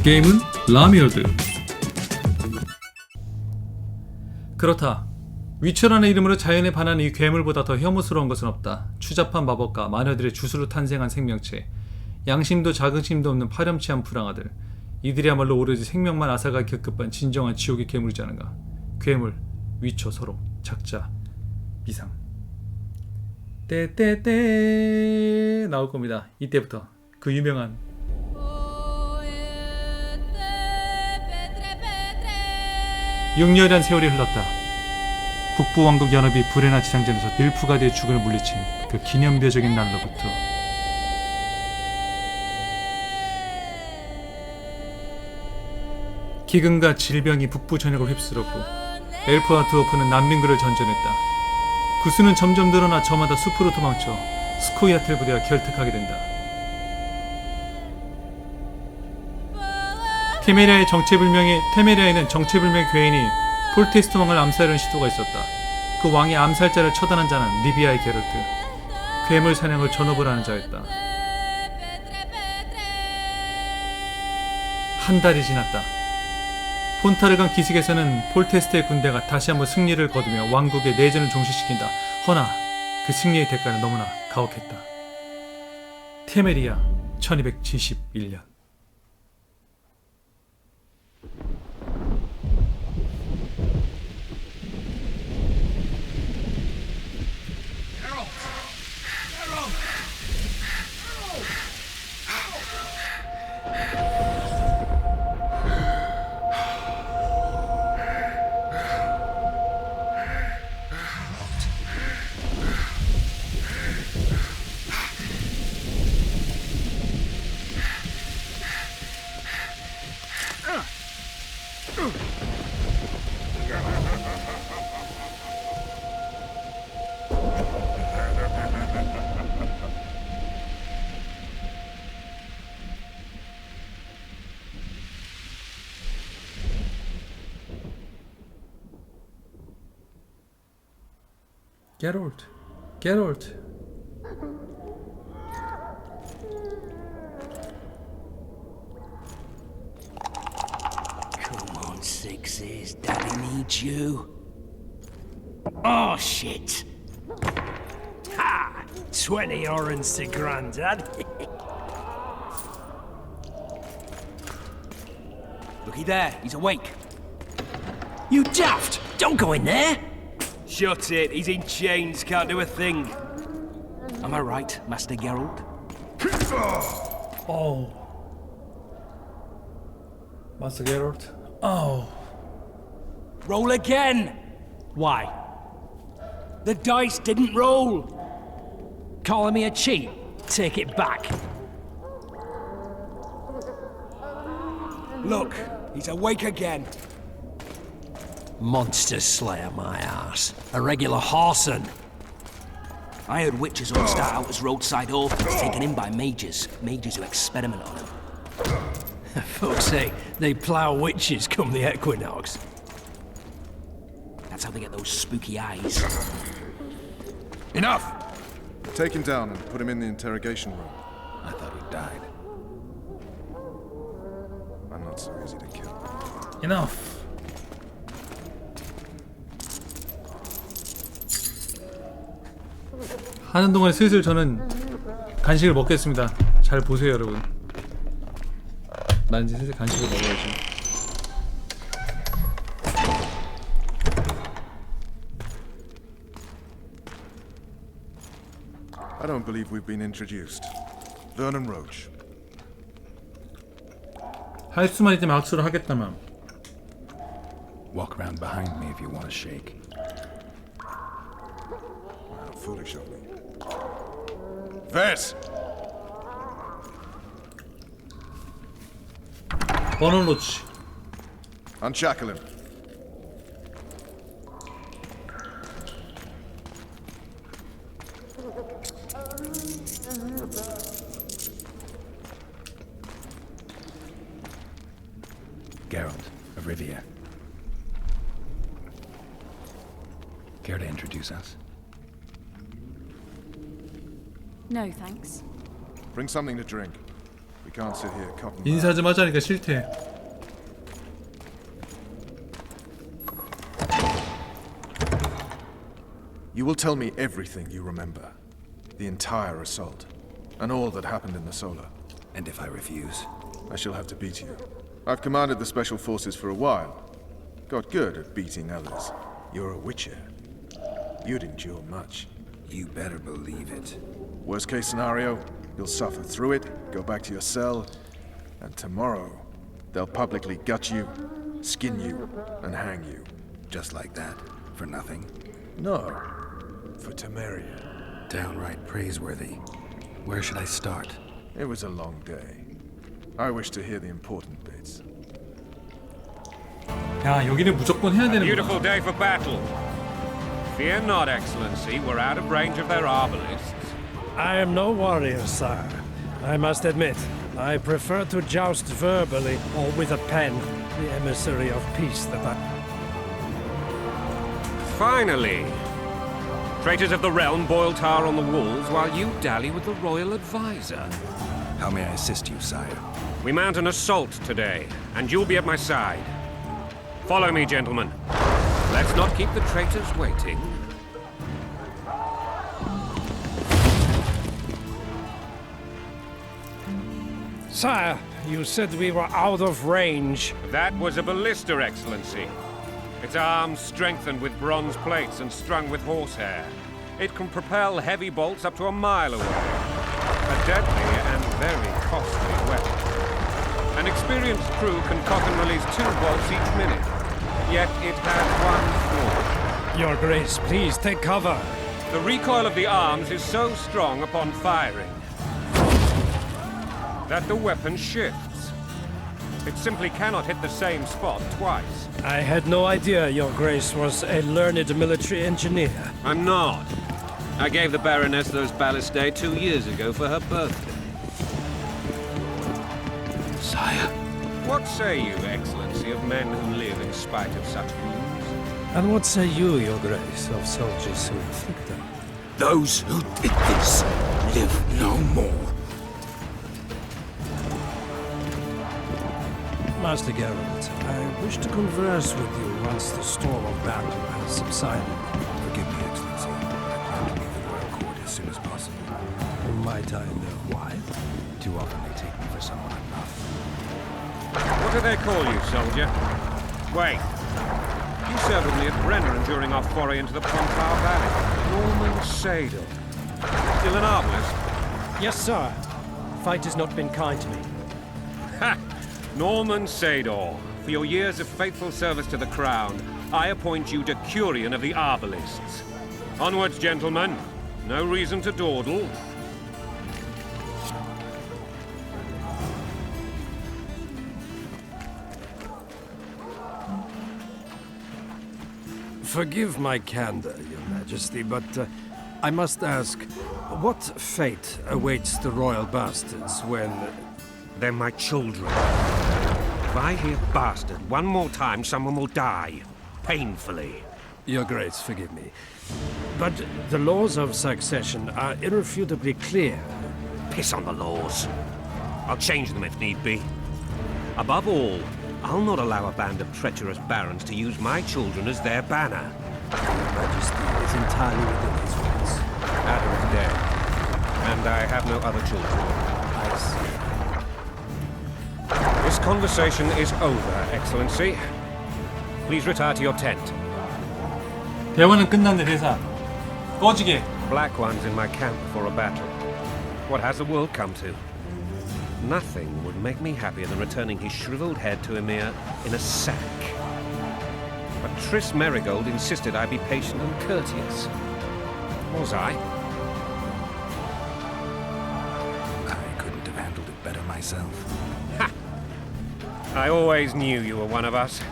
게임은 라미월드. 그렇다. 위쳐라는 이름으로 자연에 반한 이 괴물보다 더 혐오스러운 것은 없다. 추잡한 마법과 마녀들의 주술로 탄생한 생명체, 양심도 자긍심도 없는 파렴치한 불황아들, 이들이야말로 오로지 생명만 앗아가기 급급한 진정한 지옥의 괴물이지 않은가. 괴물, 위쳐, 서로, 작자, 미상. 떼떼떼 나올 겁니다. 이때부터 그 유명한 6년이란 세월이 흘렀다. 북부 왕국 연합이 불행한 지상전에서 닐프가드의 죽음을 물리친 그 기념비적인 날로부터 기근과 질병이 북부 전역을 휩쓸었고 엘프와 드워프는 난민굴을 전전했다. 그 수는 점점 늘어나 저마다 숲으로 도망쳐 스코이아틀 부대와 결탁하게 된다. 테메리아에는 정체불명의 괴인이 폴테스트 왕을 암살하는 시도가 있었다. 그 왕의 암살자를 처단한 자는 리비아의 게롤트, 괴물 사냥을 전업을 하는 자였다. 한 달이 지났다. 폰타르강 기슭에서는 폴테스트의 군대가 다시 한번 승리를 거두며 왕국의 내전을 종식시킨다. 허나 그 승리의 대가는 너무나 가혹했다. 테메리아 1271년. 게롤트. Come on, sixes. Daddy needs you. Oh, shit. Ha! 20 orange to Grandad. Looky there, he's awake. You daft! Don't go in there! Shut it, he's in chains, can't do a thing. Am I right, Master Geralt? Oh. Master Geralt. Oh. Roll again! Why? The dice didn't roll! Calling me a cheat? Take it back. Look, he's awake again. Monster slayer, my ass. A regular horson. I heard witches all start out as roadside orphans taken in by mages. Mages who experiment on them. Fuck's sake, they plough witches come the equinox. That's how they get those spooky eyes. Enough! Take him down and put him in the interrogation room. I thought he died. I'm not so easy to kill. Enough. 하는 동안에 슬슬 저는 간식을 먹겠습니다. 잘 보세요, 여러분. 난 이제 슬슬 간식을 먹어야지. I don't believe we've been introduced. Vernon Roach. 할 수만 있으면 악수를 하겠다만. Walk around behind me if you want a shake. How foolish of me. Vez! 버넌 로치. Unshackle him. Geralt of Rivia. Care to introduce us? No, thanks. Bring something to drink. We can't sit here cotton. 인사 좀 하자니까 싫대. You will tell me everything you remember. The entire assault. And all that happened in the solar. And if I refuse? I shall have to beat you. I've commanded the special forces for a while. Got good at beating others. You're a witcher. You'd endure much. You better believe it. Worst case scenario, you'll suffer through it, go back to your cell, and tomorrow, they'll publicly gut you, skin you, and hang you. Just like that? For nothing? No. For Temeria. Downright praiseworthy. Where should I start? It was a long day. I wish to hear the important bits. 야, 여기는 무조건 해야 되는 Beautiful 거야. day for battle. Fear not, Excellency. We're out of range of their arbalists. I am no warrior, sire. I must admit, I prefer to joust verbally or with a pen, the emissary of peace that I... Finally! Traitors of the realm boil tar on the walls while you dally with the royal advisor. How may I assist you, sire? We mount an assault today, and you'll be at my side. Follow me, gentlemen. Let's not keep the traitors waiting. Sire, you said we were out of range. That was a ballista, Excellency. Its arms strengthened with bronze plates and strung with horsehair. It can propel heavy bolts up to a mile away. A deadly and very costly weapon. An experienced crew can cock and release 2 bolts each minute. Yet it has one flaw. Your Grace, please take cover. The recoil of the arms is so strong upon firing that the weapon shifts. It simply cannot hit the same spot twice. I had no idea Your Grace was a learned military engineer. I'm not. I gave the Baroness those ballistae 2 years ago for her birthday. Sire? What say you, Excellency, of men who live in spite of such wounds? And what say you, Your Grace, of soldiers who inflict them? Those who did this live no more. Master Geralt, I wish to converse with you once the storm of battle has subsided. Forgive me, Excellency. I plan to leave the royal court as soon as possible. Might I know why? Too often they take me for someone I'm not. What do they call you, soldier? Wait. You served with me at Brenner during our foray into the Pontar Valley. Norman Sadel. Still an arbalist? Yes, sir. Fight has not been kind to me. Ha! Norman Sador, for your years of faithful service to the crown, I appoint you Decurion of the Arbalists. Onwards, gentlemen. No reason to dawdle. Forgive my candor, Your Majesty, but I must ask, what fate awaits the royal bastards when... They're my children. If I hear bastard one more time, someone will die. Painfully. Your Grace, forgive me. But the laws of succession are irrefutably clear. Piss on the laws. I'll change them if need be. Above all, I'll not allow a band of treacherous barons to use my children as their banner. Your Majesty is entirely within his rights. Adam is dead, and I have no other children. I see. This conversation is over, Excellency. Please retire to your tent. 대화는 끝났네, 대사. 꺼지게. Black ones in my camp before a battle. What has the world come to? Nothing would make me happier than returning his shriveled head to Emir in a sack. But Triss Merigold insisted I be patient and courteous. Was I? I couldn't have handled it better myself. Ha! I always knew you were one of us.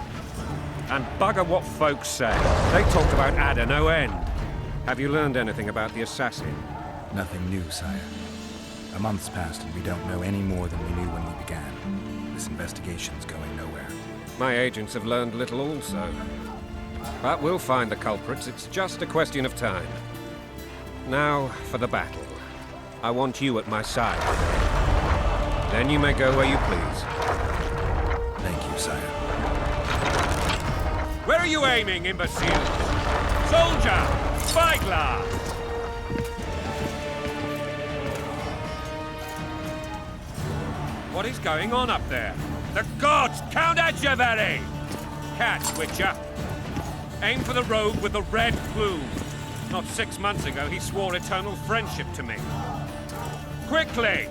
And bugger what folks say. They talked about Ada no end. Have you learned anything about the assassin? Nothing new, sire. A month's passed and we don't know any more than we knew when we began. This investigation's going nowhere. My agents have learned little also. But we'll find the culprits. It's just a question of time. Now for the battle. I want you at my side today. Then you may go where you please. Thank you, sire. Where are you aiming, imbecile? Soldier! Spyglass! What is going on up there? The gods! Count Adjaveri! Catch, Witcher! Aim for the rogue with the red plume. Not 6 months ago, he swore eternal friendship to me. Quickly!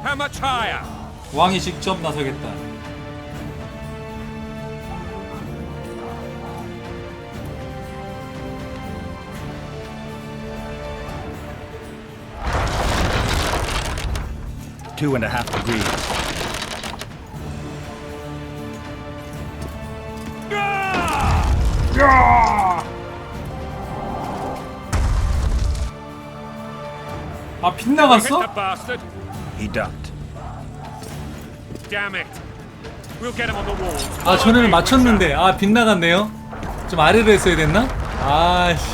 How much higher? 왕이 직접 나서겠다. Two and a half degrees. 아, 빗나갔어? Hit the bastard! He ducked. Damn it! We'll get him on the walls. 아, 전에는 맞췄는데. 아, 빗나갔네요. 좀 아래로 했어야 됐나? 아씨,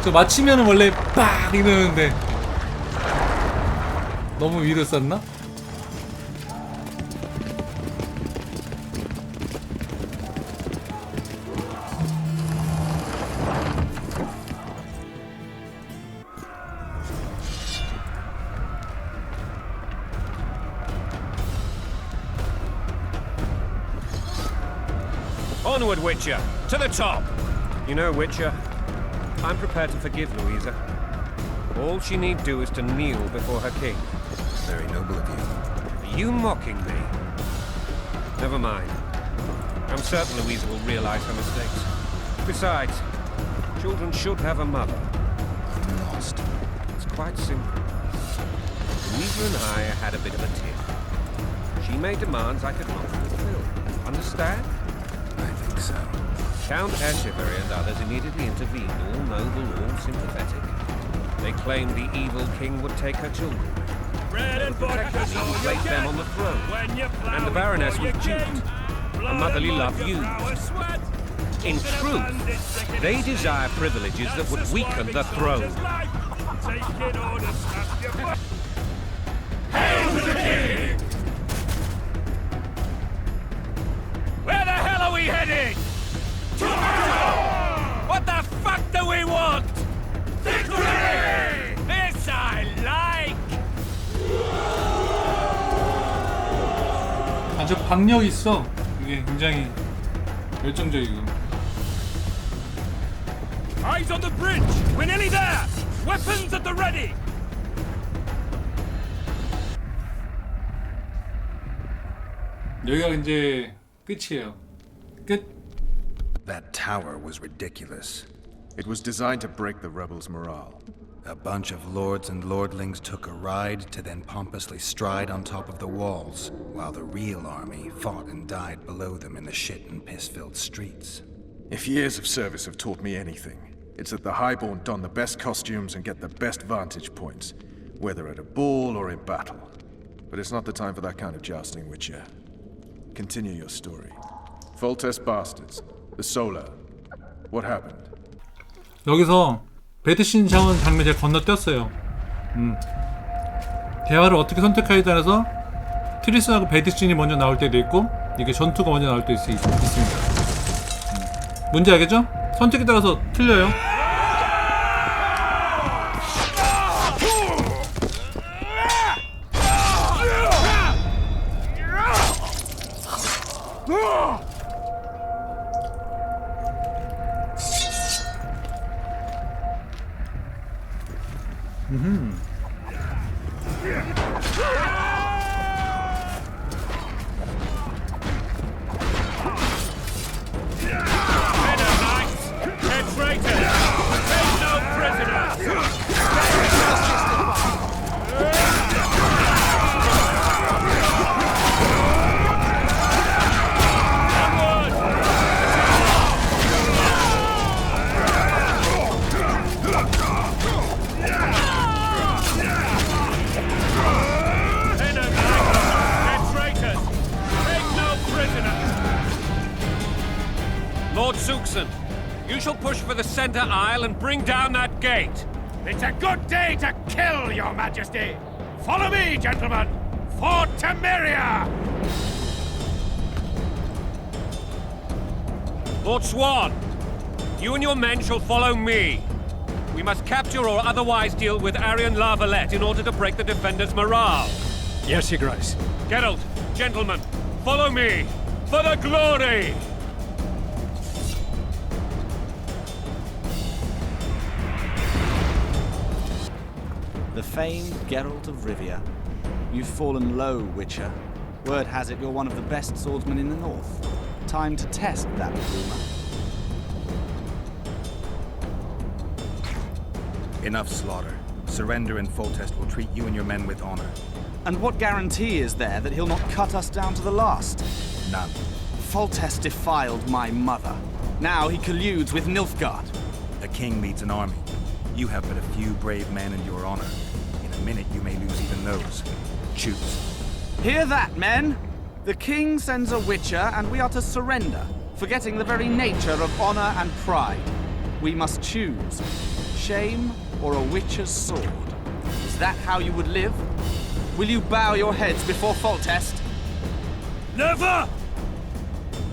저 맞히면은 원래 빡 이러는데 너무 위로 쐈나? Onward, Witcher! To the top! You know, Witcher, I'm prepared to forgive Louisa. All she need do is to kneel before her king. Very noble of you. Are you mocking me? Never mind. I'm certain Louisa will realize her mistakes. Besides, children should have a mother. I'm lost. It's quite simple. Louisa and I had a bit of a tiff. She made demands I could not fulfill. Understand? I think so. Count Ashbury and others immediately intervened, all noble, all sympathetic. They claimed the evil king would take her children. And place them on the throne. And the Baroness was duped. A motherly love used. In truth, they desire privileges that would weaken the throne. Hail to the king! Where the hell are we heading? What the fuck do we want? Victory! This I like! 아주 박력 있어. 이게 굉장히 열정적이고. Eyes on the bridge! We're nearly there! Weapons at the ready! 여기가 이제 끝이에요. 끝. That tower was ridiculous. It was designed to break the rebels' morale. A bunch of lords and lordlings took a ride to then pompously stride on top of the walls, while the real army fought and died below them in the shit and piss-filled streets. If years of service have taught me anything, it's that the highborn don the best costumes and get the best vantage points, whether at a ball or in battle. But it's not the time for that kind of jousting, Witcher. Continue your story. Foltest bastards. The Solar. What happened? 여기서 배드신 자원 장면 제가 건너뛰었어요. 대화를 어떻게 선택하에 따라서 트리스하고 배드신이 먼저 나올 때도 있고 이게 전투가 먼저 나올 때도 있습니다. 뭔지 알겠죠? 선택에 따라서 틀려요. Lord Suxon, you shall push for the center aisle and bring down that gate. It's a good day to kill, Your Majesty! Follow me, gentlemen! for Temeria! Lord Swan, you and your men shall follow me. We must capture or otherwise deal with Arian La Valette in order to break the defenders' morale. Yes, Your Grace. Geralt, gentlemen, follow me for the glory! The famed Geralt of Rivia. You've fallen low, Witcher. Word has it you're one of the best swordsmen in the north. Time to test that rumor. Enough slaughter. Surrender and Foltest will treat you and your men with honor. And what guarantee is there that he'll not cut us down to the last? None. Foltest defiled my mother. Now he colludes with Nilfgaard. A king leads an army. You have but a few brave men and your honor. In a minute you may lose even those. Choose. Hear that, men? The king sends a Witcher, and we are to surrender, forgetting the very nature of honor and pride. We must choose. Shame or a Witcher's sword? Is that how you would live? Will you bow your heads before Foltest? Never!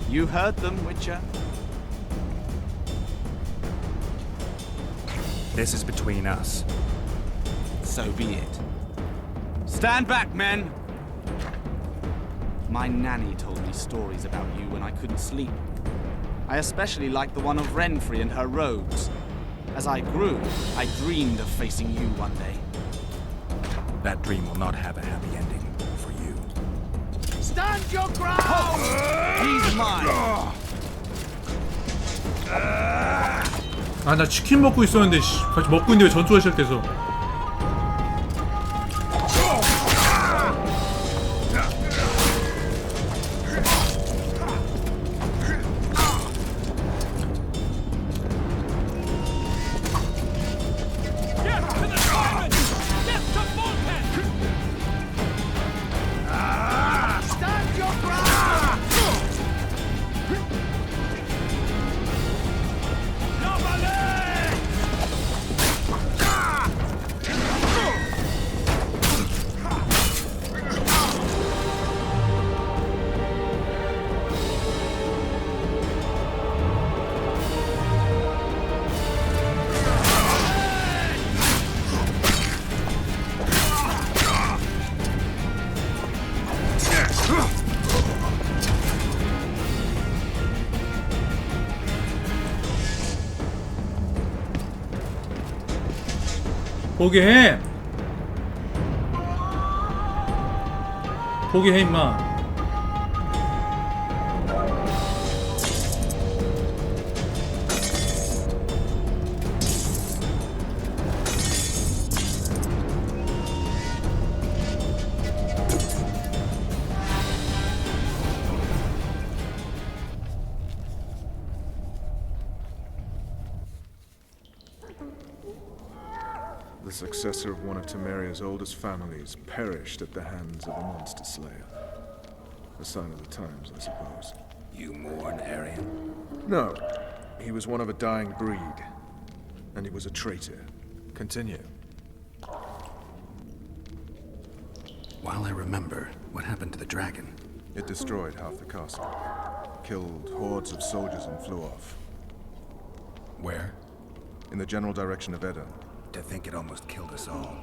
You heard them, Witcher. This is between us. So be it. Stand back, men! My nanny told me stories about you when I couldn't sleep. I especially liked the one of Renfrey and her rogues. As I grew, I dreamed of facing you one day. That dream will not have a happy ending for you. Stand your ground! He's mine! 아, 나 치킨 먹고 있었는데 씨, 같이 먹고 있는데 왜 전투가 시작돼서. 포기해! 포기해 임마. The successor of one of Temeria's oldest families perished at the hands of a monster slayer. A sign of the times, I suppose. You mourn, Arian? No. He was one of a dying breed. And he was a traitor. Continue. While I remember, what happened to the dragon? It destroyed half the castle. Killed hordes of soldiers and flew off. Where? In the general direction of Edda. To think it almost killed us all.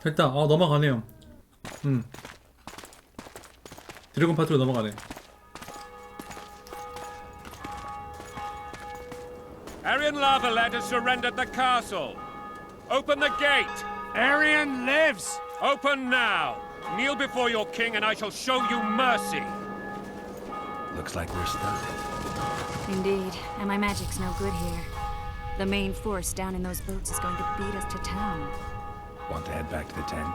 됐다. 넘어가네요. 드래곤 파트로 넘어가네. Arian La Valette has surrendered the castle. Open the gate. Arian lives! Open now. Kneel before your king and I shall show you mercy. Looks like we're stuck. Indeed, and my magic's no good here. The main force down in those boats is going to beat us to town. Want to head back to the tent?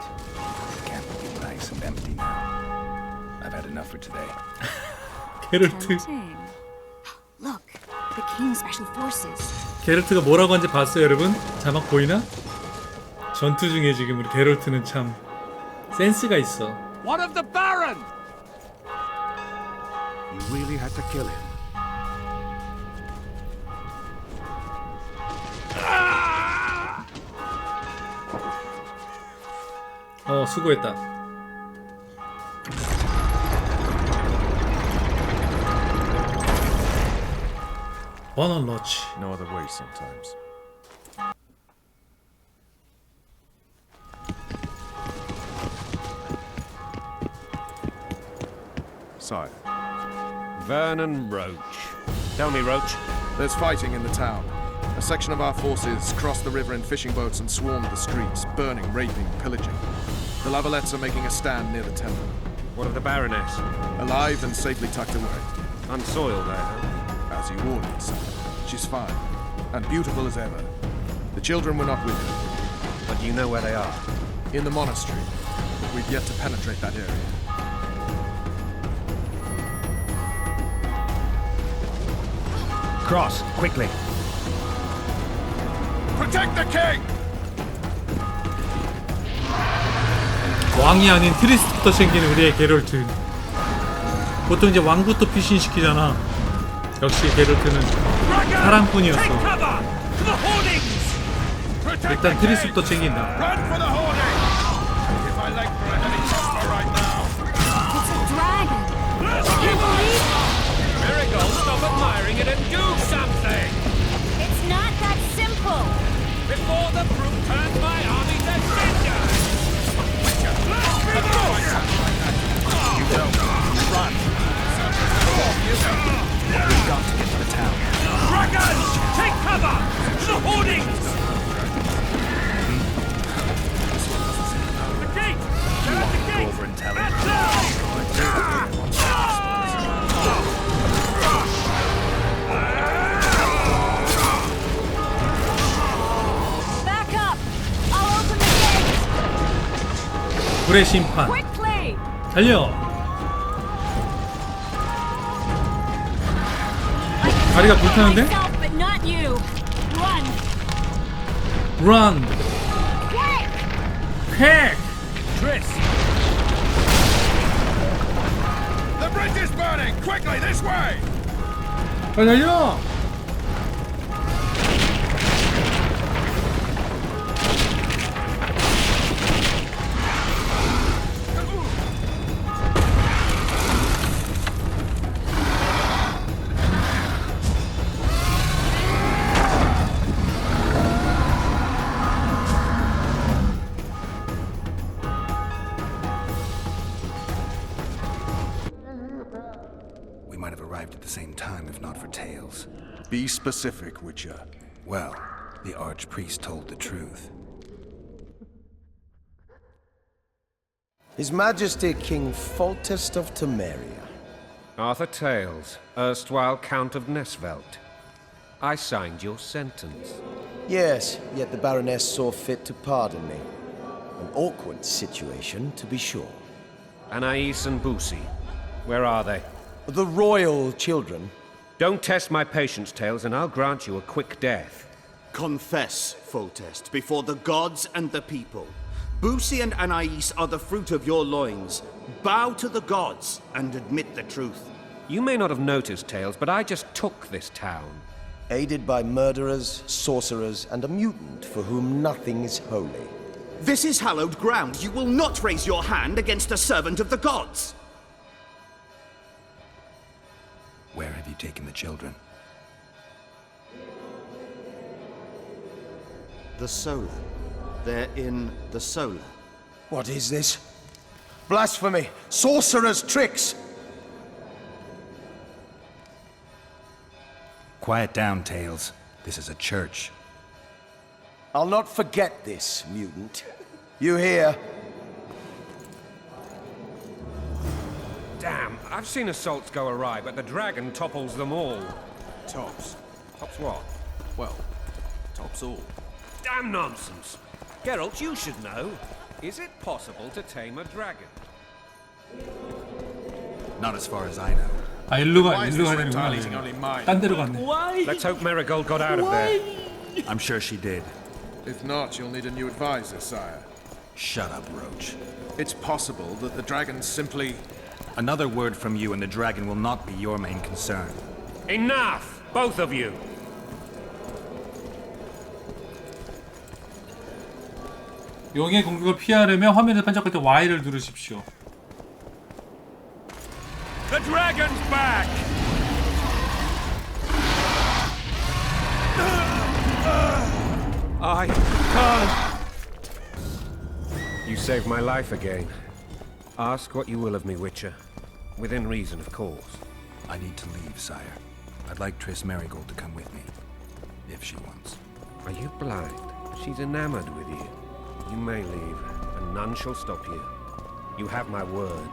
The camp will be nice and empty now. I've had enough for today. 게르트. Tempting. Look, the King's Special Forces. 게르트가 뭐라고 한지 봤어요, 여러분? 자막 보이나? 전투 중에 지금 우리 게르트는 참 센스가 있어. One of the Baron! You really had to kill him. 수고했다. 버넌 러치. No other way sometimes. Sire, Vernon Roach. Tell me, Roach. there's fighting in the town. A section of our forces crossed the river in fishing boats and swarmed the streets, burning, raping, pillaging. The Lavalettes are making a stand near the temple. What of the Baroness? Alive and safely tucked away. Unsoiled there, huh? As you ordered, sire. She's fine, and beautiful as ever. The children were not with her. But you know where they are. In the monastery. But we've yet to penetrate that area. Cross, quickly. Protect the king! 왕이 아닌 트리스부터 챙기는 우리의 게롤트. 보통 이제 왕부터 피신시키잖아. 역시 게롤트는 사랑꾼이었어. 일단 트리스부터 챙긴다. Run for the hoarding! If I like for a heavy chopper right now! It's a dragon! Can you believe it? Miracle, stop admiring it and do something! It's not that simple! Before the brute turns my army to cinders! Run! We've got to get to the town. Dragon! Take cover! The hoardings! The gate! They're at the Go gate! over and tell him. Back up! I'll open the gate! 불의 심판. Quickly! 달려. 다리가 불타는데? Myself, but not you! Run! Run. Quick! quick. Tris! The bridge is burning! Quickly, this way! 빨리 달려. We might have arrived at the same time if not for Tails. Be specific, Witcher. Well, the archpriest told the truth. His Majesty King Foltest of Temeria. Arthur Tales, erstwhile Count of Nesvelt. I signed your sentence. Yes, yet the Baroness saw fit to pardon me. An awkward situation, to be sure. Anais and Boosie, where are they? The royal children. Don't test my patience, Tales, and I'll grant you a quick death. Confess, Foltest, before the gods and the people. Boosie and Anais are the fruit of your loins. Bow to the gods and admit the truth. You may not have noticed, Tales, but I just took this town. Aided by murderers, sorcerers, and a mutant for whom nothing is holy. This is hallowed ground. You will not raise your hand against a servant of the gods. Where have you taken the children? The Solar. They're in the Solar. What is this? Blasphemy! Sorcerers' tricks! Quiet down, Tails. This is a church. I'll not forget this, mutant. You hear? Damn, I've seen assaults go awry, but the dragon topples them all. Tops. Tops what? Well, tops all. Damn nonsense! Geralt, you should know. Is it possible to tame a dragon? Not as far as I know. 아 일로 가 Why is 일로 this 가야 reptile eating 되는구나. only mine? 딴 데로 갔네. Let's hope Marigold got out of there. I'm sure she did. If not, you'll need a new advisor, sire. Shut up, Roach. It's possible that the dragon simply... Another word from you and the dragon will not be your main concern. Enough! Both of you! 용의 공격을 피하려면 화면에 반짝할 때 Y를 누르십시오. The dragon's back! I can't! You saved my life again. Ask what you will of me, Witcher. Within reason, of course. I need to leave, sire. I'd like Triss Marigold to come with me, if she wants. Are you blind? She's enamored with you. You may leave, and none shall stop you. You have my word.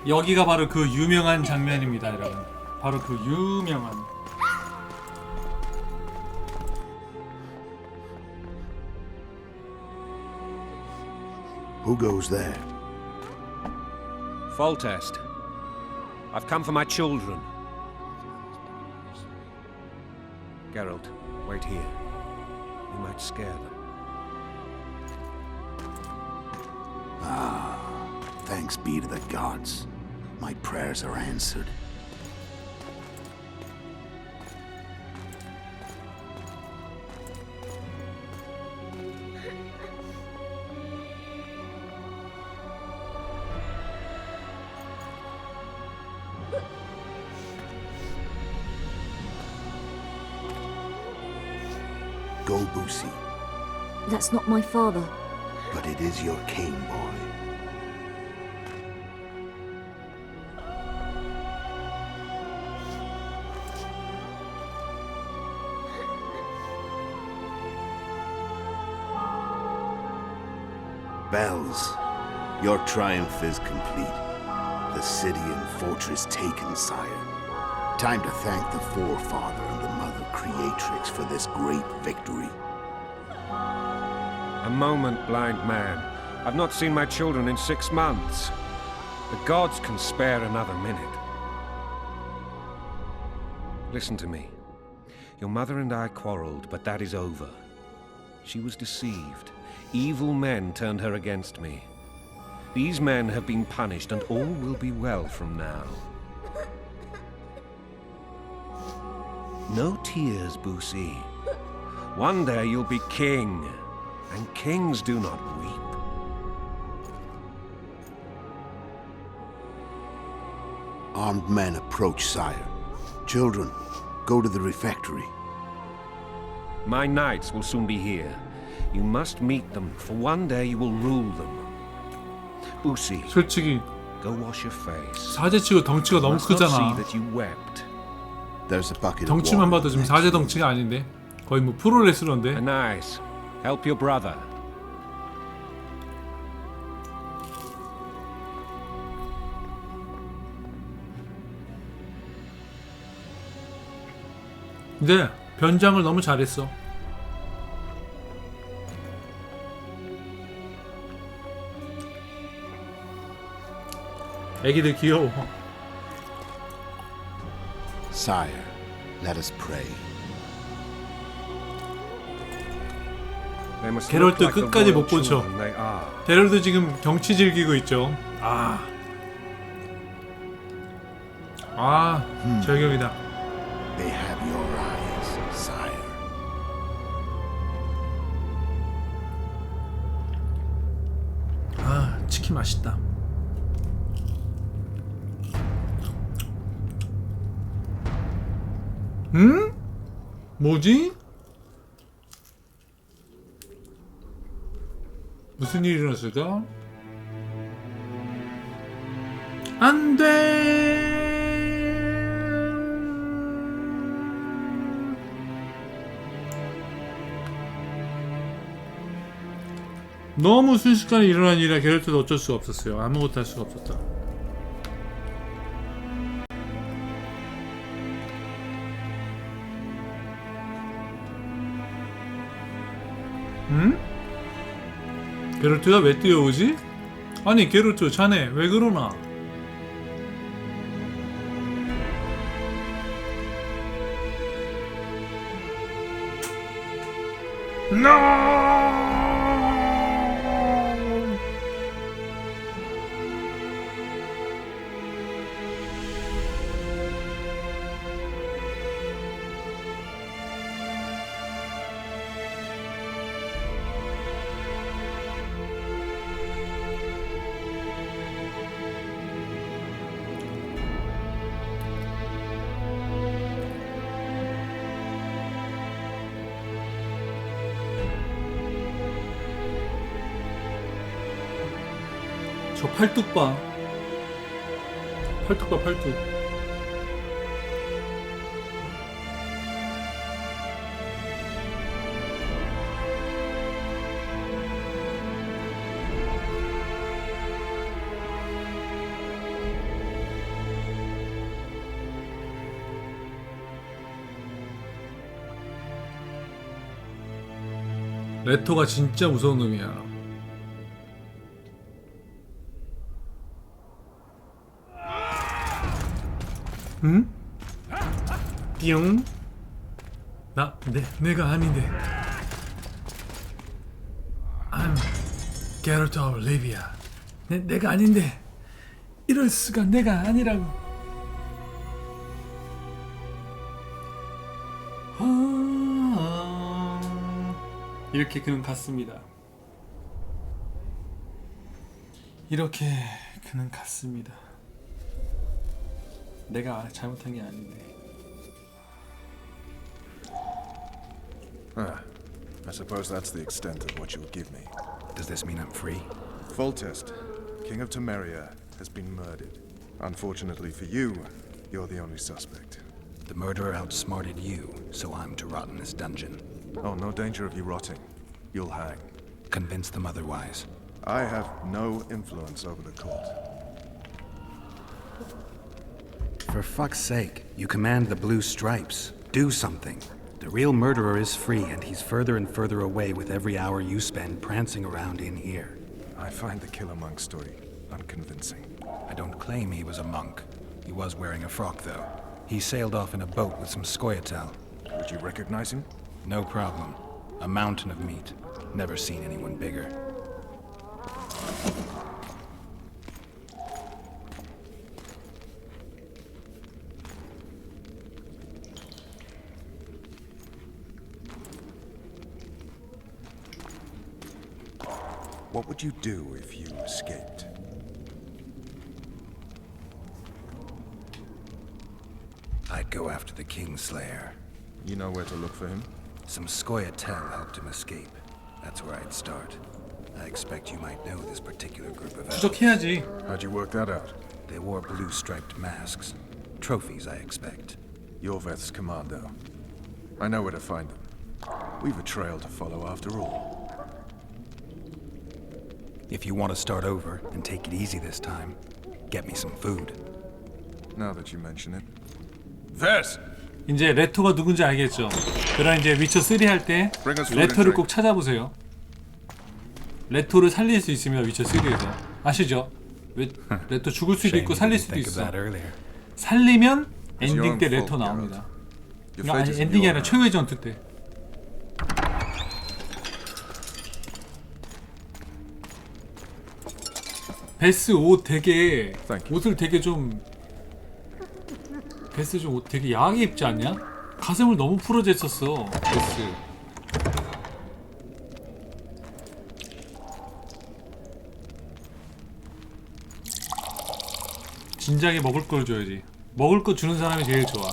여기가 바로 그 유명한 장면입니다, 여러분. 바로 그 유명한. Who goes there? Foltest. I've come for my children. Geralt, wait here. You might scare them. Thanks be to the gods. My prayers are answered. Go, Boosie. That's not my father. But it is your king, boy. Bells, your triumph is complete. The city and fortress taken, sire. Time to thank the forefather and the mother creatrix for this great victory. A moment, blind man. I've not seen my children in 6 months. The gods can spare another minute. Listen to me. Your mother and I quarreled, but that is over. She was deceived. Evil men turned her against me. These men have been punished, and all will be well from now. No tears, Boosie. One day you'll be king, and kings do not weep. Armed men approach, sire. Children, go to the refectory. My knights will soon be here. You must meet them, for one day you will rule them. Boosie, 솔직히 go wash your face. 사제치고 덩치가 너무 Must not see 크잖아. that you wept. There's a bucket of 덩치만 water 봐도 지금 next 사제 to you. 덩치가 아닌데 거의 뭐 프로레슬러인데. Nice. Help your brother. 근데 변장을 너무 잘했어. 애기들 귀여워. Sire, let us pray. They must 게롤트 look like the 끝까지 royal 못 보죠. children they are. 게롤트 지금 경치 즐기고 있죠. 저격이다. They have your eyes, sire. 치킨 맛있다. 뭐지? 무슨 일이 일어났을까? 안 돼! 너무 순식간에 일어난 일이라 게롤트도 어쩔 수가 없었어요. 아무것도 할 수가 없었다. 게롤트가 왜 뛰어오지? 아니 게롤트 자네 왜 그러나? 저 팔뚝 봐. 팔뚝 봐, 팔뚝. 레토가 진짜 무서운 놈이야. 응? 띠용? 내가 아닌데. I'm Geralt of Rivia. 내가 아닌데. 이럴 수가 내가 아니라고. 이렇게 그는 갔습니다. 이렇게 그는 갔습니다. 내가 잘못한 게 아닌데. I suppose that's the extent of what you'll give me. Does this mean I'm free? Foltest, King of Temeria, has been murdered. Unfortunately for you, you're the only suspect. The murderer outsmarted you, so I'm to rot in this dungeon. Oh, no danger of you rotting. You'll hang. Convince them otherwise. I have no influence over the court. For fuck's sake, you command the blue stripes. Do something. The real murderer is free, and he's further and further away with every hour you spend prancing around in here. I find the Killer Monk story unconvincing. I don't claim he was a monk. He was wearing a frock, though. He sailed off in a boat with some Scoia'tael. Would you recognize him? No problem. A mountain of meat. Never seen anyone bigger. What would you do if you escaped? I'd go after the Kingslayer. You know where to look for him? Some Scoia'tael helped him escape. That's where I'd start. I expect you might know this particular group of elves. 추적해야지. How'd you work that out? They wore blue-striped masks. Trophies, I expect. Yorveth's commando. I know where to find them. We've a trail to follow after all. If you want to start over and take it easy this time, get me some food. Now that you mention it. Vess! 이제 레토가 누군지 알겠죠? 그럼 이제 위쳐 3 할 때 레토를 꼭 찾아보세요. 레토를 살릴 수 있습니다. 위쳐 3에서 아시죠? 레토 죽을 수도 있고 살릴 수도 있어. 살리면 엔딩 때 레토 나옵니다. 아니 엔딩이 아니라 최후의 전투 때. 베스 옷 되게 옷을 되게 좀 베스 좀 옷 되게 야하게 입지 않냐? 가슴을 너무 풀어댔었어 베스. 진작에 먹을 걸 줘야지. 먹을 거 주는 사람이 제일 좋아.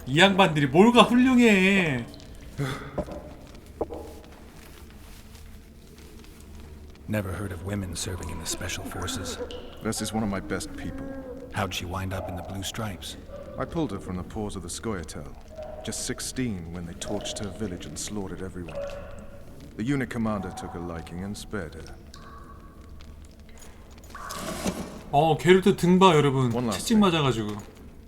이 양반들이 뭘가 훌륭해. Never heard of women serving in the special forces. Vess is one of my best people. How'd she wind up in the blue stripes? I pulled her from the paws of the Scoia'tael. Just 16 when they torched her village and slaughtered everyone. The unit commander took a liking and spared her. 게르트 등봐 여러분. 채찍 맞아가지고.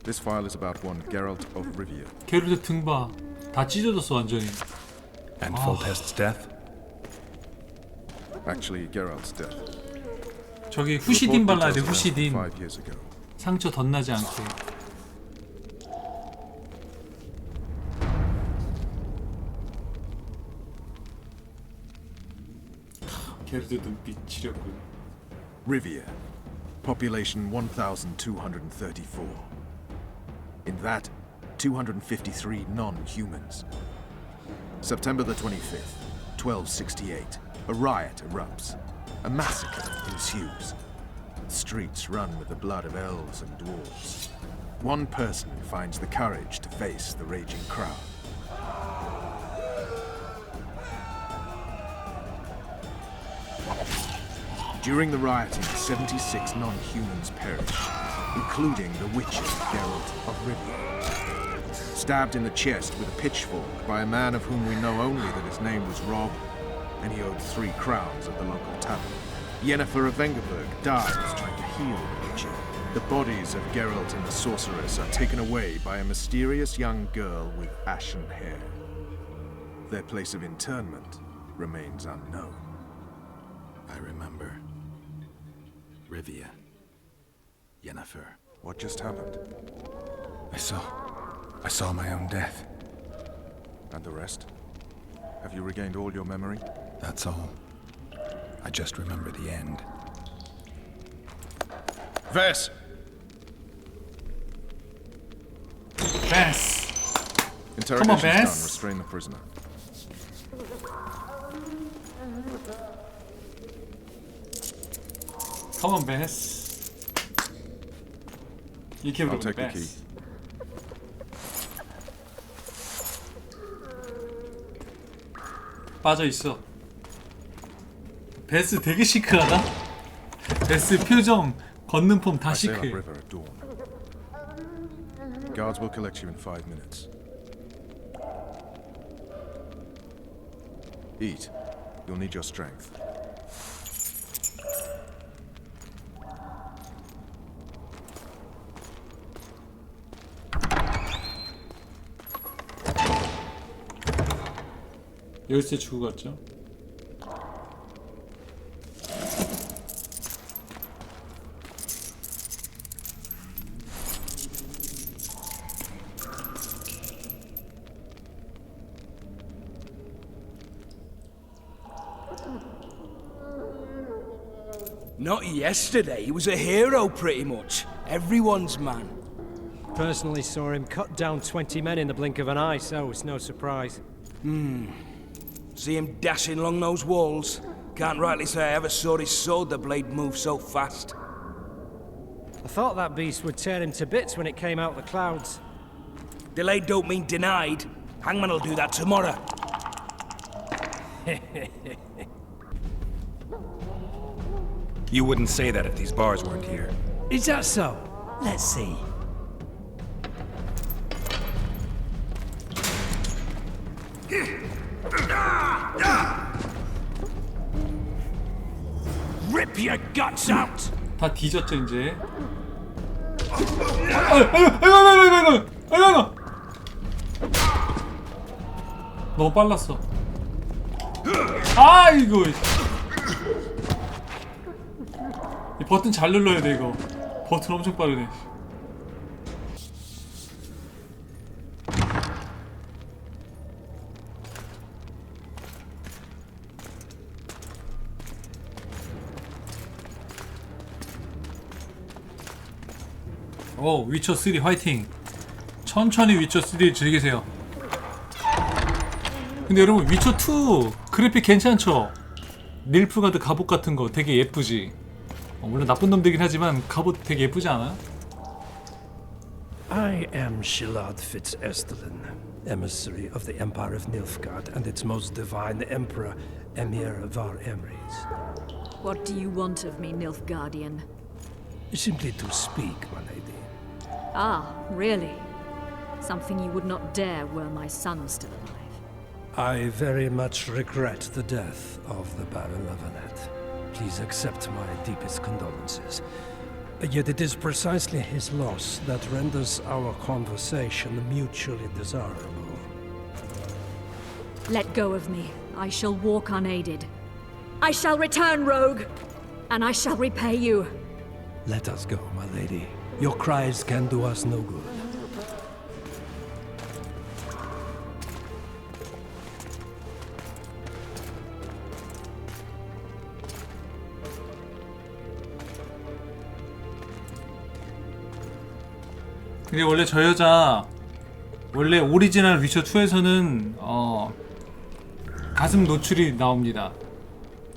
This file is about one Geralt of Rivia. 게르트 등봐 다 찢어졌어 완전히. And Foltest's death? Actually, Geralt's death. 저기 후시딘 발라야 돼. 후시딘. 상처 덧나지 않게. 게르트 눈빛 지렸군. Rivia, population 1,234. In that, 253 non-humans. September the 25th, 1268. A riot erupts. A massacre ensues. Streets run with the blood of elves and dwarves. One person finds the courage to face the raging crowd. During the rioting, 76 non-humans perished, including the Witcher, Geralt of Rivia. Stabbed in the chest with a pitchfork by a man of whom we know only that his name was Rob, and he owed 3 crowns at the local tavern. Yennefer of Vengerberg dies trying to heal the Witcher. The bodies of Geralt and the sorceress are taken away by a mysterious young girl with ashen hair. Their place of internment remains unknown. I remember. Rivia. Yennefer. What just happened? I saw my own death. And the rest? Have you regained all your memory? That's all. I just remember the end. Vess! Vess. Interrogation's done. Vess. Restrain the prisoner. Come on, Vess. 이렇게 I'll 부르는 take the key. Vess. 빠져 있어. 베스 되게 시크하다. 베스 표정, 걷는 폼 다 I sail up 시크해. river at dawn. Guards will collect you in 5 minutes. Eat. You'll need your strength. 열쇠 주고 갔죠. Not yesterday, he was a hero pretty much. Everyone's man. Personally saw him cut down 20 men in the blink of an eye, so it's no surprise. See him dashing along those walls. Can't rightly say I ever saw his sword the blade move so fast. I thought that beast would tear him to bits when it came out of the clouds. Delayed don't mean denied. Hangman will do that tomorrow. You wouldn't say that if these bars weren't here. Is that so? Let's see. Rip your guts out! 다 뒤졌죠 이제. 아이고. 너무 빨랐어. 아이고. 이 버튼 잘 눌러야 돼 이거. 버튼 엄청 빠르네. 위쳐 3 화이팅. 천천히 위쳐 3 즐기세요. 근데 여러분 위쳐 2 그래픽 괜찮죠? 닐프가드 갑옷 같은 거 되게 예쁘지? 물론 나쁜 놈들이긴 하지만 갑옷 되게 예쁘지 않아? I am Shilad Fitz-Estelen, emissary of the Empire of Nilfgaard and its most divine Emperor, Emir Var Emrys. What do you want of me, Nilfgaardian? Simply to speak, my lady. Ah, really? Something you would not dare were my son still alive. I very much regret the death of the Baron Levenet. Please accept my deepest condolences. Yet it is precisely his loss that renders our conversation mutually desirable. Let go of me. I shall walk unaided. I shall return, rogue! And I shall repay you. Let us go, my lady. Your cries can do us no good. 근데 원래 저 여자 원래 오리지널 위쳐 2에서는 가슴 노출이 나옵니다.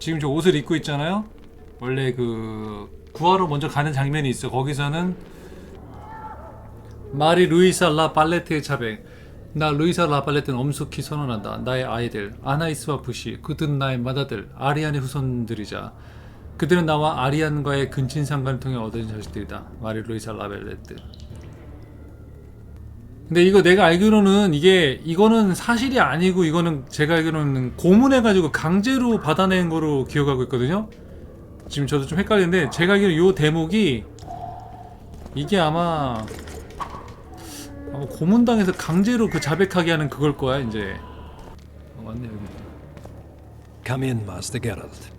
지금 저 옷을 입고 있잖아요. 원래 그 구하러 먼저 가는 장면이 있어. 거기서는 마리 루이사 라 발레트의 자백. 나 루이사 라 발레트는 엄숙히 선언한다. 나의 아이들 아나이스와 부시 그들은 나의 맏아들 아리안의 후손들이자 그들은 나와 아리안과의 근친 상관을 통해 얻어진 자식들이다. 마리 루이사 라벨레드. 근데 이거 내가 알기로는 이거는 사실이 아니고 이거는 제가 알기로는 고문해가지고 강제로 받아낸 거로 기억하고 있거든요. 지금 저도 좀 헷갈리는데 제가 알기로 요 대목이 이게 아마 고문당해서 강제로 그 자백하게 하는 그걸 거야 이제. 맞네 여기. Come in, Master Geralt.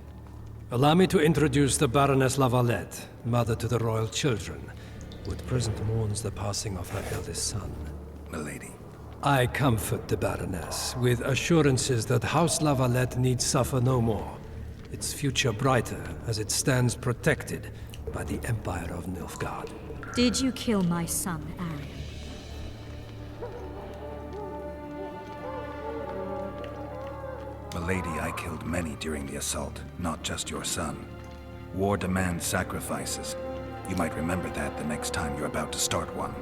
Allow me to introduce the Baroness Lavalette, mother to the royal children, who at present mourns the passing of her eldest son. Milady. I comfort the Baroness with assurances that House Lavalette need suffer no more, its future brighter as it stands protected by the Empire of Nilfgaard. Did you kill my son, Arian? Milady, I killed many during the assault, not just your son. War demands sacrifices. You might remember that the next time you're about to start one.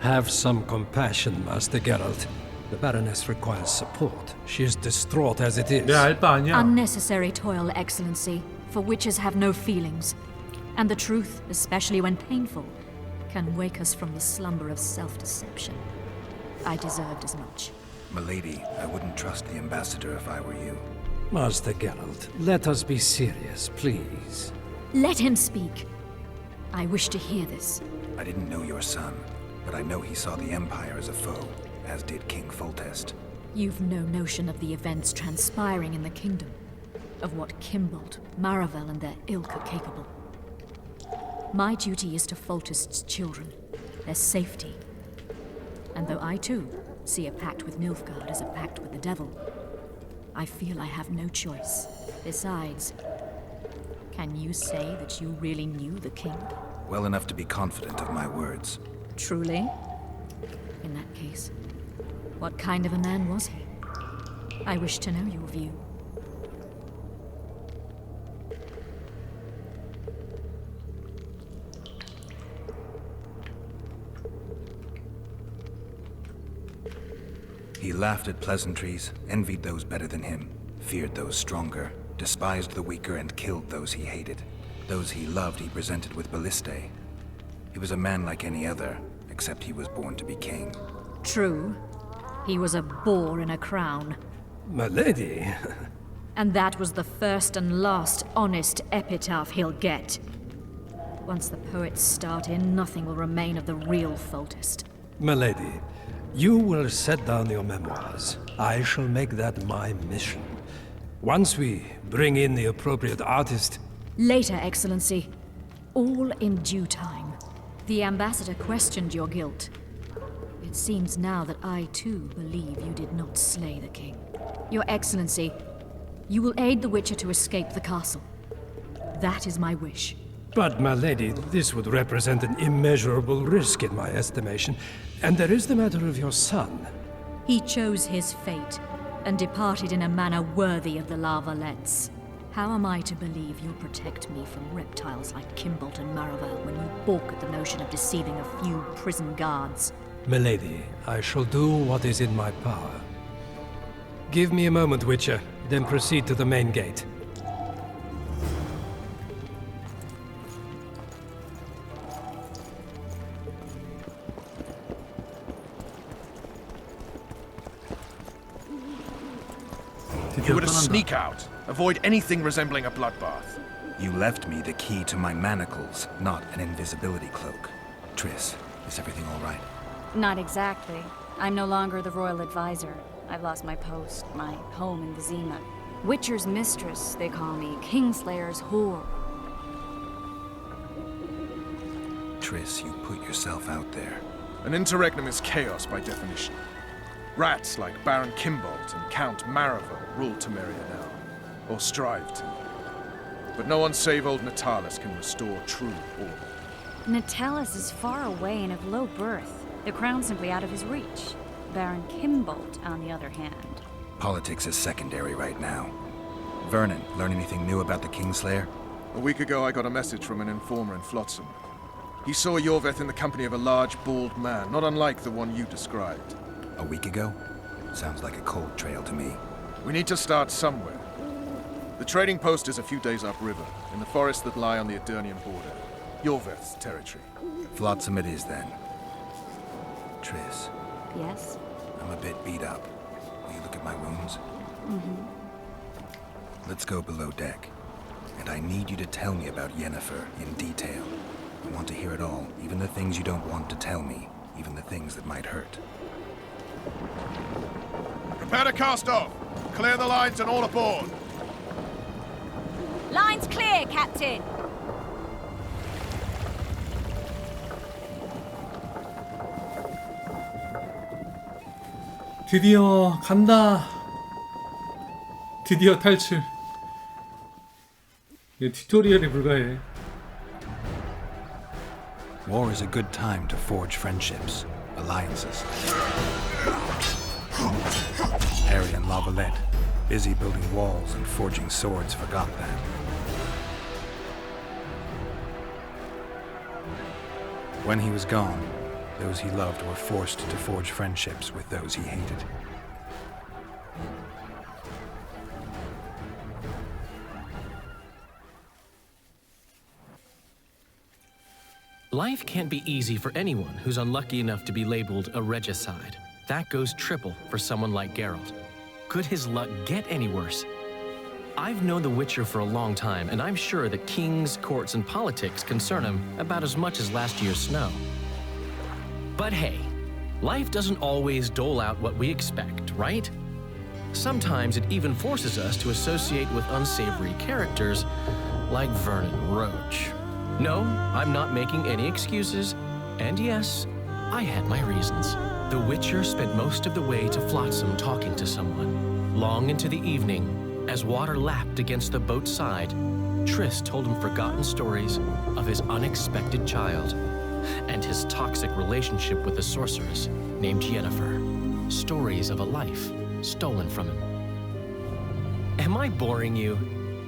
Have some compassion, Master Geralt. The Baroness requires support. She is distraught as it is. 내 알바 아니야. Unnecessary toil, Excellency, for witches have no feelings. And the truth, especially when painful, can wake us from the slumber of self-deception. I deserved as much. Milady, I wouldn't trust the ambassador if I were you. Master Geralt, let us be serious, please. Let him speak. I wish to hear this. I didn't know your son, but I know he saw the Empire as a foe, as did King Foltest. You've no notion of the events transpiring in the kingdom, of what Kimbold, Maravel, and their ilk are capable. My duty is to Foltest's children, their safety. And though I too see a pact with Nilfgaard as a pact with the devil, I feel I have no choice. Besides, can you say that you really knew the king? Well enough to be confident of my words. Truly? In that case, what kind of a man was he? I wish to know your view. He laughed at pleasantries, envied those better than him, feared those stronger, despised the weaker, and killed those he hated. Those he loved he presented with ballistae. He was a man like any other, except he was born to be king. True. He was a boar in a crown. Milady. And that was the first and last honest epitaph he'll get. Once the poets start in, nothing will remain of the real Foltest. Milady, you will set down your memoirs. I shall make that my mission. Once we bring in the appropriate artist... Later, Excellency. All in due time. The ambassador questioned your guilt. It seems now that I too believe you did not slay the king. Your Excellency, you will aid the Witcher to escape the castle. That is my wish. But, my lady, this would represent an immeasurable risk in my estimation. And there is the matter of your son. He chose his fate, and departed in a manner worthy of the Lavalettes. How am I to believe you'll protect me from reptiles like Kimbold and Maravel when you balk at the notion of deceiving a few prison guards? Milady, I shall do what is in my power. Give me a moment, Witcher, then proceed to the main gate. You were to sneak out. Avoid anything resembling a bloodbath. You left me the key to my manacles, not an invisibility cloak. Triss, is everything all right? Not exactly. I'm no longer the royal advisor. I've lost my post, my home in Vizima. Witcher's mistress, they call me. Kingslayer's whore. Triss, you put yourself out there. An interregnum is chaos by definition. Rats like Baron Kimbold and Count Maravel rule Temeria now, or strive to. But no one save old Natalis can restore true order. Natalis is far away and of low birth. The crown's simply out of his reach. Baron Kimbold, on the other hand. Politics is secondary right now. Vernon, learn anything new about the Kingslayer? A week ago I got a message from an informer in Flotsam. He saw Yorveth in the company of a large, bald man, not unlike the one you described. A week ago? Sounds like a cold trail to me. We need to start somewhere. The trading post is a few days upriver, in the forests that lie on the Edirnian border. Yorveth's territory. Flotsam it is then. Triss, Yes? I'm a bit beat up. Will you look at my wounds? Let's go below deck. And I need you to tell me about Yennefer in detail. I want to hear it all, even the things you don't want to tell me, even the things that might hurt. Prepare to cast off! Clear the lines and all aboard! Line's clear, Captain. 드디어 간다. 드디어 탈출. 이거 튜토리얼에 불과해. War is a good time to forge friendships, alliances. Harry and Lavalette, busy building walls and forging swords, forgot that. When he was gone, those he loved were forced to forge friendships with those he hated. Life can't be easy for anyone who's unlucky enough to be labeled a regicide. That goes triple for someone like Geralt. Could his luck get any worse? I've known the Witcher for a long time, and I'm sure that kings, courts, and politics concern him about as much as last year's snow. But hey, life doesn't always dole out what we expect, right? Sometimes it even forces us to associate with unsavory characters like Vernon Roach. No, I'm not making any excuses, and yes, I had my reasons. The Witcher spent most of the way to Flotsam talking to someone. Long into the evening, as water lapped against the boat's side, Triss told him forgotten stories of his unexpected child and his toxic relationship with a sorceress named Yennefer. Stories of a life stolen from him. Am I boring you?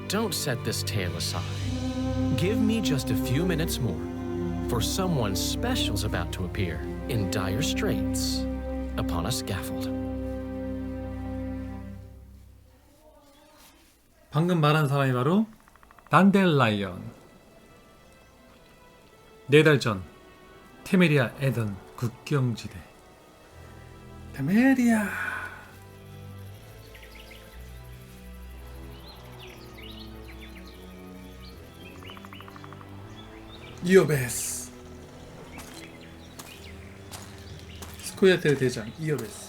Don't set this tale aside. Give me just a few minutes more, for someone special's about to appear in dire straits upon a scaffold. 방금 말한 사람이 바로 단델라이언. 4달 전 테메리아 에던 국경지대. 테메리아. 이오베스. 스코야텔 대장 이오베스.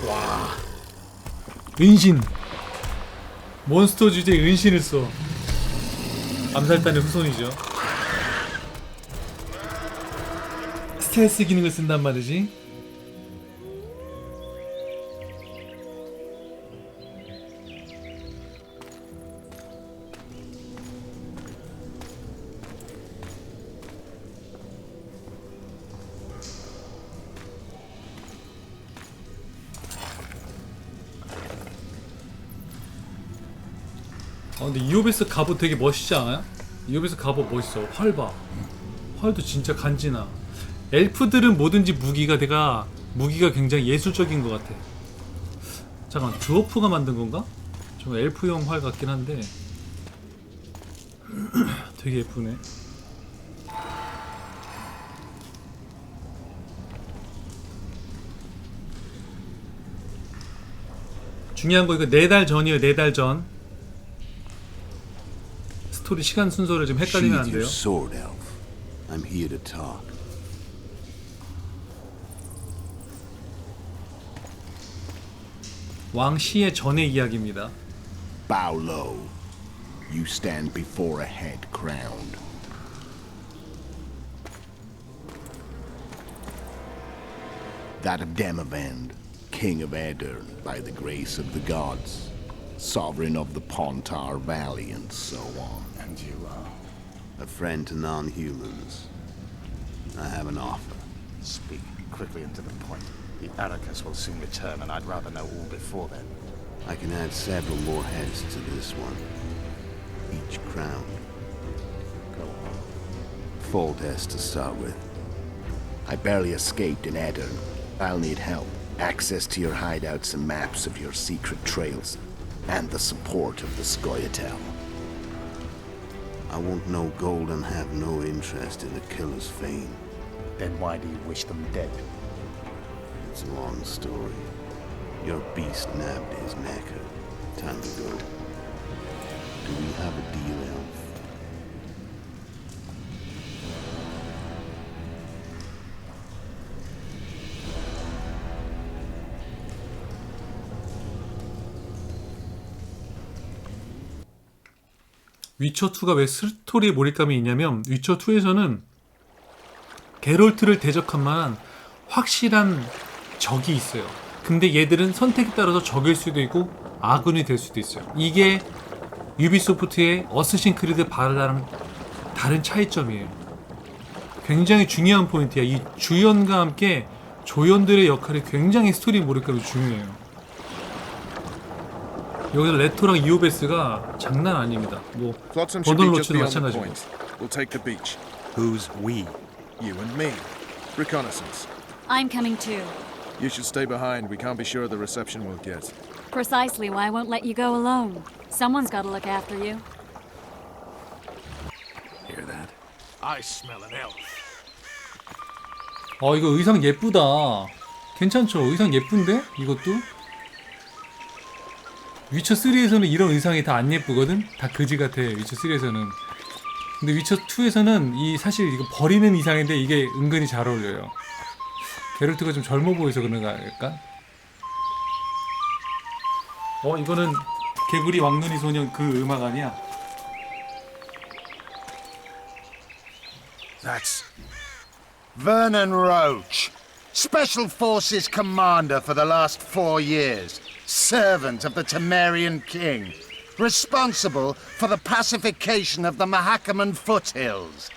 와, 은신. 몬스터 주제에 은신을 써. 암살단의 후손이죠. 스텔스 기능을 쓴단 말이지. 근데 이오베스 갑옷 되게 멋있지 않아요? 이오베스 갑옷 멋있어. 활 봐. 활도 진짜 간지나. 엘프들은 뭐든지 무기가 굉장히 예술적인 것 같아. 잠깐, 드워프가 만든 건가? 좀 엘프용 활 같긴 한데 되게 예쁘네. 중요한 거 이거 4달 전이에요. 4달 전. 스토리 시간 순서를 좀 헷갈리면 안 돼요. Sword elf. I'm here to talk. 왕시의 전의 이야기입니다. Bow low. You stand before a head crowned. That of Demavend, king of Aedirn, by the grace of the gods, sovereign of the Pontar Valley, and so on. And you are? A friend to non-humans. I have an offer. Speak quickly and to the point. The Arrakis will soon return, and I'd rather know all before then. I can add several more heads to this one. Each crown. Go on. Full deaths to start with. I barely escaped in Edirn. I'll need help. Access to your hideouts and maps of your secret trails. And the support of the Scoia'tael. I want no gold and have no interest in a killer's fame. Then why do you wish them dead? It's a long story. Your beast nabbed his necker. Time to go. Do we have a deal, Elf? 위쳐2가 왜 스토리에 몰입감이 있냐면 위쳐2에서는 게롤트를 대적할 만한 확실한 적이 있어요. 근데 얘들은 선택에 따라서 적일 수도 있고 아군이 될 수도 있어요. 이게 유비소프트의 어쌔신 크리드 바라랑 다른 차이점이에요. 굉장히 중요한 포인트야. 이 주연과 함께 조연들의 역할이 굉장히 스토리 몰입감이 중요해요. 여기서 레토랑 이오베스가 장난 아닙니다. 뭐 버널로츠도 마찬가지고. We'll take the beach. Who's we? You and me. Reconnaissance. I'm coming too. You should stay behind. We can't be sure of the reception we'll get. Precisely why I won't let you go alone. Someone's got to look after you. Hear that? I smell an elf. 이거 의상 예쁘다. 괜찮죠? 의상 예쁜데? 이것도? 위쳐3에서는 이런 의상이 다 안 예쁘거든? 다 그지 같아, 위쳐3에서는. 근데 위쳐2에서는 이 사실 이거 버리는 이상인데 이게 은근히 잘 어울려요. 게롤트가 좀 젊어 보여서 그런가, 약간? 이거는 개구리 왕눈이 소년 그 음악 아니야? That's Vernon Roach, Special Forces Commander for the last 4 years, servant of the Temerian King, responsible for the pacification of the Mahakaman foothills,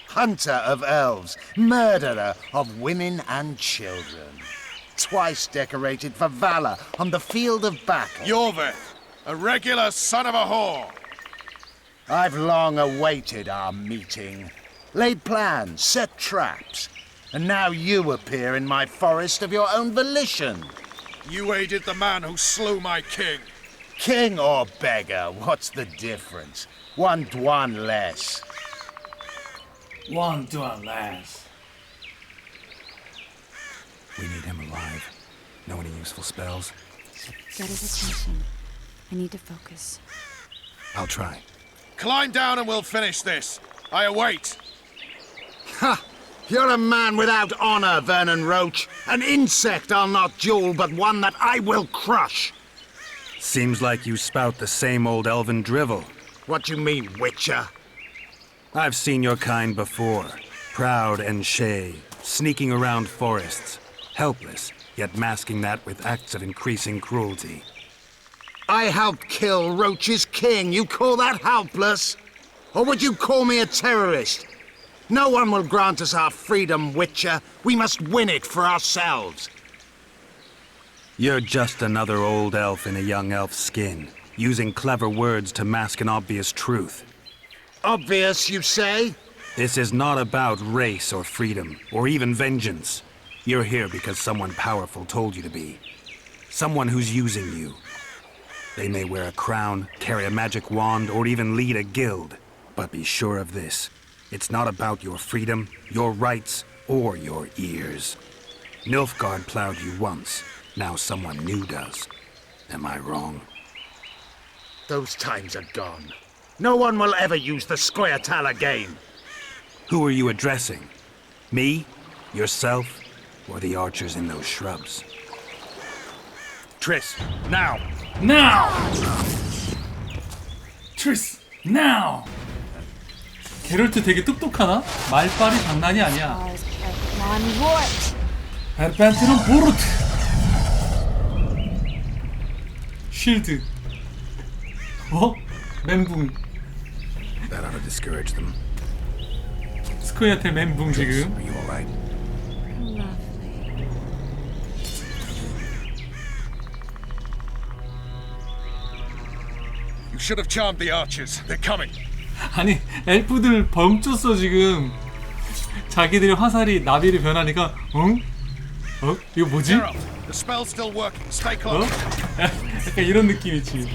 hunter of elves, murderer of women and children, twice decorated for valor on the field of battle. Yorveth, a regular son of a whore. I've long awaited our meeting, laid plans, set traps, and now you appear in my forest of your own volition. You aided the man who slew my king. King or beggar, what's the difference? One Dwan less. One Dwan less. We need him alive. Know any useful spells? Get his attention. I need to focus. I'll try. Climb down and we'll finish this. I await. Ha! You're a man without honor, Vernon Roach. An insect I'll not duel, but one that I will crush. Seems like you spout the same old elven drivel. What you mean, Witcher? I've seen your kind before. Proud and shay, sneaking around forests. Helpless, yet masking that with acts of increasing cruelty. I helped kill Roach's king. You call that helpless? Or would you call me a terrorist? No one will grant us our freedom, Witcher. We must win it for ourselves. You're just another old elf in a young elf's skin, using clever words to mask an obvious truth. Obvious, you say? This is not about race or freedom, or even vengeance. You're here because someone powerful told you to be. Someone who's using you. They may wear a crown, carry a magic wand, or even lead a guild. But be sure of this. It's not about your freedom, your rights, or your ears. Nilfgaard plowed you once. Now someone new does. Am I wrong? Those times are gone. No one will ever use the Scoia'tael again. Who are you addressing? Me? Yourself? Or the archers in those shrubs? Triss, now! Now! Triss, now! 게롤트 되게 똑똑하나? 말빨이 장난이 아니야. 에르펜트는 보르트! 쉴드. 멘붕. That ought to discourage them. 스코이아텔 멘붕 지금. Are you all right? Hello. should have charmed the archers. They're coming. 아니 엘프들 멈췄어 지금. 자기들의 화살이 나비로 변하니까 응? 이거 뭐지? Geralt, the spell's still working. Stay close. 약간 이런 느낌이지.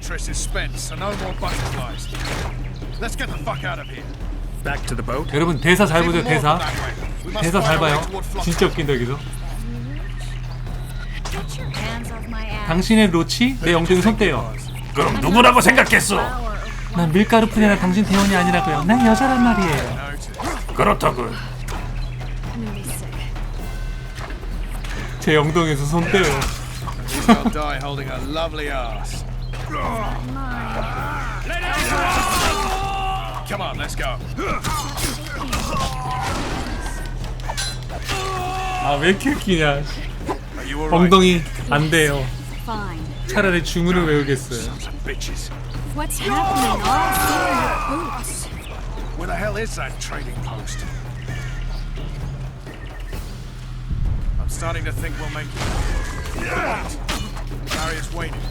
Triss is spent, so no more butterflies. Let's get the fuck out of here. Back to the boat. 여러분 대사 잘 보세요. 대사 잘 봐요. 진짜 웃긴다 여기서. 당신의 로치? 내 엉덩이 손 떼요. 그럼 누구라고 생각했어? 난 밀가루 푸리나 당신 대원이 아니라고요. 난 여자란 말이에요. 그렇다고. 제 엉덩이에서 손 떼요. I'll die holding a lovely ass. Come on, let's go. 아 왜 이렇게 웃기냐. 엉덩이 안 돼요. 차라리 주문을 외우겠어요. What's happening? All seeing your boots. Where the hell is that trading post? I'm starting to think we'll make it. Barrier's waiting.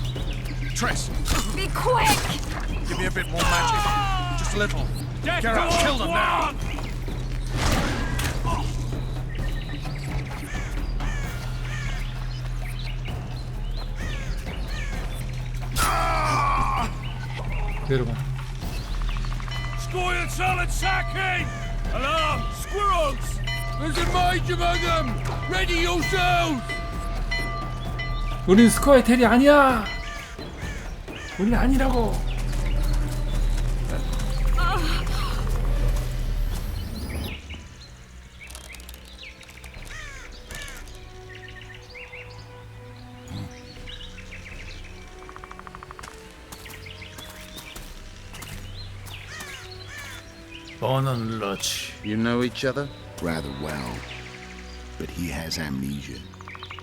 Triss, Be quick! give me a bit more magic. Just a little. Geralt, kill them now. 내려가. Scoil solid sacking! Alarm! Squirrels! There's a mage among them! Ready yourselves! 우린 스코어의 텔이 아니야. 우린 아니라고. 뻔한 러치. You know each other? Rather well. But he has amnesia.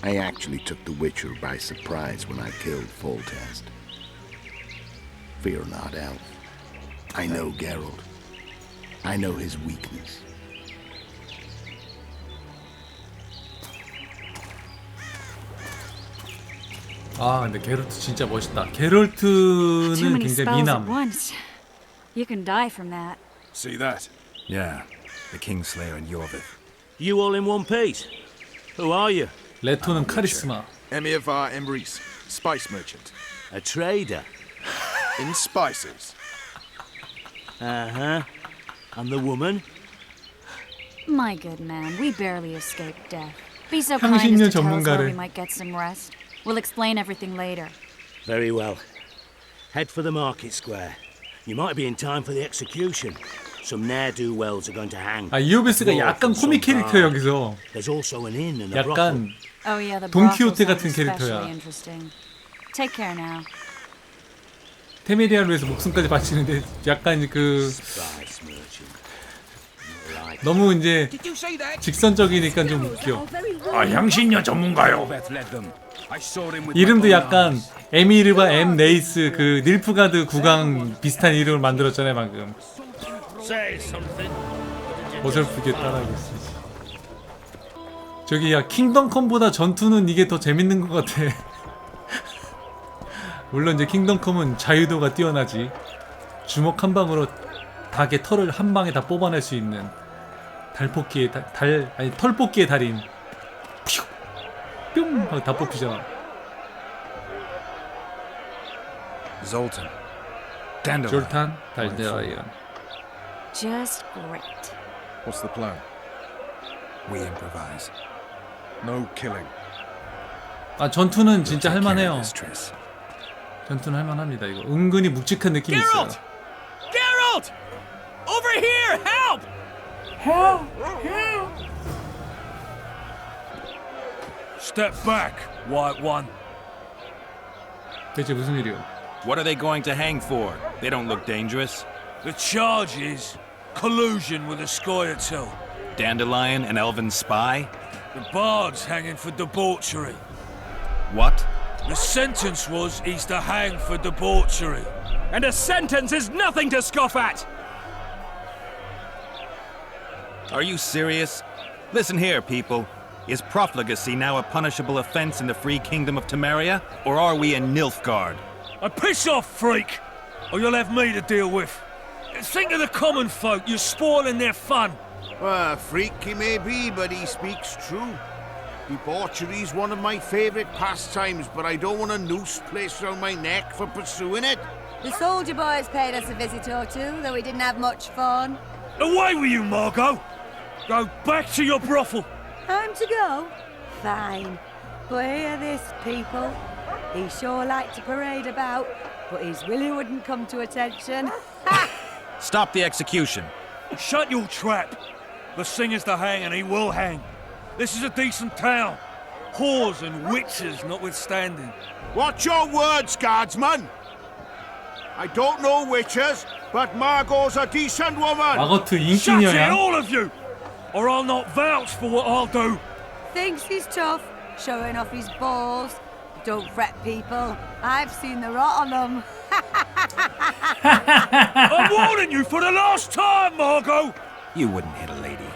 I actually took the Witcher by surprise when I killed Foltest. Fear not, Elf. I know Geralt. I know his weakness. 아 근데 게롤트 진짜 멋있다. Too 게롤트는 many 굉장히 spells at 미남. once. You can die from that. See that? Yeah, the Kingslayer and Yorvith. You all in one piece? Who are you? 레토는 카리스마. Emir var Emrys, spice merchant. A trader? In spices. Uh-huh. And the woman? My good man, we barely escaped death. Be so kind as 향신료 to tell us where we 전문가래. might get some rest. We'll explain everything later. Very well. Head for the market square. You might be in time for the execution. Some ne'er-do-wells are going to hang. 아 이오베스가 약간 코믹 캐릭터 여기서. There's also an inn and a brothel. 약간 Oh yeah, the 돈키호테 brothel 같은 sounds 캐릭터야. especially interesting. Take care now. 테메리아를 위해서 목숨까지 바치는데 약간 그 Spice merchant. 너무 이제 직선적이니까 좀 웃겨. 아, 향신료 전문가요. 이름도 약간 에미르바 엠 레이스 그 닐프가드 국왕 비슷한 이름을 만들었잖아요 방금. 어설프게 따라하고 있어. 저기 야 킹덤컴보다 전투는 이게 더 재밌는 것 같아. 물론 이제 킹덤컴은 자유도가 뛰어나지. 주먹 한 방으로 닭의 털을 한 방에 다 뽑아낼 수 있는 달뽑기의 아니 털뽑기의 달인. 퓨! 뿅! 하고 다 뽑히잖아. Zoltan. Dandelion. 졸탄, 달데라이언. Just great. What's the plan? We improvise. No killing. 아 전투는 진짜 Take care 할만해요. of this, Triss. 전투는 할만합니다. 이거 은근히 묵직한 느낌이 있어요. Geralt! Over here! Help! Step back, White One. 대체 무슨 일이요? What are they going to hang for? They don't look dangerous. The charge is collusion with a Scoia'tael. Dandelion, an elven spy? The bard's hanging for debauchery. What? The sentence was he's to hang for debauchery. And a sentence is nothing to scoff at! Are you serious? Listen here, people. Is profligacy now a punishable offense in the free kingdom of Temeria? Or are we in Nilfgaard? And piss off, freak, or you'll have me to deal with. Think of the common folk. You're spoiling their fun. Well, freak he may be, but he speaks true. Debauchery's one of my favourite pastimes, but I don't want a noose placed around my neck for pursuing it. The soldier boys paid us a visit or two, though we didn't have much fun. Away with you, Margot! Go back to your brothel. Time to go? Fine. But hear this, people. He sure liked to parade about, but his Willie wouldn't come to attention. Stop the execution. Shut your trap. The singer's to hang, and he will hang. This is a decent town. Whores and witches notwithstanding. Watch your words, guardsman! I don't know witches, but Margot's a decent woman! 마거트 Shut it, 인기녀야. all of you! Or I'll not vouch for what I'll do. Thinks he's tough, showing off his balls. Don't fret, people. I've seen the rot on them. I'm warning you for the last time, Margot! You wouldn't hit a lady.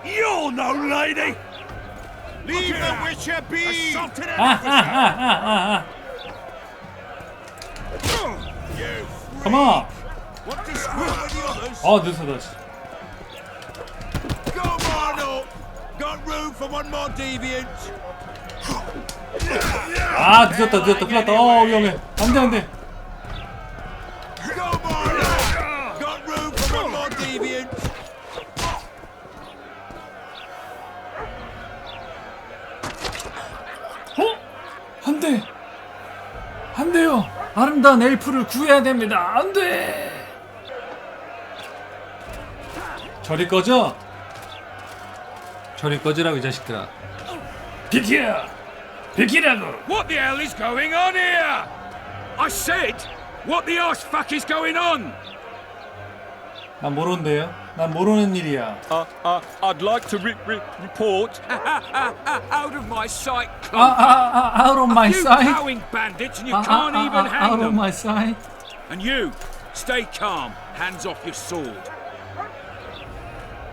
You're no lady! Leave the witcher be! Assaulted Come on. What to screw with the others? 늦었다. Go, Marno! Got room for one more deviant! 늦었다. 큰일 났다. 위험해. 안 돼. Go, Marno! Got room for one more deviant! 안 돼요. 아름다운 엘프를 구해야 됩니다. 안 돼. 저리 꺼져. 저리 꺼지라고 이 자식들아. 비키라고. What the hell is going on here? I said, what the arse fuck is going on? 난 모르는데요. 난 모르는 일이야. I'd like to report out of my sight. Out of my sight. You cowing bandits, and you can't even hang Out of them. my sight. And you, stay calm. Hands off your sword.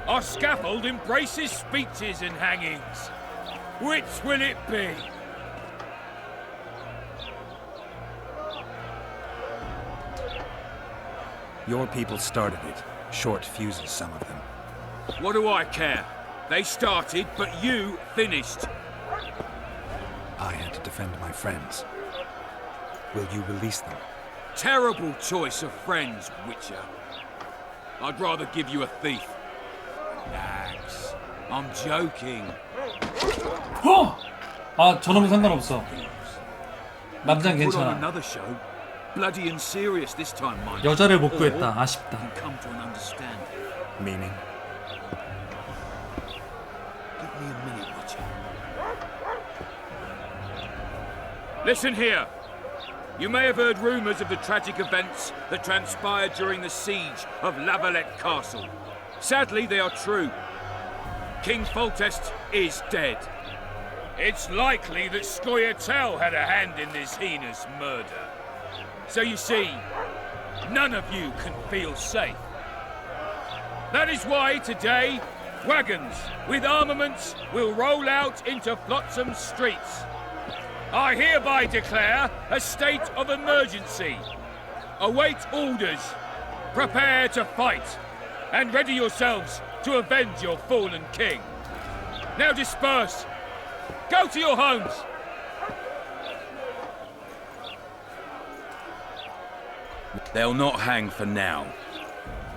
Our scaffold embraces speeches and hangings. Which will it be? Your people started it. Short fuses, some of them. What do I care? They started, but you finished. I had to defend my friends. Will you release them? Terrible choice of friends, Witcher. I'd rather give you a thief. Relax. I'm joking. 저놈은 상관없어. 남자는 Put on 괜찮아. another show. Bloody and serious this time, mind. 여자를 못 구했다. 아쉽다. You come to an understanding. Meaning? Give me a minute, Witcher. Listen here. You may have heard rumors of the tragic events that transpired during the siege of Lavalette Castle. Sadly, they are true. King Foltest is dead. It's likely that Scoia'tael had a hand in this heinous murder. So you see, none of you can feel safe. That is why today, wagons with armaments will roll out into Flotsam streets. I hereby declare a state of emergency. Await orders. Prepare to fight. And ready yourselves to avenge your fallen king. Now disperse. Go to your homes. They'll not hang for now.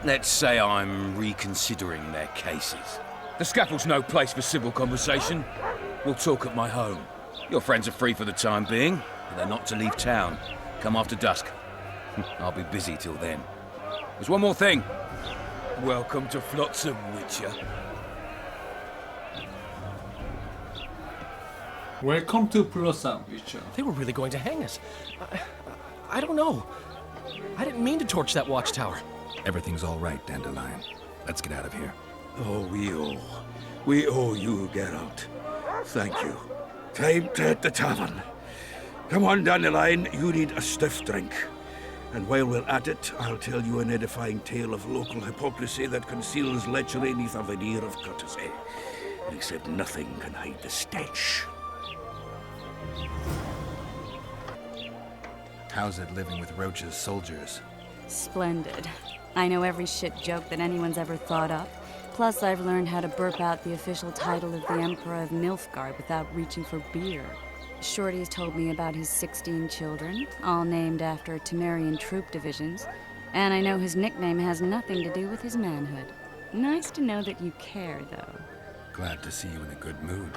Let's say I'm reconsidering their cases. The scaffold's no place for civil conversation. We'll talk at my home. Your friends are free for the time being, but they're not to leave town. Come after dusk. I'll be busy till then. There's one more thing. Welcome to Flotsam, Witcher. Welcome to Flotsam, Witcher. They were really going to hang us. I don't know. I didn't mean to torch that watchtower. Everything's all right, Dandelion. Let's get out of here. Oh, we owe you, Geralt. Thank you. Time to hit the tavern. Come on, Dandelion, you need a stiff drink. And while we're at it, I'll tell you an edifying tale of local hypocrisy that conceals lechery neath a veneer of courtesy. Except nothing can hide the stench. How's it living with Roach's soldiers? Splendid. I know every shit joke that anyone's ever thought up. Plus, I've learned how to burp out the official title of the Emperor of Nilfgaard without reaching for beer. Shorty's told me about his 16 children, all named after Temerian troop divisions, and I know his nickname has nothing to do with his manhood. Nice to know that you care, though. Glad to see you in a good mood.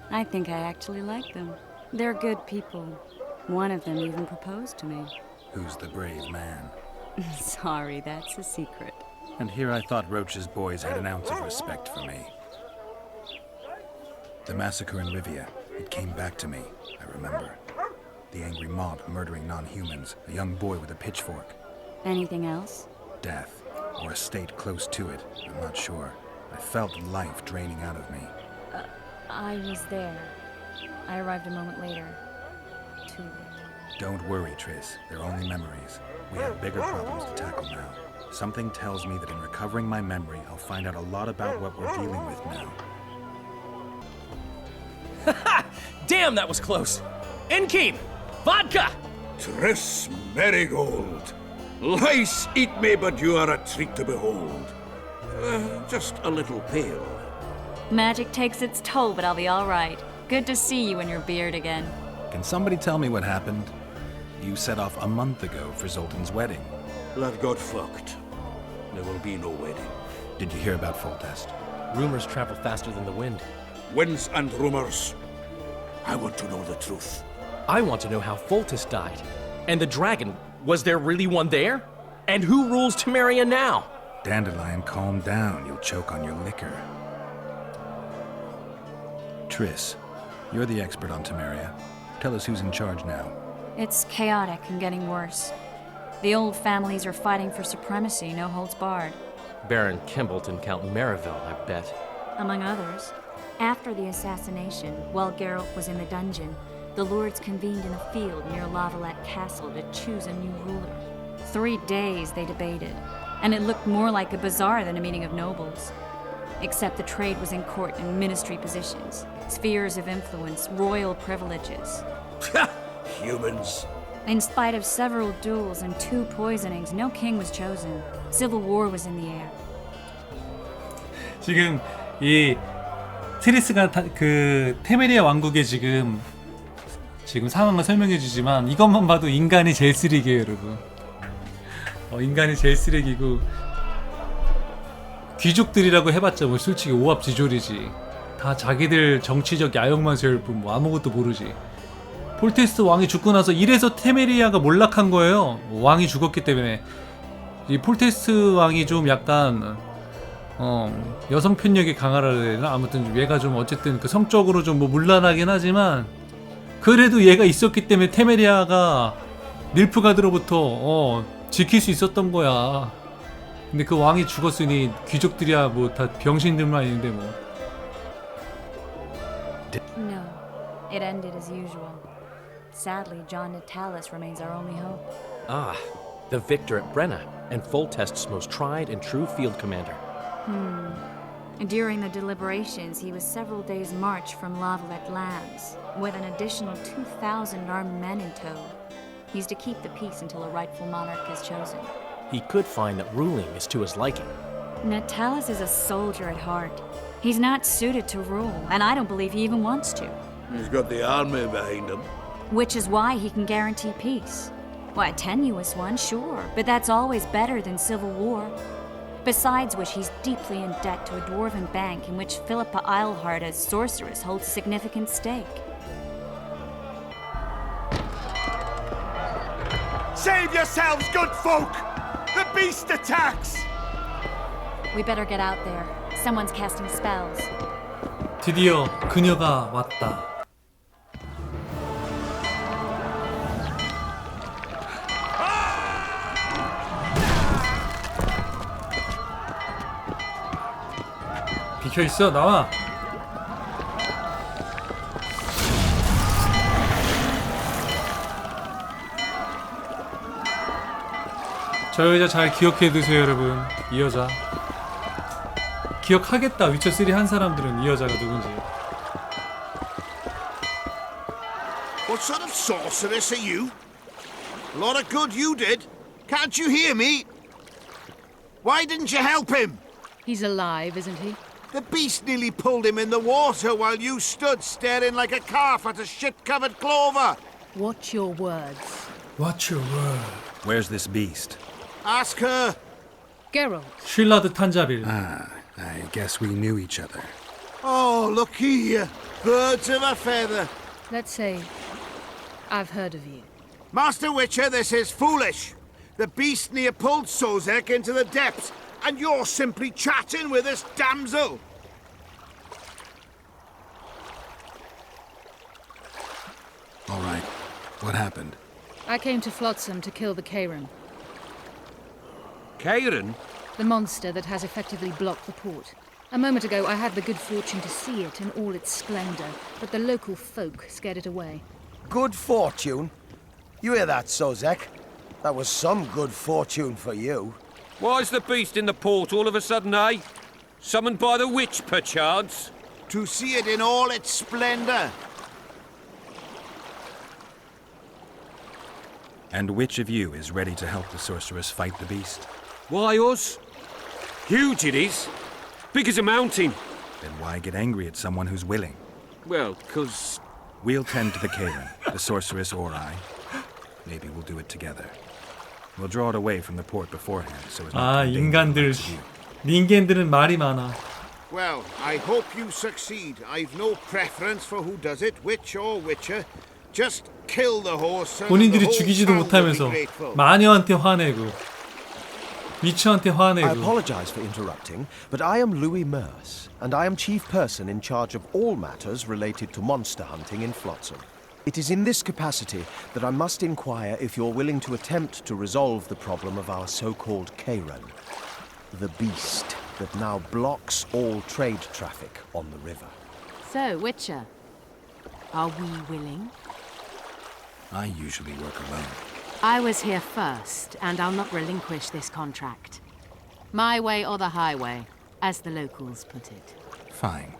I think I actually like them. They're good people. One of them even proposed to me. Who's the brave man? Sorry, that's a secret. And here I thought Roach's boys had an ounce of respect for me. The massacre in Rivia, it came back to me, I remember. The angry mob murdering non-humans, a young boy with a pitchfork. Anything else? Death, or a state close to it, I'm not sure. I felt life draining out of me. I was there. I arrived a moment later. Too late. Don't worry, Triss. They're only memories. We have bigger problems to tackle now. Something tells me that in recovering my memory, I'll find out a lot about what we're dealing with now. Damn, that was close! Innkeep! Vodka! Triss Marigold. Lice eat me, but you are a treat to behold. Just a little pale. Magic takes its toll, but I'll be all right. Good to see you in your beard again. Can somebody tell me what happened? You set off a month ago for Zoltan's wedding. That got fucked. There will be no wedding. Did you hear about Foltest? Rumors travel faster than the wind. Winds and rumors. I want to know the truth. I want to know how Foltest died. And the dragon, was there really one there? And who rules Temeria now? Dandelion, calm down. You'll choke on your liquor. Triss, you're the expert on Temeria. Tell us who's in charge now. It's chaotic and getting worse. The old families are fighting for supremacy, no holds barred. Baron Kimbolt and Count Marivel, I bet. Among others. After the assassination, while Geralt was in the dungeon, the lords convened in a field near Lavalette Castle to choose a new ruler. 3 days they debated, and it looked more like a bazaar than a meeting of nobles. Except the trade was in court and ministry positions, spheres of influence, royal privileges. Humans. In spite of several duels and 2 poisonings, no king was chosen. Civil war was in the air. 지금 이 트리스가 그 테메리아 왕국의 지금 상황을 설명해 주지만 이것만 봐도 인간이 제일 쓰레기예요, 여러분. 인간이 제일 쓰레기고 귀족들이라고 해봤자 뭐 솔직히 오합지졸이지. 다 자기들 정치적 야욕만 세울 뿐 뭐 아무것도 모르지. 폴테스트 왕이 죽고 나서 이래서 테메리아가 몰락한 거예요. 왕이 죽었기 때문에. 이 폴테스트 왕이 좀 약간 여성 편력이 강하라 해야 되나? 아무튼 얘가 좀 어쨌든 그 성적으로 좀 뭐 문란하긴 하지만 그래도 얘가 있었기 때문에 테메리아가 닐프가드로부터 지킬 수 있었던 거야. 근데 그 왕이 죽었으니 귀족들이야 뭐 다 병신들만 있는데 뭐. No, it ended as usual. Sadly, John Natalis remains our only hope. Ah, the victor at Brenna, and Foltest's most tried and true field commander. During the deliberations, he was several days' march from Lavalette lands, with an additional 2,000 armed men in tow. He's to keep the peace until a rightful monarch is chosen. He could find that ruling is to his liking. Natalis is a soldier at heart. He's not suited to rule, and I don't believe he even wants to. He's got the army behind him. Which is why he can guarantee peace. Why, a tenuous one, sure, but that's always better than civil war. Besides which, he's deeply in debt to a dwarven bank in which Philippa Eilhart, as sorceress, holds a significant stake. Save yourselves, good folk! The beast attacks! We better get out there. Someone's casting spells. 드디어 그녀가 왔다. 비켜 있어, 나와. 저 여자 잘 기억해 두세요, 여러분. 이 여자. 기억하겠다. 위쳐 3 한 사람들은 이 여자가 누군지. What sort of sorceress are you? A lot of good you did. Can't you hear me? Why didn't you help him? He's alive, isn't he? The beast nearly pulled him in the water while you stood staring like a calf at a shit-covered clover. Watch your words. Watch your word. Where's this beast? Ask her. Geralt. 쉴라드 탄자빌. Ah, I guess we knew each other. Oh, look here. Birds of a feather. Let's say I've heard of you. Master Witcher, this is foolish. The beast near pulled Sozek into the depths, and you're simply chatting with this damsel. All right. What happened? I came to Flotsam to kill the Kairan, Kairan? the monster that has effectively blocked the port. A moment ago, I had the good fortune to see it in all its splendor, but the local folk scared it away. Good fortune? You hear that, Sozek? That was some good fortune for you. Why's the beast in the port all of a sudden, eh? Summoned by the witch, perchance? To see it in all its splendor. And which of you is ready to help the sorceress fight the beast? Why us? Huge it is. Big as a mountain. Then why get angry at someone who's willing? Well, 'cause... We'll tend to the Kairan, the sorceress or I. Maybe we'll do it together. We'll draw it away from the port beforehand, so as not to 인간들. 닌겐들은 말이 많아. Well, I hope you succeed. I've no preference for who does it, witch or witcher. Just kill the horse and the 본인들이 whole 죽이지도 town will be 못하면서 grateful. 마녀한테 화내고 위치한테 I 화내고. apologize for interrupting, but I am Louis Merce, and I am chief person in charge of all matters related to monster hunting in Flotsam. It is in this capacity that I must inquire if you're willing to attempt to resolve the problem of our so-called Kairan, the beast that now blocks all trade traffic on the river. So, Witcher, are we willing? I usually work alone. I was here first, and I'll not relinquish this contract. My way or the highway, as the locals put it. Fine.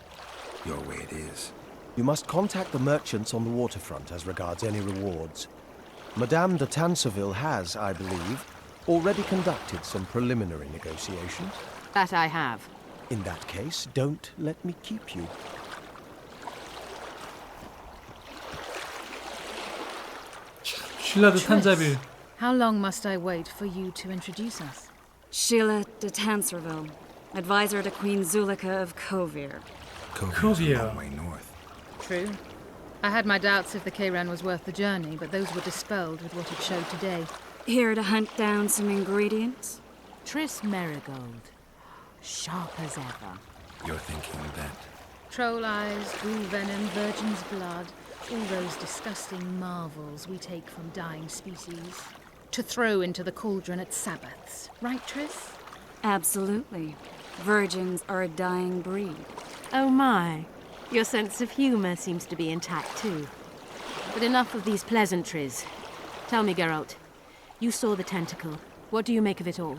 Your way it is. You must contact the merchants on the waterfront as regards any rewards. Madame de Tanseville has, I believe, already conducted some preliminary negotiations. That I have. In that case, don't let me keep you. 쉴라드 탄자빌. How long must I wait for you to introduce us? Sheila de Tanserville, advisor to Queen Zulika of Kovir. Kovir's a long way north. True. I had my doubts if the Kairan was worth the journey, but those were dispelled with what it showed today. Here to hunt down some ingredients? Triss Merigold. Sharp as ever. You're thinking that... Troll eyes, ghoul venom, virgin's blood, all those disgusting marvels we take from dying species. To throw into the cauldron at Sabbaths. Right, Triss? Absolutely. Virgins are a dying breed. Oh my. Your sense of humor seems to be intact too. But enough of these pleasantries. Tell me, Geralt. You saw the tentacle. What do you make of it all?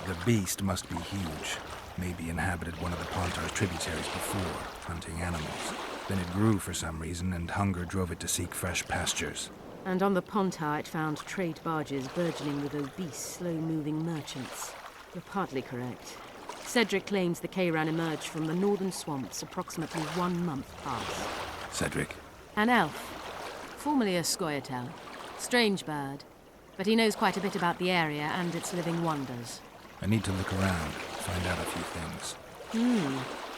The beast must be huge. Maybe inhabited one of the Pontar's tributaries before, hunting animals. Then it grew for some reason, and hunger drove it to seek fresh pastures. And on the Pontar it found trade barges burgeoning with obese, slow-moving merchants. You're partly correct. Cedric claims the Kairan emerged from the northern swamps approximately 1 month past. Cedric? An elf. Formerly a Scoia'tael. Strange bird. But he knows quite a bit about the area and its living wonders. I need to look around, find out a few things.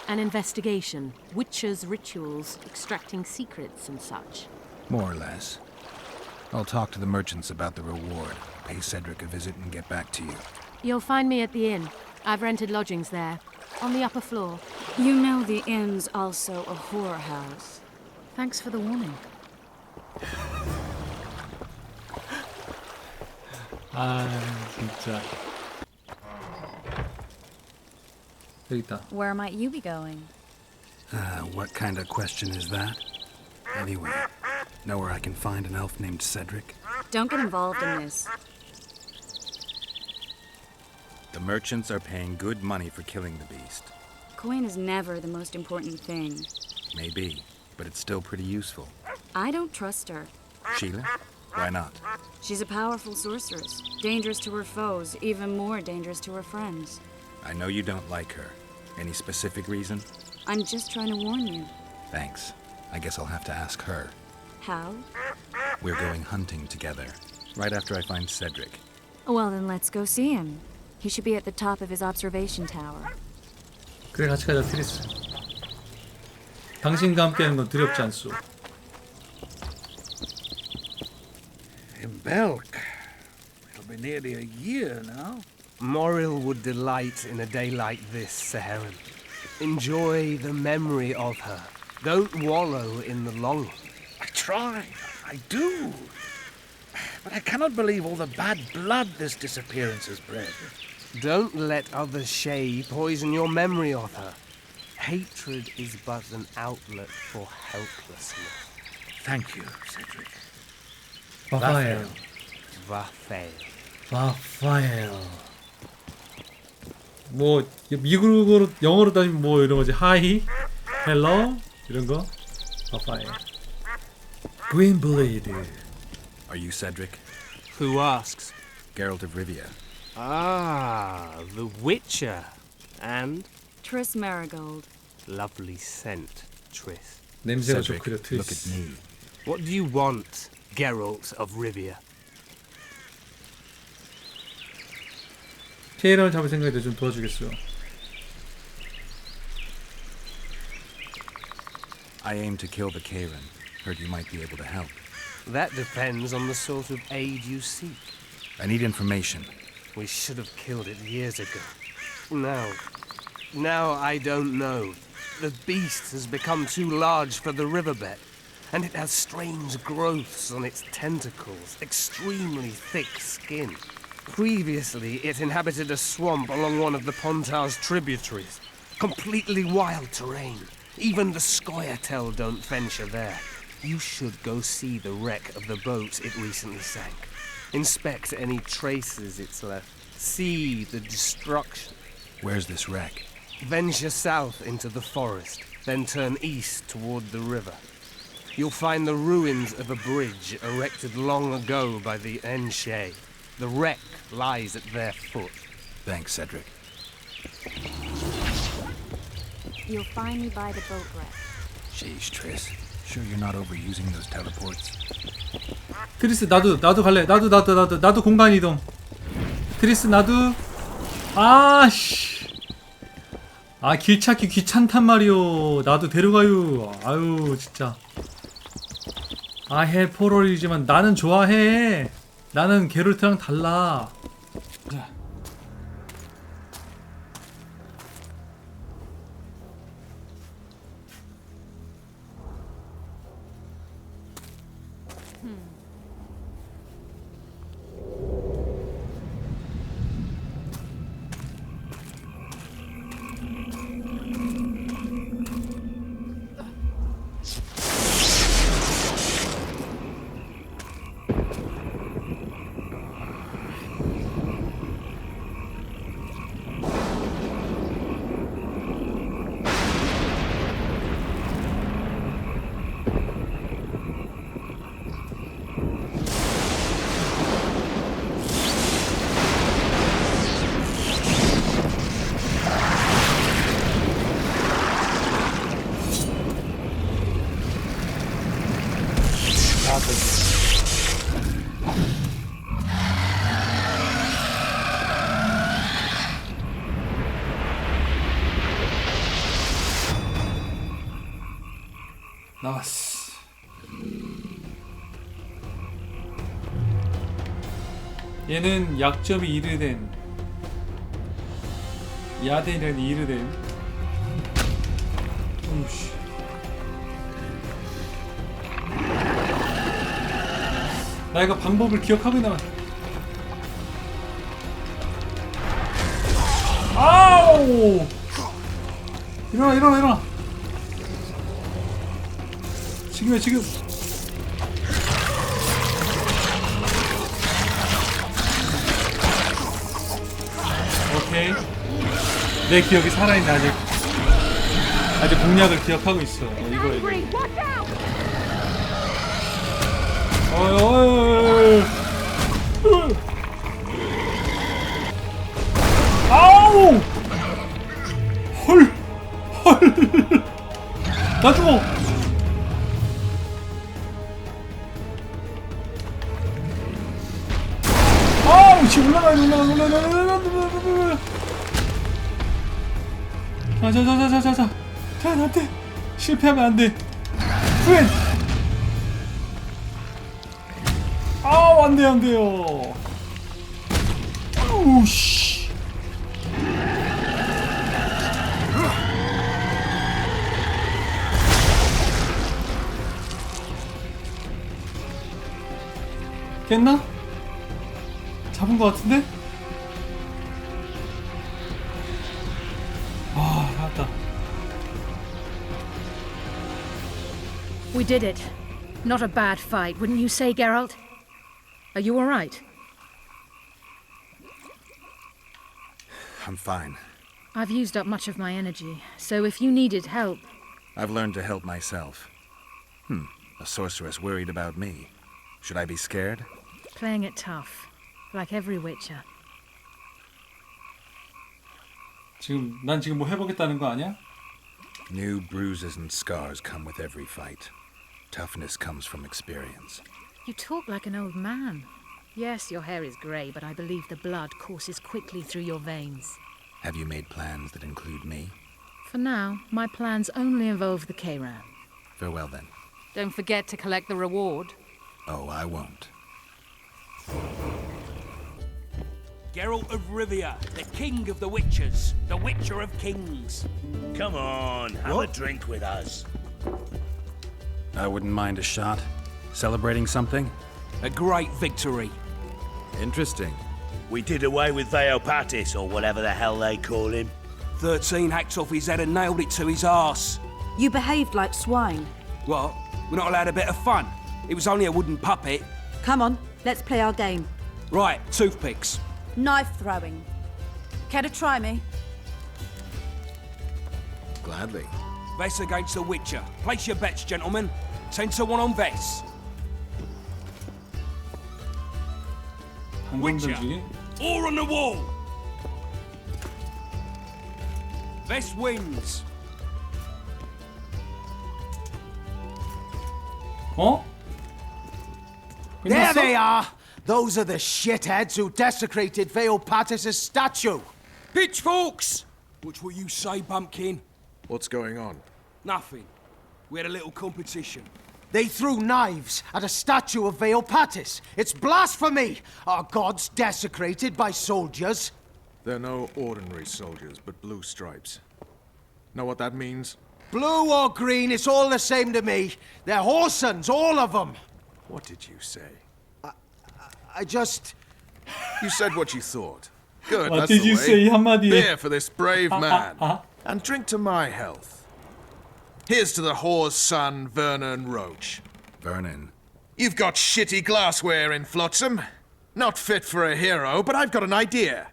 An investigation. Witchers' rituals, extracting secrets and such. More or less. I'll talk to the merchants about the reward, pay Cedric a visit and get back to you. You'll find me at the inn. I've rented lodgings there, on the upper floor. You know the inn's also a whorehouse. Thanks for the warning. 진짜. 여기 있다. Where might you be going? What kind of question is that? Anyway, know where I can find an elf named Cedric? Don't get involved in this. The merchants are paying good money for killing the beast. Coin is never the most important thing. Maybe, but it's still pretty useful. I don't trust her. Sheila? Why not? She's a powerful sorceress. Dangerous to her foes, even more dangerous to her friends. I know you don't like her. Any specific reason? I'm just trying to warn you. Thanks. I guess I'll have to ask her. How? We're going hunting together, right after I find Cedric. Well, then let's go see him. He should be at the top of his observation tower. 그래, 같이 가자, 트리스. 당신과 함께하는 건 두렵지 않소. In Belk. It'll be nearly a year now. Morrill would delight in a day like this, Sir Heron. Enjoy the memory of her. Don't wallow in the longing. I try. I do. But I cannot believe all the bad blood this disappearance has bred. Don't let others' shade poison your memory of her. Hatred is but an outlet for helplessness. Thank you, Cedric. Raphael. Raphael. 뭐 미국어로 영어로 따지면 뭐 이런 거지. Hi, hello 이런 거. Raphael. Greenblade. Are you Cedric? Who asks? Geralt of Rivia. Ah, the Witcher. And? Triss Marigold. Lovely scent, Triss. 냄새가 Cedric, 좋구려, look at 트리스. me. What do you want, Geralt of Rivia? 케이런을 잡을 생각인데 좀 도와주겠어요. I aim to kill the Karen. Heard you might be able to help. That depends on the sort of aid you seek. I need information. We should have killed it years ago. Now I don't know. The beast has become too large for the riverbed, and it has strange growths on its tentacles, extremely thick skin. Previously, it inhabited a swamp along one of the Pontar's tributaries. Completely wild terrain. Even the Scoia'tael don't venture there. You should go see the wreck of the boat it recently sank. Inspect any traces it's left. See the destruction. Where's this wreck? Venture south into the forest, then turn east toward the river. You'll find the ruins of a bridge erected long ago by the Enshe. The wreck lies at their foot. Thanks, Cedric. You'll find me by the boat wreck. Sheesh, Triss. Sure you're not overusing those teleports? 트리스 나도 갈래. 나도 공간 이동. 트리스 나도. 아씨. 아, 길 찾기 귀찮단 말이오. 나도 데려가요. 아유, 진짜. 아, 헬포롤이지만 나는 좋아해. 나는 게롤트랑 달라. 나왔어. 얘는 약점이 1을 된 야덴이라는 2를 된 오우씨. 나 이거 방법을 기억하고 있나. 아우! 일어나. 지금이야, 지금. 오케이. 내 기억이 살아있네, 아직 공략을 기억하고 있어. 이거. 어이. 아우! 헐! 나 죽어! 아우! 씨, 올라가! 자, 안 돼! 실패하면 안 돼! 후엔! 아우, 안 돼요! 아우, 씨! 깼나? 잡은 것 같은데? 아, 나왔다. We did it. Not a bad fight, wouldn't you say, Geralt? Are you all right? I'm fine. I've used up much of my energy, so if you needed help... I've learned to help myself. A sorceress worried about me. Should I be scared? Playing it tough, like every witcher. 난 지금 뭐 해보겠다는 거 아니야? New bruises and scars come with every fight. Toughness comes from experience. You talk like an old man. Yes, your hair is grey, but I believe the blood courses quickly through your veins. Have you made plans that include me? For now, my plans only involve the Kayran. Farewell then. Don't forget to collect the reward. Oh, I won't. Geralt of Rivia, the king of the witchers, the witcher of kings. Come on, have a drink with us. I wouldn't mind a shot. Celebrating something? A great victory. Interesting. We did away with Veopatis, or whatever the hell they call him. 13 hacks off his head and nailed it to his arse. You behaved like swine. What? We're not allowed a bit of fun? It was only a wooden puppet. Come on, let's play our game. Right, toothpicks. Knife throwing. Care to try me? Gladly. Vess against the Witcher. Place your bets, gentlemen. 10-1 on Vess. Witcher, or on the wall. Vess wins. 어? There they are! Those are the shitheads who desecrated Veopatis' statue! Pitchforks! What will you say, Bumpkin? What's going on? Nothing. We had a little competition. They threw knives at a statue of Veopatis. It's blasphemy! Our gods desecrated by soldiers. They're no ordinary soldiers, but blue stripes. Know what that means? Blue or green, it's all the same to me. They're Horsons, all of them. What did you say? I just... You said what you thought. Good, What that's did the you way. say, 한마디에? Beer for this brave man. And drink to my health. Here's to the whore's son, Vernon Roach. Vernon? You've got shitty glassware in Flotsam. Not fit for a hero, but I've got an idea.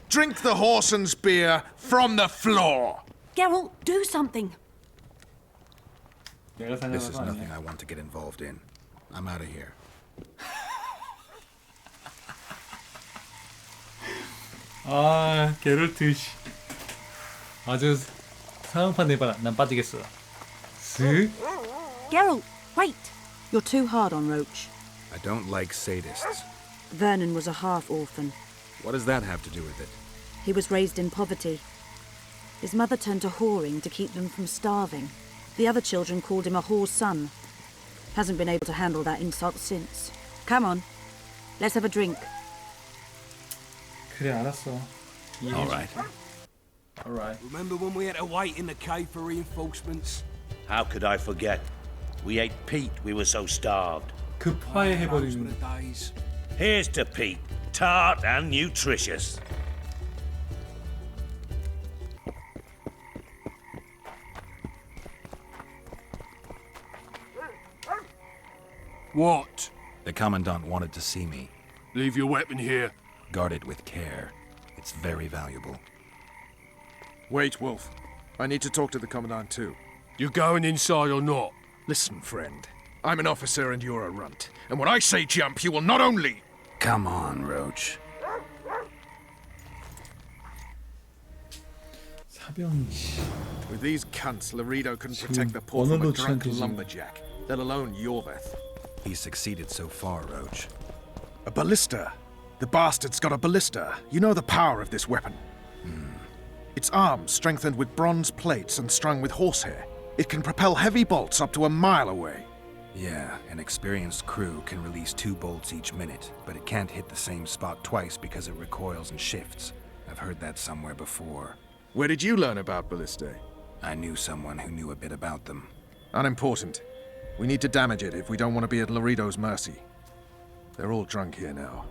Drink the Horson's beer from the floor. Geralt, do something. This is nothing I want to get involved in. I'm out of here. 아, 게롤트 씨. 아주 상황판 내봐라. 난 빠지겠어. 쓱. Geralt, wait. You're too hard on Roach. I don't like sadists. Vernon was a half-orphan. What does that have to do with it? He was raised in poverty. His mother turned to whoring to keep them from starving. The other children called him a whore's son. Hasn't been able to handle that insult since. Come on, let's have a drink. 그래, 알았어. All right. All right. Remember when we had to wait in the cave for reinforcements? How could I forget? We ate Pete, we were so starved. 급파해버리는. Here's to Pete, tart and nutritious. What? The Commandant wanted to see me. Leave your weapon here. Guard it with care. It's very valuable. Wait, Wolf. I need to talk to the Commandant too. You going inside or not? Listen, friend. I'm an officer and you're a runt. And when I say jump, you will not only... Come on, Roach. 사병이. With these cunts, Laredo couldn't protect the poor from a drunk lumberjack, let alone Yorveth. He's succeeded so far, Roach. A ballista. The bastard's got a ballista. You know the power of this weapon. Its arms strengthened with bronze plates and strung with horsehair. It can propel heavy bolts up to a mile away. Yeah, an experienced crew can release 2 bolts each minute, but it can't hit the same spot twice because it recoils and shifts. I've heard that somewhere before. Where did you learn about ballistae? I knew someone who knew a bit about them. Unimportant. We need to damage it if we don't want to be at Laredo's mercy. They're all drunk here now.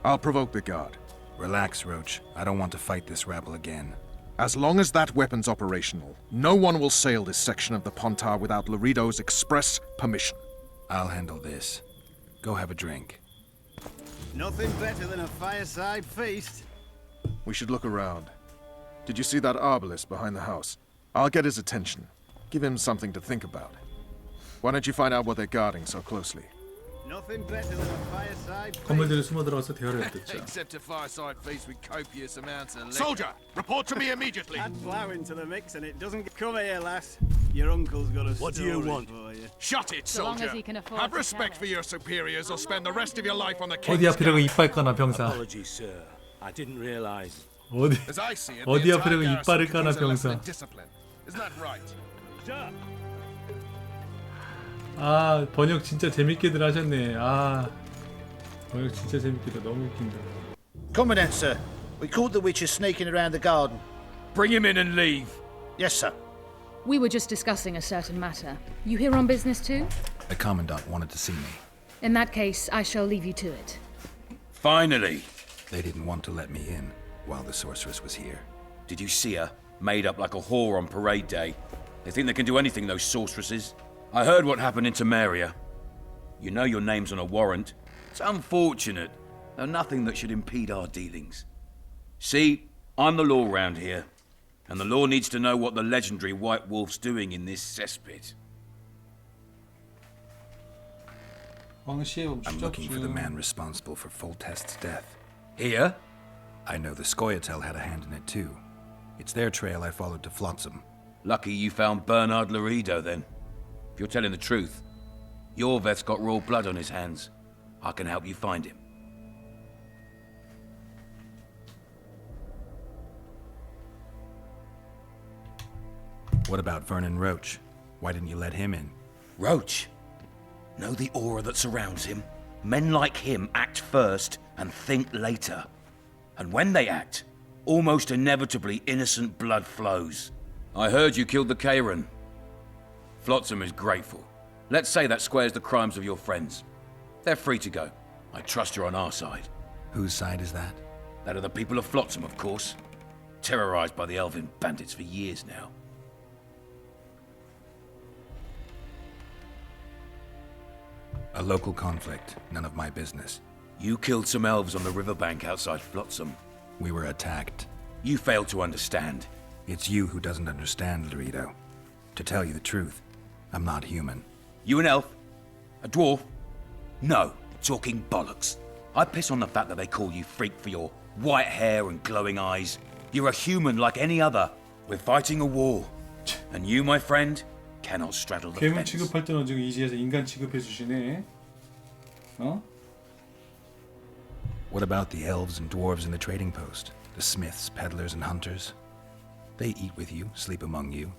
I'll provoke the guard. Relax, Roach. I don't want to fight this rabble again. As long as that weapon's operational, no one will sail this section of the Pontar without Laredo's express permission. I'll handle this. Go have a drink. Nothing better than a fireside feast. We should look around. Did you see that arbalist behind the house? I'll get his attention. Give him something to think about. Why don't you find out what they're guarding so closely? Nothing better than a fireside feast. 건물들에 숨어 들어가서 대화를 듣자. Except a fireside feast with copious amounts of liquor. Soldier, report to me immediately. Add flour into the mix and it doesn't come here, lass. Your uncle's got a What do you story want? for you. Shut it, So long soldier. as he can afford Have to respect tell for it. your superiors or spend the rest of your life on the 어디 king's 아프려고 guard. 이빨 까나 병사. Apologies, sir. I didn't realize. 어디 As I see it, 어디 the 아프려고 entire 이빨을 garrison 까나 needs a lesson 병사. in discipline. Isn't that right? Sir. 아 번역 진짜 재밌게들 하셨네. 아 번역 진짜 재밌게들 너무 웃긴다. Commandant, sir. We caught the witches sneaking around the garden. Bring him in and leave. Yes, sir. We were just discussing a certain matter. You here on business too? The Commandant wanted to see me. In that case, I shall leave you to it. Finally! They didn't want to let me in while the sorceress was here. Did you see her? Made up like a whore on parade day. They think they can do anything, those sorceresses. I heard what happened in Temeria. You know your name's on a warrant. It's unfortunate, though nothing that should impede our dealings. See, I'm the law round here, and the law needs to know what the legendary White Wolf's doing in this cesspit. I'm looking for the man responsible for Foltest's death. Here? I know the Scoia'tael had a hand in it too. It's their trail I followed to Flotsam. Lucky you found Bernard Laredo, then. If you're telling the truth, Yorveth's got royal blood on his hands. I can help you find him. What about Vernon Roach? Why didn't you let him in? Roach? Know the aura that surrounds him? Men like him act first and think later. And when they act, almost inevitably innocent blood flows. I heard you killed the Kairan. Flotsam is grateful. Let's say that squares the crimes of your friends. They're free to go. I trust you're on our side. Whose side is that? That of the people of Flotsam, of course. Terrorized by the Elven bandits for years now. A local conflict, none of my business. You killed some elves on the riverbank outside Flotsam. We were attacked. You failed to understand. It's you who doesn't understand, Laredo. To tell you the truth, I'm not human. You an elf? A dwarf? No, talking bollocks. I piss on the fact that they call you freak for your white hair and glowing eyes. You're a human like any other. We're fighting a war. And you, my friend, cannot straddle the 괴물 fence. 취급할 때는 지금 이지에서 인간 취급해 주시네. 어? What about the elves and dwarves in the trading post? The smiths, peddlers, and hunters? They eat with you, sleep among you.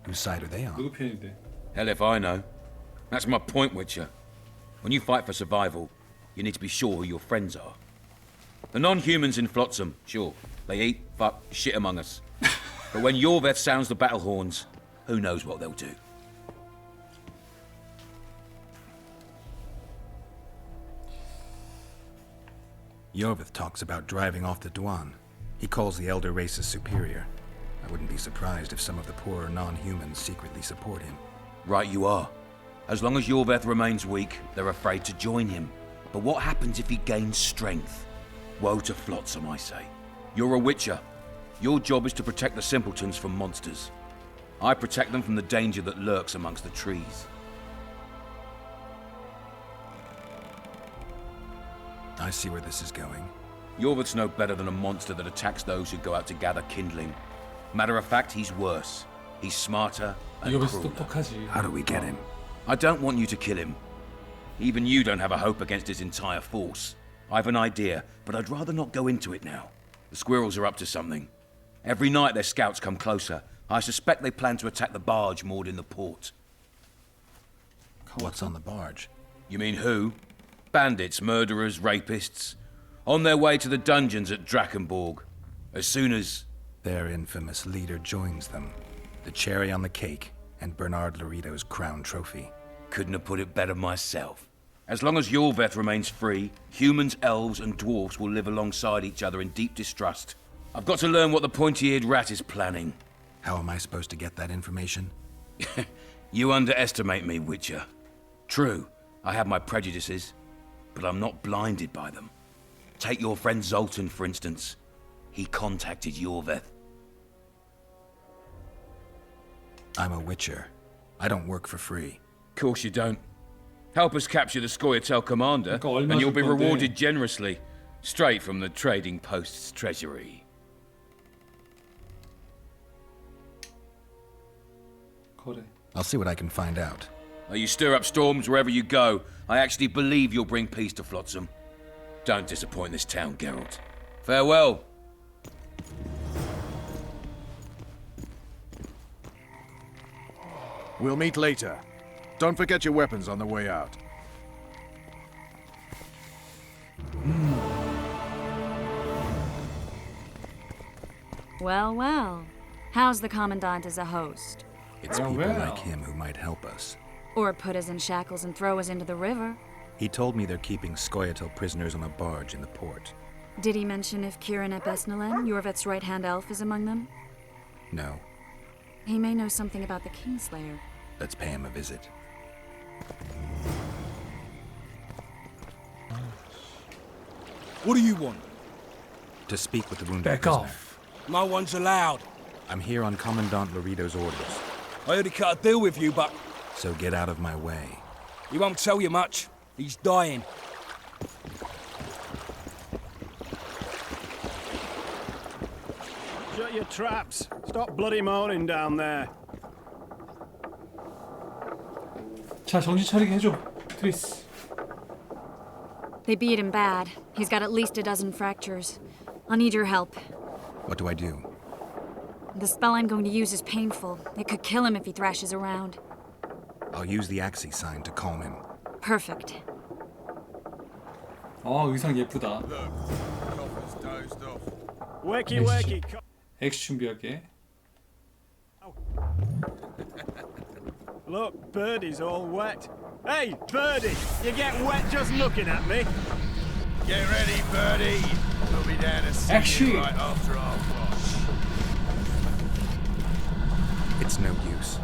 Whose side are they on? 누구 편인데? Hell if I know. That's my point, Witcher. When you fight for survival, you need to be sure who your friends are. The non-humans in Flotsam, sure, they eat, fuck, shit among us. But when Yorveth sounds the battle horns, who knows what they'll do. Yorveth talks about driving off the Dwan. He calls the elder races superior. I wouldn't be surprised if some of the poorer non-humans secretly support him. Right you are. As long as Yorveth remains weak, they're afraid to join him. But what happens if he gains strength? Woe to Flotsam, I say. You're a Witcher. Your job is to protect the simpletons from monsters. I protect them from the danger that lurks amongst the trees. see where this is going. Yorvith's no better than a monster that attacks those who go out to gather kindling. Matter of fact, he's worse. He's smarter and 이거 crueler. 똑똑하지. How do we get him? I don't want you to kill him. Even you don't have a hope against his entire force. I've an idea, but I'd rather not go into it now. The squirrels are up to something. Every night their scouts come closer. I suspect they plan to attack the barge moored in the port. What's on the barge? You mean who? Bandits, murderers, rapists. On their way to the dungeons at Drakenborg. As soon as... Their infamous leader joins them. The cherry on the cake, and Bernard Laurito's crown trophy. Couldn't have put it better myself. As long as Yorveth remains free, humans, elves, and dwarves will live alongside each other in deep distrust. I've got to learn what the pointy-eared rat is planning. How am I supposed to get that information? You underestimate me, Witcher. True, I have my prejudices, but I'm not blinded by them. Take your friend Zoltan, for instance. He contacted Yorveth. I'm a Witcher. I don't work for free. Course you don't. Help us capture the Scoia'tael commander, and you'll be rewarded generously, straight from the trading post's treasury. I'll see what I can find out. You stir up storms wherever you go. I actually believe you'll bring peace to Flotsam. Don't disappoint this town, Geralt. Farewell. We'll meet later. Don't forget your weapons on the way out. Well, well. How's the Commandant as a host? It's people like him who might help us. Or put us in shackles and throw us into the river. He told me they're keeping Scoia'tael prisoners on a barge in the port. Did he mention if Kieran ep Esnalen, Yorveth's right-hand elf, is among them? No. He may know something about the Kingslayer. Let's pay him a visit. What do you want? To speak with the wounded Back prisoner. off. No one's allowed. I'm here on Commandant Laurito's orders. I already cut a deal with you, but... So get out of my way. He won't tell you much. He's dying. Shut your traps. Stop bloody moaning down there. 자, 정신 차리게 해줘, 트리스. They beat him bad. He's got at least a dozen fractures. I'll need your help. What do I do? The spell I'm going to use is painful. It could kill him if he thrashes around. I'll use the Axii sign to calm him. Perfect. 의상 예쁘다. Wakey, wakey. 액시 준비할게. Look, Birdie's all wet. Hey, Birdie, you get wet just looking at me. Get ready, Birdie. We'll be down to see you right after our wash. It's no use.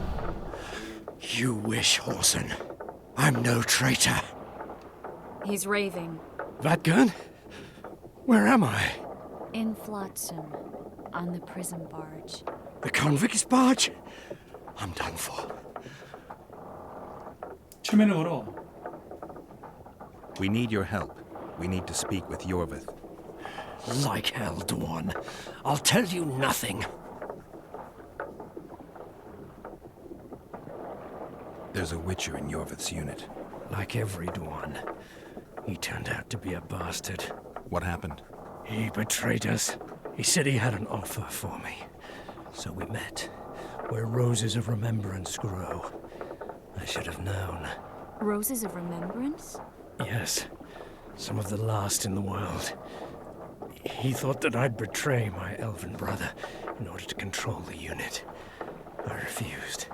You wish, Horson. I'm no traitor. He's raving. That gun? Where am I? In Flotsam, on the prison barge. The convict's barge? I'm done for. 최면을 걸어. We need your help. We need to speak with Yorveth. Like hell, Dwan. I'll tell you nothing. There's a Witcher in Yorveth's unit. Like every Dwan. He turned out to be a bastard. What happened? He betrayed us. He said he had an offer for me. So we met, where roses of remembrance grow. I should have known. Roses of remembrance? Yes, some of the last in the world. He thought that I'd betray my elven brother in order to control the unit. I refused,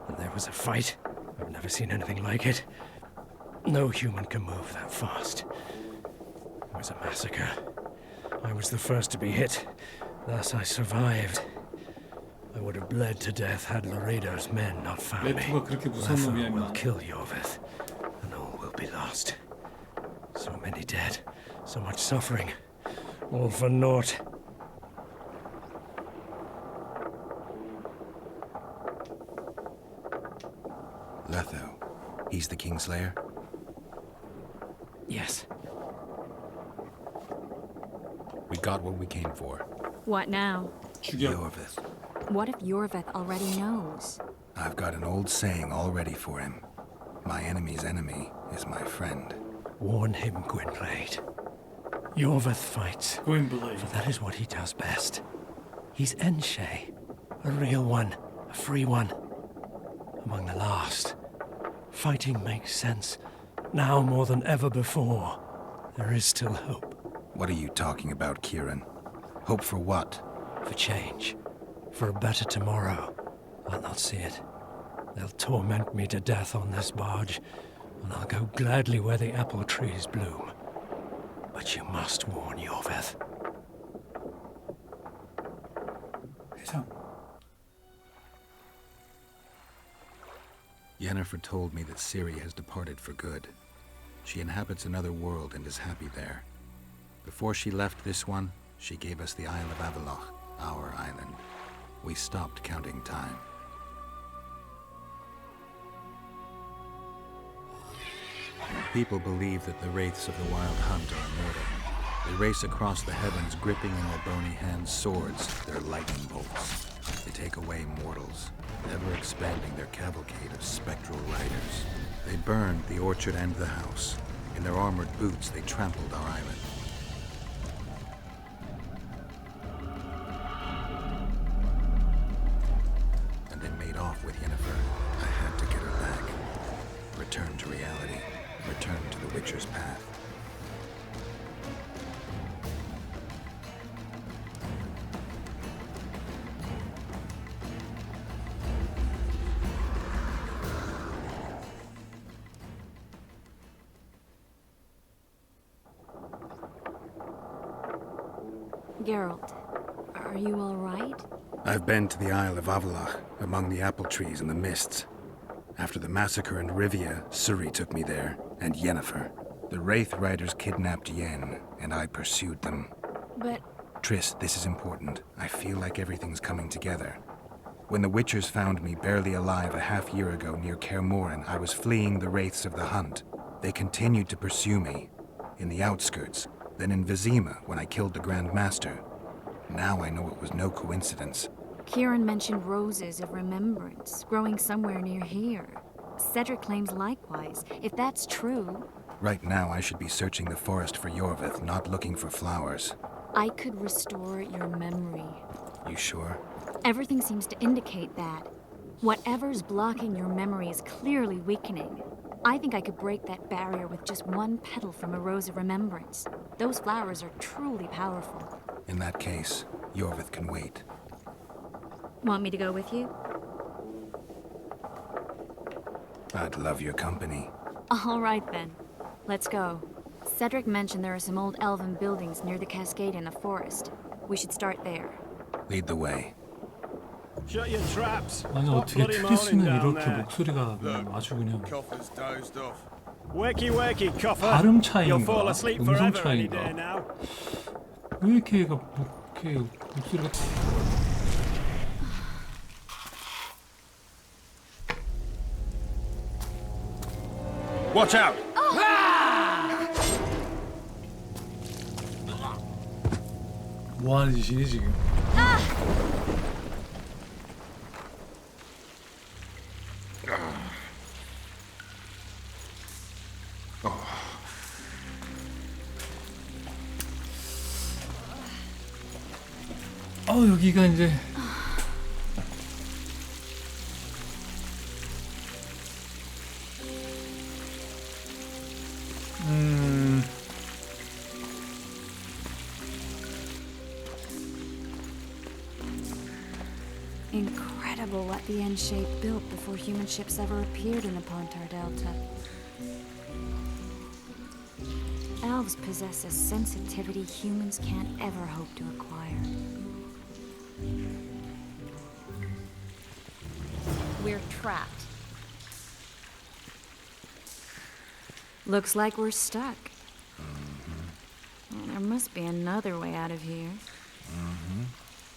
and there was a fight. I've never seen anything like it. No human can move that fast. It was a massacre. I was the first to be hit, thus I survived. I would have bled to death had Laredo's men not found me. Letho will kill Yorveth, and all will be lost. So many dead, so much suffering, all for naught. Letho. He's the Kingslayer? Yes. got what we came for. What now? Yorvith. What if Yorvith already knows? I've got an old saying all ready for him. My enemy's enemy is my friend. Warn him, Gwynblade. Yorvith fights. Gwynblade. For that is what he does best. He's Enshe. A real one. A free one. Among the last. Fighting makes sense. Now more than ever before. There is still hope. What are you talking about, Kieran? Hope for what? For change. For a better tomorrow. I'll not see it. They'll torment me to death on this barge, and I'll go gladly where the apple trees bloom. But you must warn Yorvith. Yennefer told me that Ciri has departed for good. She inhabits another world and is happy there. Before she left this one, she gave us the Isle of Avallac'h, our island. We stopped counting time. People believe that the wraiths of the Wild Hunt are immortal. They race across the heavens, gripping in their bony hands swords, their lightning bolts. They take away mortals, ever expanding their cavalcade of spectral riders. They burned the orchard and the house. In their armored boots, they trampled our island. And they made off with Yennefer. I had to get her back. Return to reality. Return to the Witcher's path. Geralt, are you all right? I've been to the Isle of Avallac'h, among the apple trees and the mists. After the massacre in Rivia, Ciri took me there, and Yennefer. The Wraith Riders kidnapped Yen, and I pursued them. But... Triss, this is important. I feel like everything's coming together. When the Witchers found me barely alive a half-year ago near Kaer Morhen, I was fleeing the Wraiths of the Hunt. They continued to pursue me, in the outskirts, then in Vizima when I killed the Grand Master. Now I know it was no coincidence. Kieran mentioned roses of remembrance, growing somewhere near here. Cedric claims likewise. If that's true... Right now I should be searching the forest for Yorvith, not looking for flowers. I could restore your memory. You sure? Everything seems to indicate that. Whatever's blocking your memory is clearly weakening. I think I could break that barrier with just one petal from a rose of remembrance. Those flowers are truly powerful. In that case, Yorvith can wait. Want me to go with you? I'd love your company. All right then. Let's go. Cedric mentioned there are some old elven buildings near the cascade in the forest. We should start there. Lead the way. Shut your traps. 아니 어떻게 트리스는 이렇게 목소리가 아주 그냥 Coffer's dozed off. Wakey, wakey, Coffer. 발음 You'll fall 차이인가 asleep 음성 forever any day 차이인가 now. 왜 이렇게 얘가 이렇게 목소리가 Watch out! 뭐 하는 짓이니 지금? 여기가 이제 Incredible what the N-shape built before human ships ever appeared in the Pontar Delta. Elves possess a sensitivity humans can't ever hope to acquire. We're trapped. Looks like we're stuck. Well, there must be another way out of here.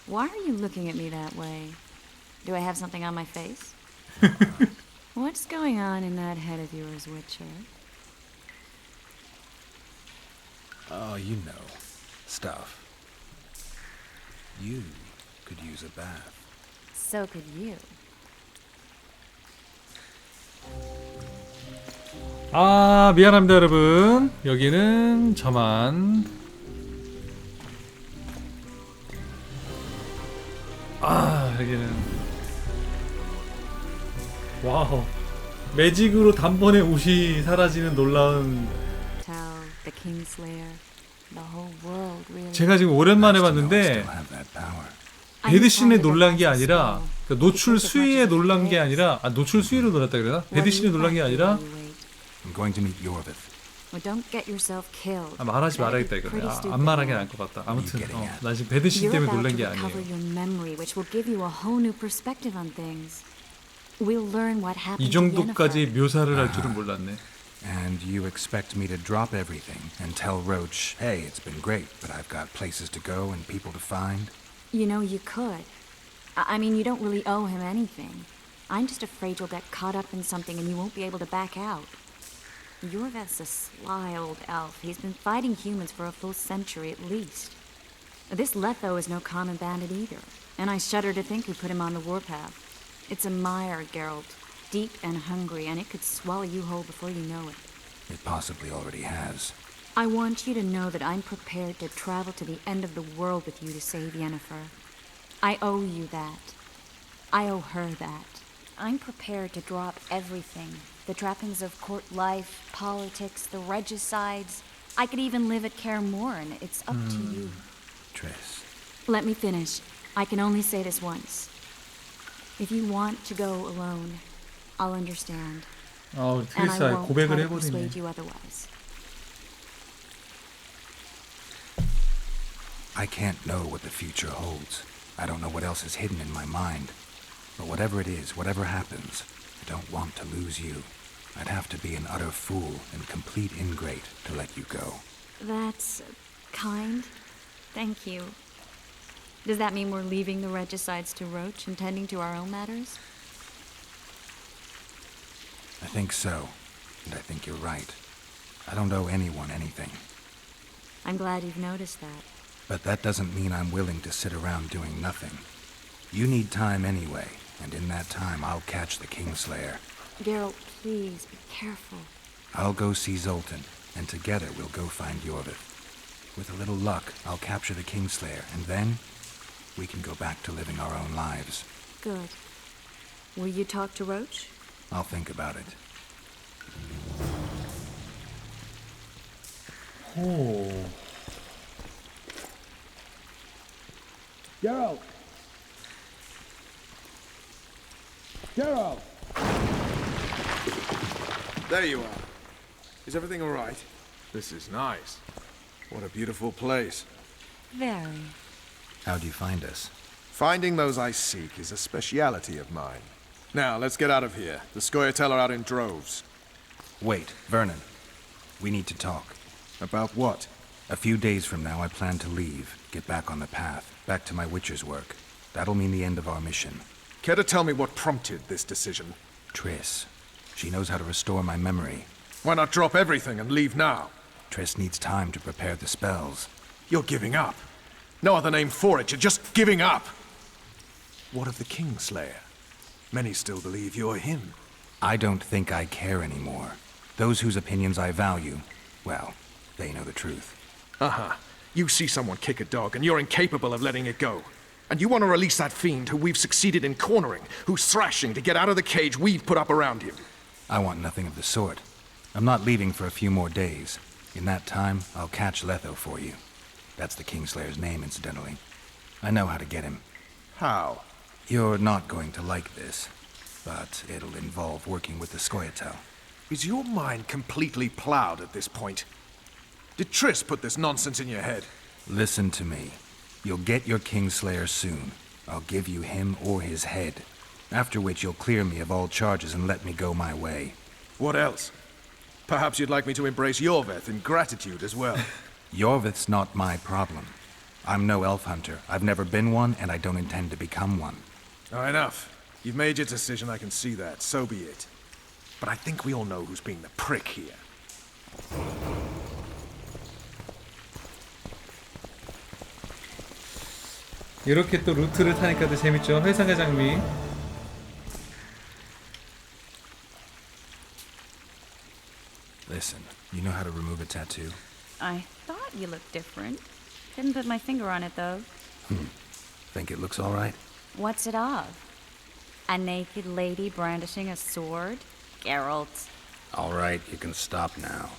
Why are you looking at me that way? Do I have something on my face? What's going on in that head of yours, Witcher? Oh, you know. Stuff. You could use a bath. So could you. 아, 미안합니다 여러분. 여기는 저만. 아, 여기는 와우. 매직으로 단번에 옷이 사라지는 놀라운. Tell the Kingslayer, the whole world really. 제가 지금 오랜만에 봤는데 배드신에 놀란 게 아니라 노출 수위에 놀란 게 아니라 노출 수위로 놀랐다 그래나? 배드신에 놀란 게 아니라 I'm going to meet Yorvith. Well, don't get yourself killed. 말하지 말아야겠다 이거네. 안 말하는 게 나을 것 같다. 아무튼 나 지금 배드신 때문에 놀란 게 아니에요. 이 정도까지 묘사를 할 줄은 몰랐네. And you expect me to drop everything and tell Roach, hey, it's been great, but I've got places to go and people to find? You know, you could. I mean, you don't really owe him anything. I'm just afraid you'll get caught up in something and you won't be able to back out. Yorvith's a sly old elf. He's been fighting humans for a full century at least. This Letho is no common bandit either, and I shudder to think we put him on the warpath. It's a mire, Geralt, deep and hungry, and it could swallow you whole before you know it. It possibly already has. I want you to know that I'm prepared to travel to the end of the world with you to save Yennefer. I owe you that. I owe her that. I'm prepared to drop everything. The trappings of court life, politics, the regicides. I could even live at Kaer Morhen. It's up to you. Triss. Let me finish. I can only say this once. If you want to go alone, I'll understand. 우리 And I 트리스가 won't 고백을 try to 해버리네. persuade you otherwise. I can't know what the future holds. I don't know what else is hidden in my mind. But whatever it is, whatever happens, I don't want to lose you. I'd have to be an utter fool and complete ingrate to let you go. That's kind. Thank you. Does that mean we're leaving the regicides to Roach and tending to our own matters? I think so, and I think you're right. I don't owe anyone anything. I'm glad you've noticed that. But that doesn't mean I'm willing to sit around doing nothing. You need time anyway, and in that time I'll catch the Kingslayer. Geralt, please, be careful. I'll go see Zoltan, and together we'll go find Yorvith. With a little luck, I'll capture the Kingslayer, and then we can go back to living our own lives. Good. Will you talk to Roach? I'll think about it. 오. Geralt! Geralt! There you are. Is everything all right? This is nice. What a beautiful place. Very. How'd you find us? Finding those I seek is a speciality of mine. Now, let's get out of here. The Scoia'tael are out in droves. Wait, Vernon. We need to talk. About what? A few days from now, I plan to leave, get back on the path, back to my Witcher's work. That'll mean the end of our mission. Care to tell me what prompted this decision? Triss. She knows how to restore my memory. Why not drop everything and leave now? Triss needs time to prepare the spells. You're giving up. No other name for it, you're just giving up. What of the Kingslayer? Many still believe you're him. I don't think I care anymore. Those whose opinions I value, well, they know the truth. Uh-huh. You see someone kick a dog and you're incapable of letting it go. And you want to release that fiend who we've succeeded in cornering, who's thrashing to get out of the cage we've put up around him. I want nothing of the sort. I'm not leaving for a few more days. In that time, I'll catch Letho for you. That's the Kingslayer's name, incidentally. I know how to get him. How? You're not going to like this, but it'll involve working with the Scoia'tael. Is your mind completely plowed at this point? Did Triss put this nonsense in your head? Listen to me. You'll get your Kingslayer soon. I'll give you him or his head. After which you'll clear me of all charges and let me go my way. What else? Perhaps you'd like me to embrace Yorvith in gratitude as well. Yorvith's not my problem. I'm no elf hunter. I've never been one, and I don't intend to become one. Enough. You've made your decision, I can see that. So be it. But I think we all know who's being the prick here. 이렇게 또 루트를 타니까 더 재밌죠. 회상의 장미. Listen, you know how to remove a tattoo? I thought you looked different. Couldn't put my finger on it, though. Think it looks all right? What's it of? A naked lady brandishing a sword? Geralt. All right, you can stop now.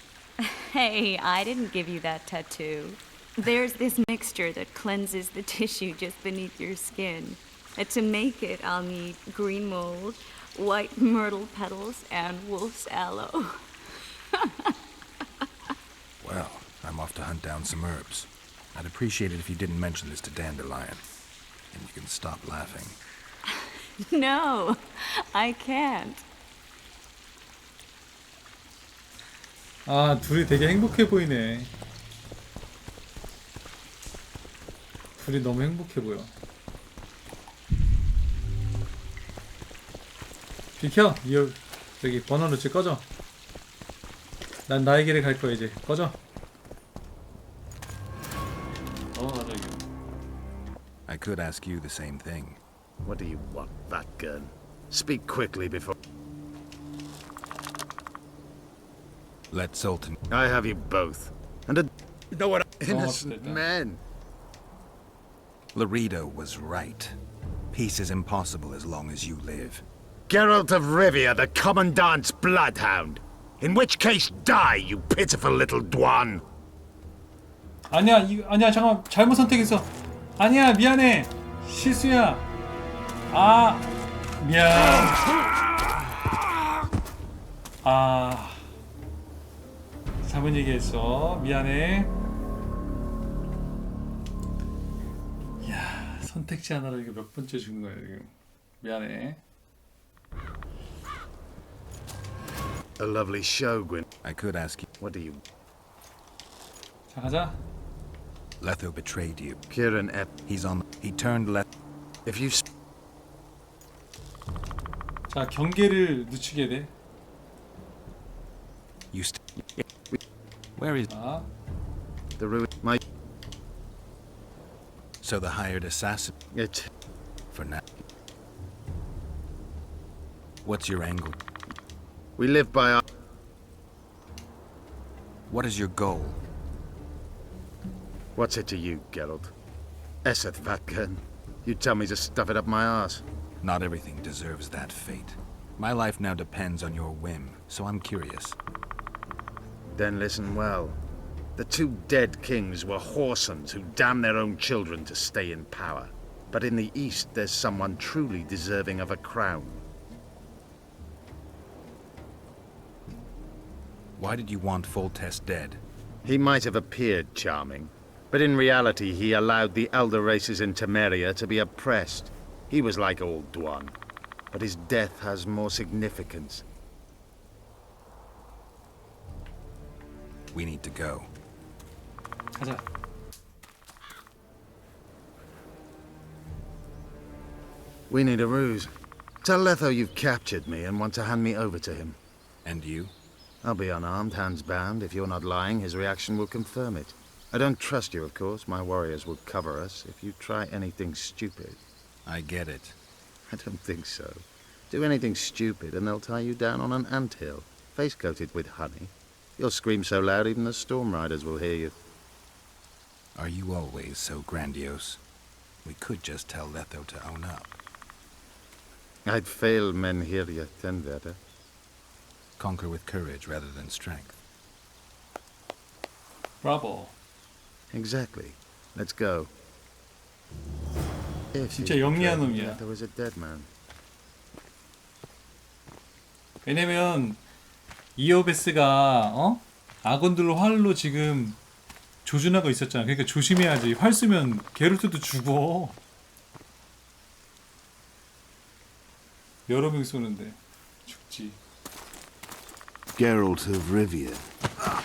Hey, I didn't give you that tattoo. There's this mixture that cleanses the tissue just beneath your skin. To make it, I'll need green mold, white myrtle petals, and wolf's aloe. Well, I'm off to hunt down some herbs. I'd appreciate it if you didn't mention this to Dandelion. And you can stop laughing. No, I can't. 아, 둘이 되게 행복해 보이네. 둘이 너무 행복해 보여. 비켜! 저기 번호루치 꺼져. 난 나의 길을 갈 거야 이제. 꺼져. 가자 이거. I could ask you the same thing. What do you want, that gun? Speak quickly before... Let Sultan... I have you both. And a... You know what? Innocent Oh, men. Laredo was right. Peace is impossible as long as you live. Geralt of Rivia, the Commandant's bloodhound. In which case, die, you pitiful little dwan. 아니야, 아니야, 잠깐 잘못 선택했어. 아니야, 미안해. 실수야. 아, 미안. 아, 잘못 얘기했어. 미안해. 이야, 선택지 하나로 이게 몇 번째 죽는 거야 지금. 미안해. A lovely show, Gwyn. I could ask you... What do you... 자, 가자. Letho betrayed you. Kieran Ep... He's on... He turned left... If you... 자, 경계를 늦추게 돼. You Where is... 아. The ruin... My... So the hired assassin... It... For now... What's your angle? We live by our... What is your goal? What's it to you, Geralt? Esseth Vatken. You tell me to stuff it up my arse. Not everything deserves that fate. My life now depends on your whim, so I'm curious. Then listen well. The two dead kings were whoresons who damned their own children to stay in power. But in the East, there's someone truly deserving of a crown. Why did you want Foltest dead? He might have appeared charming, but in reality he allowed the elder races in Temeria to be oppressed. He was like old Dwan, but his death has more significance. We need to go. 가자. We need a ruse. Tell Letho you've captured me and want to hand me over to him. And you? I'll be unarmed, hands bound. If you're not lying, his reaction will confirm it. I don't trust you, of course. My warriors will cover us if you try anything stupid. I get it. I don't think so. Do anything stupid and they'll tie you down on an anthill, face-coated with honey. You'll scream so loud even the storm riders will hear you. Are you always so grandiose? We could just tell Letho to own up. I'd fail men here yet and better. Conquer with courage rather than strength. 브라보. Exactly. Let's go. 진짜 영리한 놈이야. There was a dead man. 왜냐면 이오베스가 아군들로 활로 지금 조준하고 있었잖아. 그러니까 조심해야지. 활 쏘면 게롤트도 죽어. 여러 명 쏘는데 죽지. Geralt of Rivia.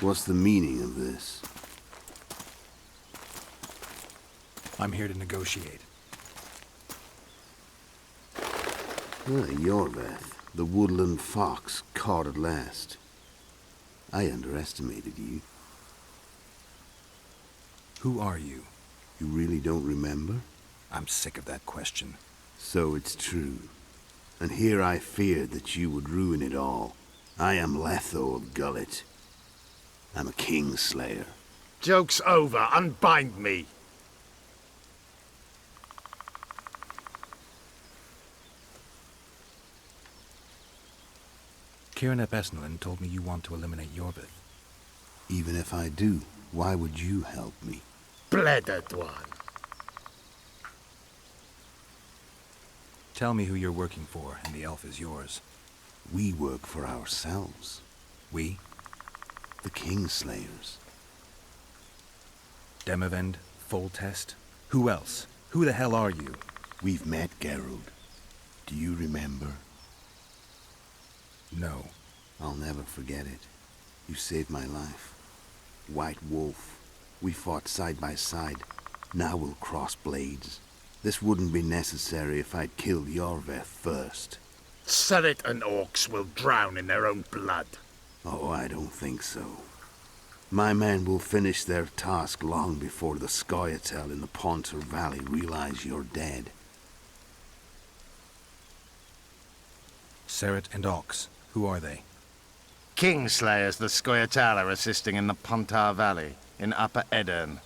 What's the meaning of this? I'm here to negotiate. Yorveth, the woodland fox, caught at last. I underestimated you. Who are you? You really don't remember? I'm sick of that question. So it's true. And here I feared that you would ruin it all. I am Letho of Gullet. I'm a Kingslayer. Joke's over. Unbind me. Kieran Ebesnelin told me you want to eliminate Yorvith. Even if I do, why would you help me? Bledded one. Tell me who you're working for, and the elf is yours. We work for ourselves. We? The Kingslayers. Demavend, Foltest? Who else? Who the hell are you? We've met, Geralt. Do you remember? No. I'll never forget it. You saved my life. White Wolf. We fought side by side. Now we'll cross blades. This wouldn't be necessary if I'd killed Yorvith first. Surret and orcs will drown in their own blood. Oh, I don't think so. My men will finish their task long before the Scoia'tael in the Pontar Valley realize you're dead. Surret and Ox. Who are they? Kingslayers the Scoia'tael are assisting in the Pontar Valley, in Upper Edirn.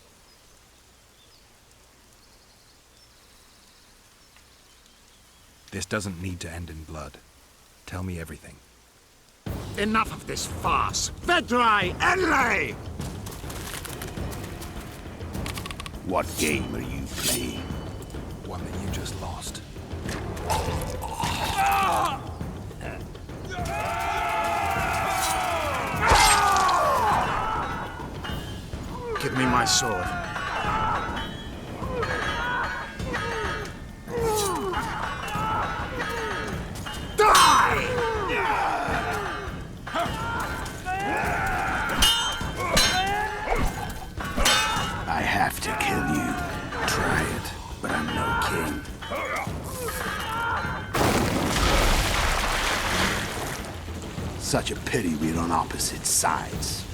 This doesn't need to end in blood. Tell me everything. Enough of this farce! Vedrai, Enlay! What game are you playing? One that you just lost. Give me my sword. Die! I have to kill you. Try it, but I'm no king. Such a pity we're on opposite sides.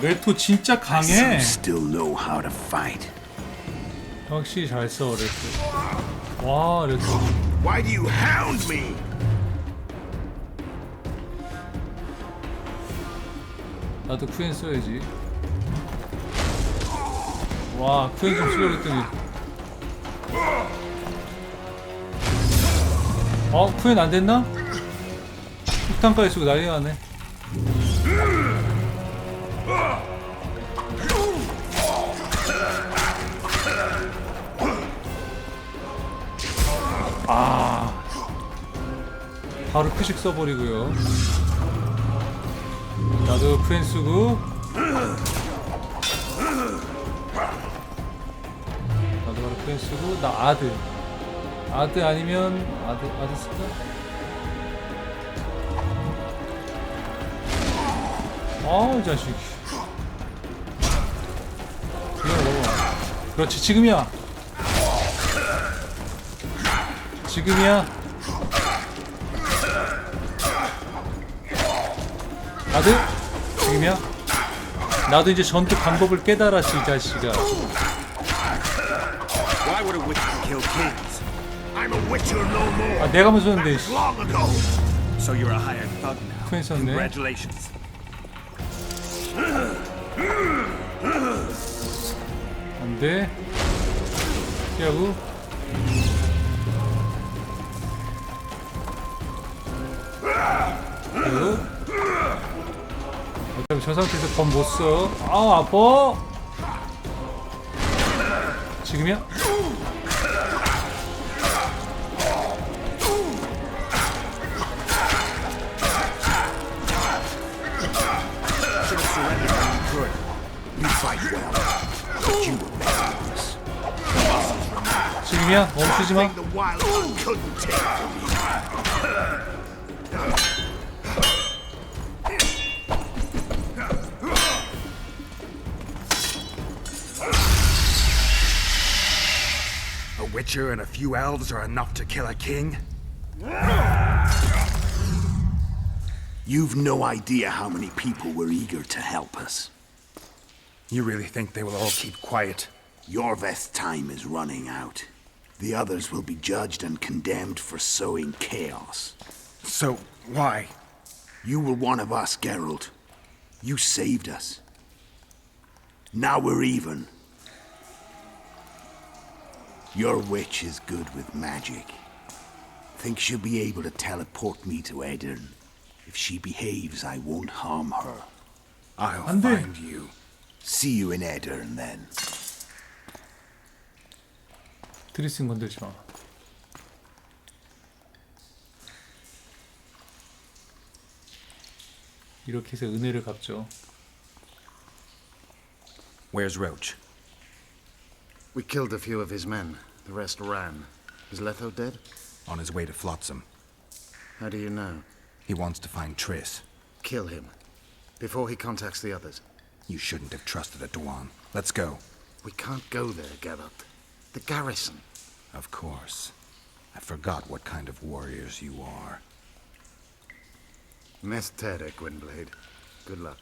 레토 진짜 강해. I still know how to fight. 확실히 잘 써, 레토. 와, 레토. Why do you hound me? 나도 쿠엔 써야지. 와, 쿠엔 좀 쓰려고 했더니. 쿠엔 안 됐나? 폭탄까지 쓰고 난리 나네. 바로 표식 써버리고요. 나도 쿠엔 쓰고. 나도 바로 쿠엔 쓰고. 나 아드. 아드 아니면 아드 쓸까? 이 자식. 이거 먹어. 그렇지, 지금이야. 지금이야. 아드? 지금이야? 나도 이제 전투 방법을 깨달았지, 이 자식아. Why would a witcher kill kings? I'm a witcher no more. 내가 먼저 썼는데. Long ago. So you're a hired thug now. 쿠엔 썼네. Congratulations. 안 돼. 피하고. 그리고. 어차피 저 상태에서 검 못 써. 아파. 지금이야? 지금이야? 멈추지 마. A witcher and a few elves are enough to kill a king? You've no idea how many people were eager to help us. You really think they will all keep quiet? Yorveth's time is running out. The others will be judged and condemned for sowing chaos. So, why? You were one of us, Geralt. You saved us. Now we're even. Your witch is good with magic. Think she'll be able to teleport me to Edirn. If she behaves, I won't harm her. I'll find you. See you in Edirn, then. 트리스 건들지 마. 이렇게 해서 은혜를 갚죠. Where's Roach? We killed a few of his men. The rest ran. Is Letho dead? On his way to Flotsam. How do you know? He wants to find Triss. Kill him. Before he contacts the others. You shouldn't have trusted a Dwan. Let's go. We can't go there, Geralt. The garrison. Of course. I forgot what kind of warriors you are. Mestere, Gwynblade. Good luck.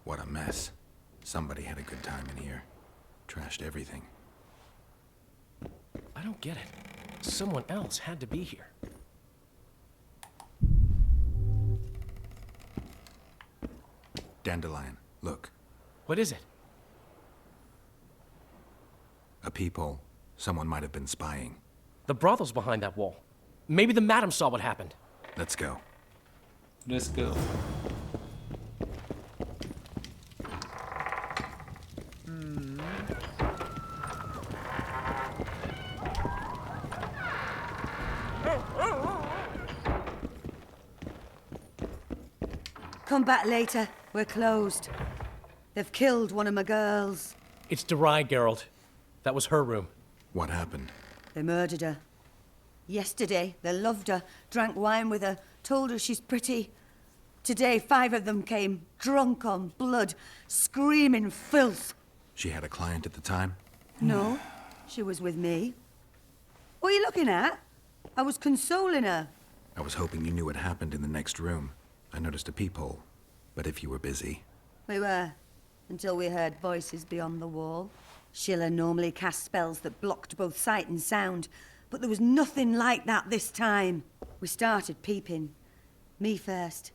What a mess. Somebody had a good time in here. Trashed everything. I don't get it. Someone else had to be here. Dandelion, look. What is it? A peephole. Someone might have been spying. The brothel's behind that wall. Maybe the madam saw what happened. Let's go. Let's go. Come back later. We're closed. They've killed one of my girls. It's Derai, Geralt. That was her room. What happened? They murdered her. Yesterday, they loved her, drank wine with her, told her she's pretty. Today, 5 of them came, drunk on blood, screaming filth. She had a client at the time? No, she was with me. What are you looking at? I was consoling her. I was hoping you knew what happened in the next room. I noticed a peephole, but if you were busy... We were, until we heard voices beyond the wall. Sheila normally cast spells that blocked both sight and sound, but there was nothing like that this time. We started peeping. Me first.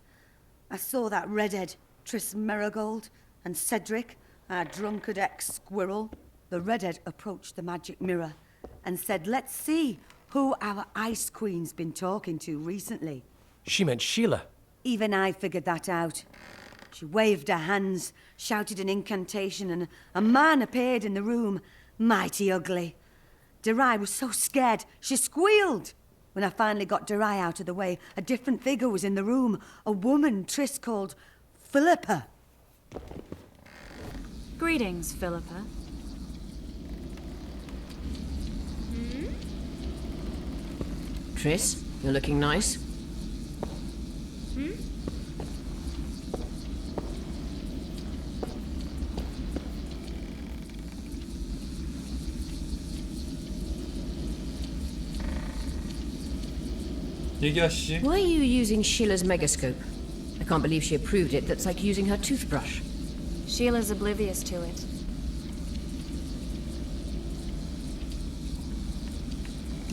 I saw that redhead, Triss Merigold, and Cedric, our drunkard ex-squirrel. The redhead approached the magic mirror and said, let's see who our Ice Queen's been talking to recently. She meant Sheila. Even I figured that out. She waved her hands, shouted an incantation, and a man appeared in the room, mighty ugly. Derai was so scared, she squealed. When I finally got Derai out of the way, a different figure was in the room, a woman Triss called Philippa. Greetings, Philippa. Triss, you're looking nice. 얘기하시지. Why are you using Sheila's megascope? I can't believe she approved it. That's like using her toothbrush. Sheila's oblivious to it.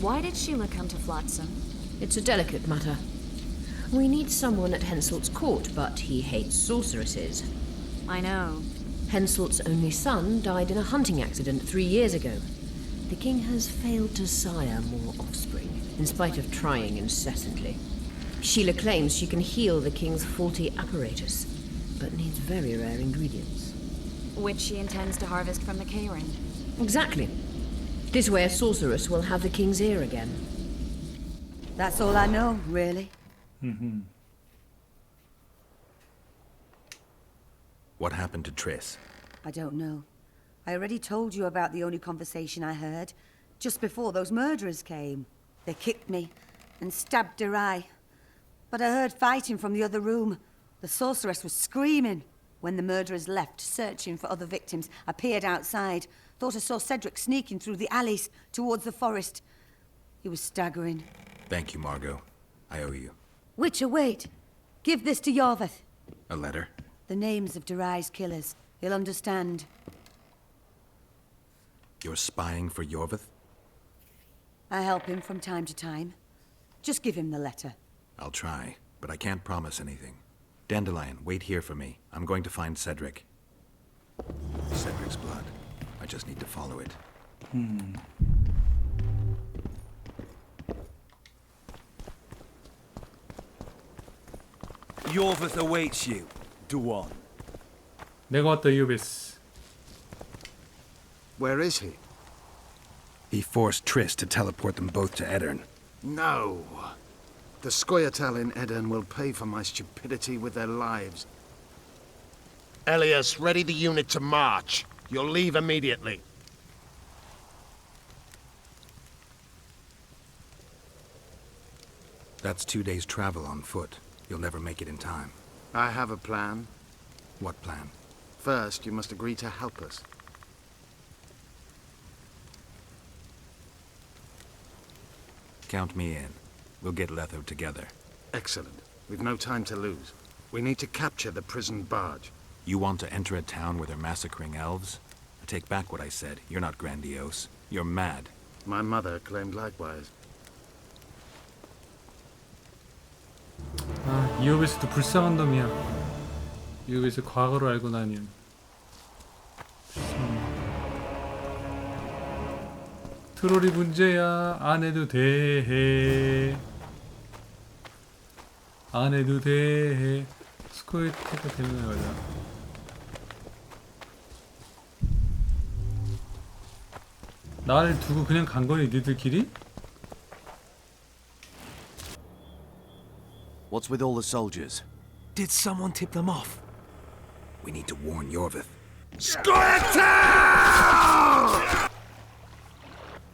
Why did Sheila come to Flotsam? It's a delicate matter. We need someone at Henselt's court, but he hates sorceresses. I know. Henselt's only son died in a hunting accident 3 years ago. The king has failed to sire more offspring, in spite of trying incessantly. Sheila claims she can heal the king's faulty apparatus, but needs very rare ingredients. Which she intends to harvest from the Kayran. Exactly. This way a sorceress will have the king's ear again. That's all I know, really. What happened to Triss? I don't know. I already told you about the only conversation I heard, just before those murderers came. They kicked me and stabbed Derai. But I heard fighting from the other room. The sorceress was screaming. When the murderers left, searching for other victims, I peered outside. Thought I saw Cedric sneaking through the alleys towards the forest. He was staggering. Thank you, Margot. I owe you. Witcher, wait. Give this to Yorveth. A letter? The names of Durai's killers. He'll understand. You're spying for Yorveth? I help him from time to time. Just give him the letter. I'll try, but I can't promise anything. Dandelion, wait here for me. I'm going to find Cedric. Cedric's blood. I just need to follow it. Yorveth awaits you. Do on. 내가 왔다 이오베스. Where is he? He forced Triss to teleport them both to Edirn. No. The Scoia'tael in Edirn will pay for my stupidity with their lives. Elias, ready the unit to march. You'll leave immediately. That's 2 days' travel on foot. You'll never make it in time. I have a plan. What plan? First, you must agree to help us. Count me in. We'll get Letho together. Excellent. We've no time to lose. We need to capture the prison barge. You want to enter a town where they're massacring elves? I take back what I said. You're not grandiose. You're mad. My mother claimed likewise. 아, 이오베스도 불쌍한 놈이야. 이오베스 과거를 알고 나면. 트롤이 문제야. 안 해도 돼. 안 해도 돼. 스코이트가 때문에 맞아. 나를 두고 그냥 간 거니 니들끼리? What's with all the soldiers? Did someone tip them off? We need to warn Yorveth. Scoia'tael!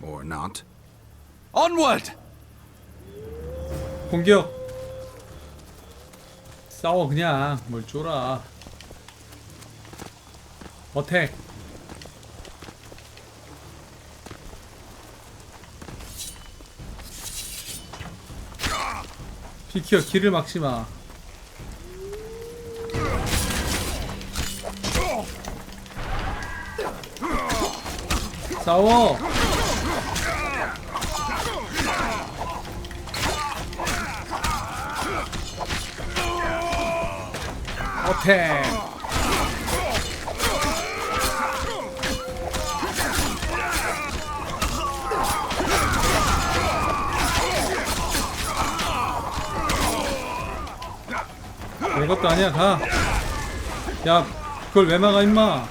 Or not. Onward! 공격! 싸워 그냥. 뭘 쫄아. 어택! 비켜, 길을 막지마. 싸워! 어택! 별것도 아니야, 가. 야, 그걸 왜 막아, 임마.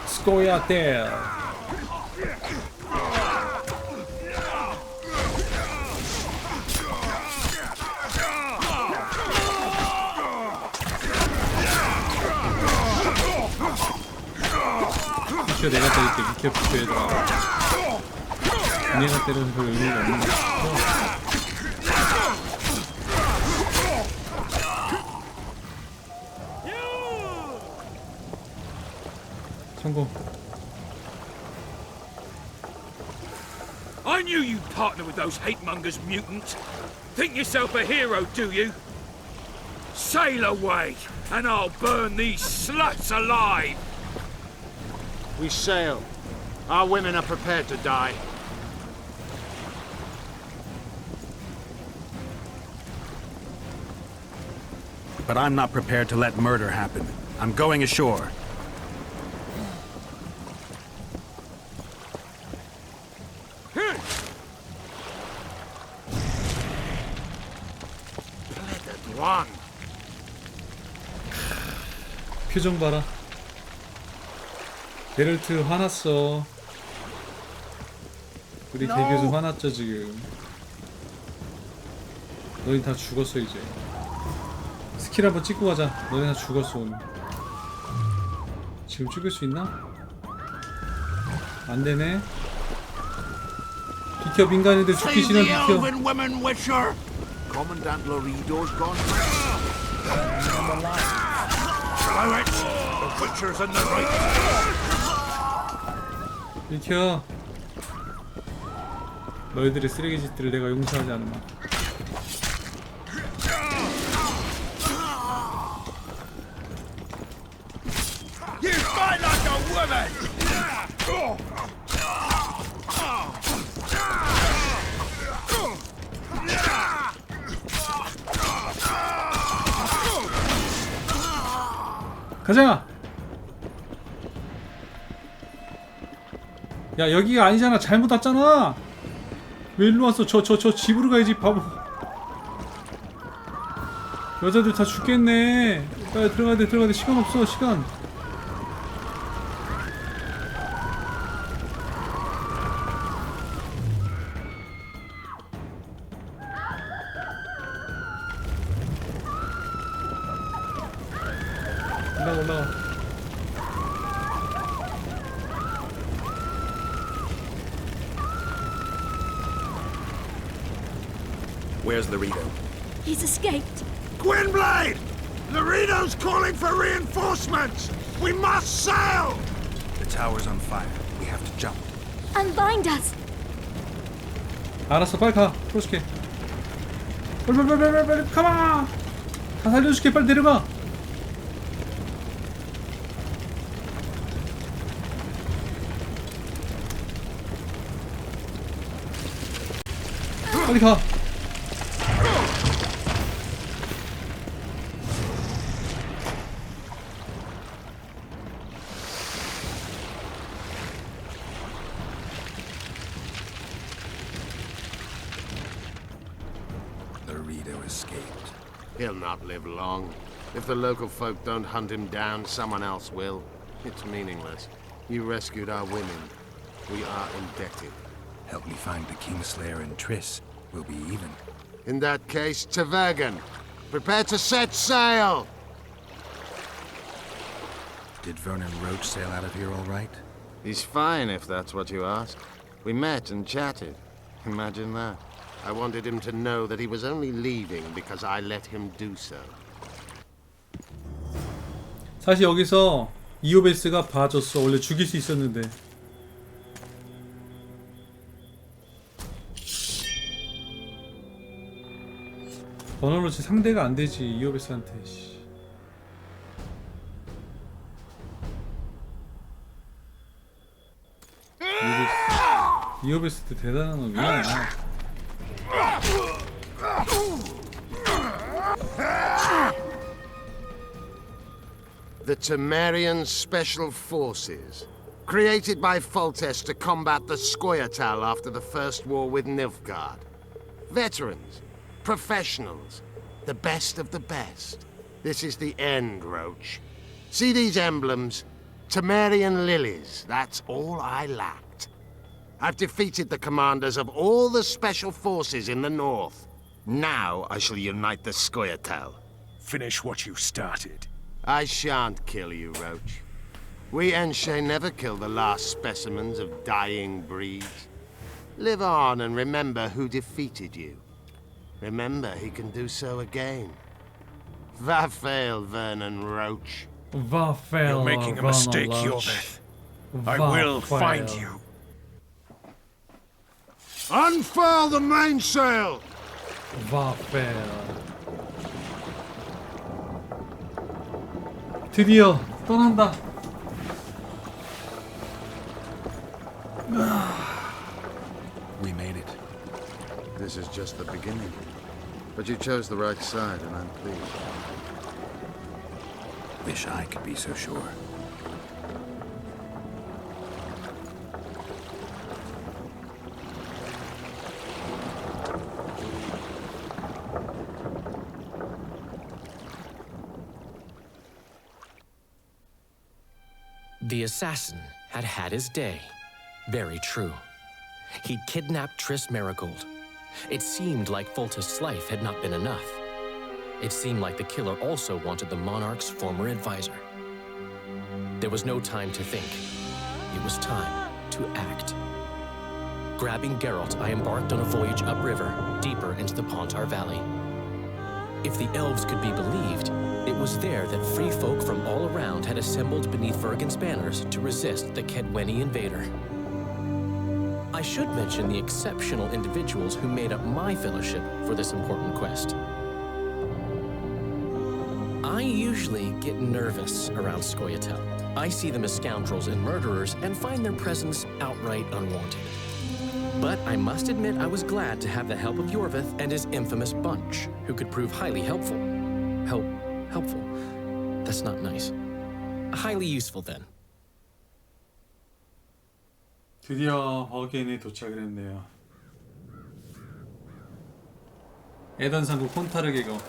스코이a'tael. 비켜, 내가 때릴게. 비켜, 얘들아. 내가 때려서 별 의미가 없는 거 같아. 성공. I knew you'd partner with those hate-mongers, mutant. Think yourself a hero, do you? Sail away, and I'll burn these sluts alive! We sail. Our women are prepared to die. But I'm not prepared to let murder happen. I'm going ashore. One. 표정 봐라. 게럴트 화났어. 우리 대교수 화났죠 지금. 너희 다 죽었어 이제. 스킬 한번 찍고 가자. 너희 다 죽었어 오늘. 지금 찍을 수 있나? 안 되네. 비켜 민간인들 죽기 싫으면 비켜. Commandant Laredo's gone. I'm alive. Blow it! The butcher's in the right. 비켜. 너희들의 쓰레기짓들을 내가 용서하지 않으마. You fight like a woman! 가자! 야, 여기가 아니잖아. 잘못 왔잖아. 왜 일로 왔어? 저 집으로 가야지, 바보. 여자들 다 죽겠네. 빨리 들어가야 돼. 시간 없어, 시간. 올라가. Where's Laredo? He's escaped. Gwynblade! Laredo's calling for reinforcements! We must sail! The tower's on fire. We have to jump. Unbind us. 알았어, 빨리 가. 풀어줄게. 빨리, 가마! 다 살려줄게, 빨리 내려가. 빨리 가. Laredo escaped. He'll not live long. If the local folk don't hunt him down, someone else will. It's meaningless. You rescued our women. We are indebted. Help me find the Kingslayer and Triss. We'll be even. In that case, to Vergen. Prepare to set sail! Did Vernon Roach sail out of here all right? He's fine, if that's what you ask. We met and chatted. Imagine that. I wanted him to know that he was only leaving because I let him do so. 사실 여기서 이오베스가 봐줬어. 원래 죽일 수 있었는데. 버너로치 상대가 안 되지, 이오베스한테. 이오베스도 대단한 놈이야. The Temerian Special Forces, created by Foltest to combat the Scoia'tael after the First War with Nilfgaard. Veterans, professionals, the best of the best. This is the end, Roach. See these emblems? Temerian lilies, that's all I lacked. I've defeated the commanders of all the special forces in the north. Now I shall unite the Scoia'tael. Finish what you started. I shan't kill you, Roach. We Enshe never kill the last specimens of dying breeds. Live on and remember who defeated you. Remember he can do so again. Va fail, Vernon Roach. Va fail, You're making a mistake, Yorveth. I will find you. Unfurl the mainsail! Va fail. 드디어 떠난다. We made it. This is just the beginning. But you chose the right side, and I'm pleased. Wish I could be so sure. The assassin had had his day. Very true. He'd kidnapped Triss Marigold. It seemed like Foltest's life had not been enough. It seemed like the killer also wanted the monarch's former advisor. There was no time to think. It was time to act. Grabbing Geralt, I embarked on a voyage upriver, deeper into the Pontar Valley. If the elves could be believed, it was there that free folk from all around had assembled beneath Vergen's banners to resist the Kedweni invader. I should mention the exceptional individuals who made up my fellowship for this important quest. I usually get nervous around Scoia'tael. I see them as scoundrels and murderers and find their presence outright unwanted. But I must admit I was glad to have the help of Yorvith and his infamous bunch, who could prove highly helpful. Helpful? That's not nice. Highly useful then. 드디어 버겐에 도착을 했네요. 에던 상국 혼타르 계곡.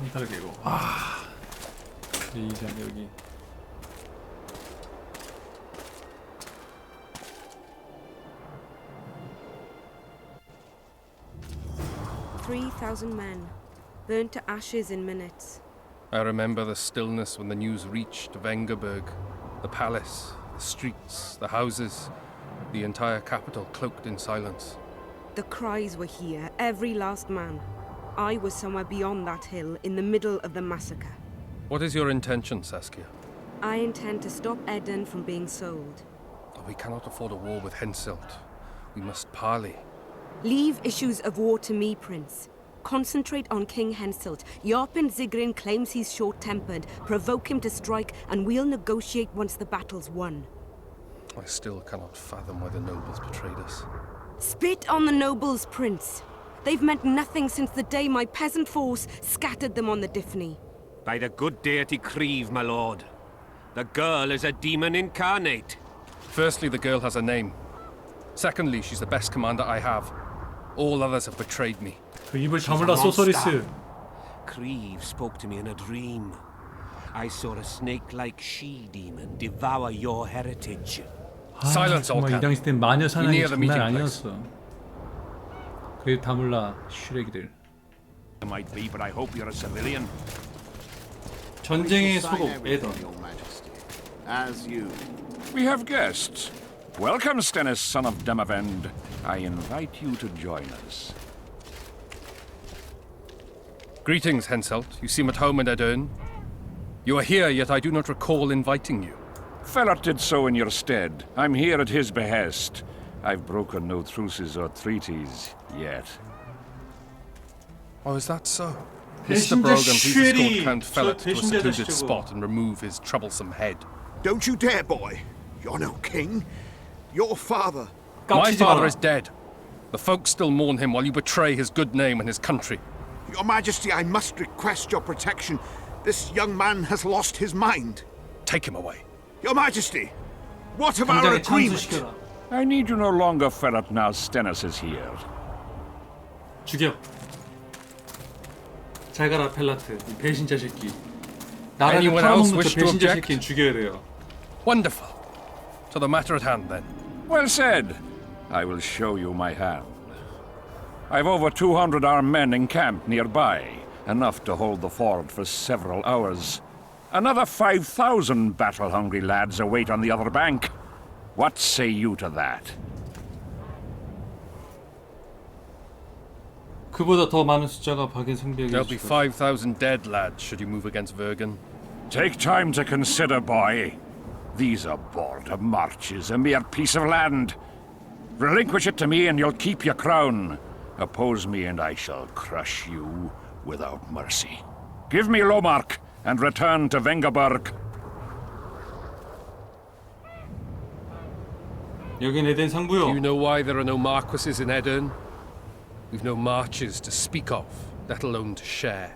혼타르 계곡. 아, 이제 여기. "3,000 men, burnt to ashes in minutes." I remember the stillness when the news reached Vengerberg, the palace, the streets, the houses, the entire capital cloaked in silence. The cries were here, every last man. I was somewhere beyond that hill, in the middle of the massacre. What is your intention, Saskia? I intend to stop Eden from being sold. We cannot afford a war with Henselt. We must parley. Leave issues of war to me, Prince. Concentrate on King Henselt. Yarpen Zigrin claims he's short-tempered. Provoke him to strike, and we'll negotiate once the battle's won. I still cannot fathom why the nobles betrayed us. Spit on the nobles, Prince. They've meant nothing since the day my peasant force scattered them on the Diffney. By the good deity Creve, my lord. The girl is a demon incarnate. Firstly, the girl has a name. Secondly, she's the best commander I have. All others have betrayed me. 그 입을 다물라 소서리스. Creve spoke to me in a dream. I saw a snake-like she-demon devour your heritage. Silence, all 정말 이 cat. 당시 땐 마녀 사냥이 near the 장난 meeting place. 아니었어. 그 입 다물라 슈레기들. You might be, but I hope you're a civilian. 전쟁의 소국 에던. As you. We have guests. Welcome, Stennis, son of Demavend. I invite you to join us. Greetings, Henselt. You seem at home in Edern. You are here, yet I do not recall inviting you. Felot did so in your stead. I'm here at his behest. I've broken no truces or treaties yet. Oh, is that so? 배신자 Mr. Brogan, please 슈에리. escort Count Felot to a 배신자 secluded 자식이고. spot and remove his troublesome head. Don't you dare, boy. You're no king. Your father. My 깝치지 father 마라. is dead. The folk still mourn him while you betray his good name and his country. Your Majesty, I must request your protection. This young man has lost his mind. Take him away. Your Majesty, what of our 당장에 agreement? 참수시켜라. I need you no longer, Felot, now Stennis is here. 죽여. 잘 가라 펠라트. 이 배신자 새끼. 나라를 Anyone else 팔아먹는 저 wish to 배신자 object? 새끼는 죽여야 돼요. Wonderful. To the matter at hand, then. Well said. I will show you my hand. I've over 200 armed men encamped nearby, enough to hold the fort for several hours. Another 5,000 battle-hungry lads await on the other bank. What say you to that? 그보다 더 많은 숫자가 박인 성벽이 There'll be 5,000 dead lads should you move against Vergen. Take time to consider, boy. These are border marches, a mere piece of land. Relinquish it to me and you'll keep your crown. Oppose me and I shall crush you without mercy. Give me Lomark and return to Vengerberg. 여긴 에덴 상부요. Do you know why there are no marquises in Edern? We've no marches to speak of, let alone to share.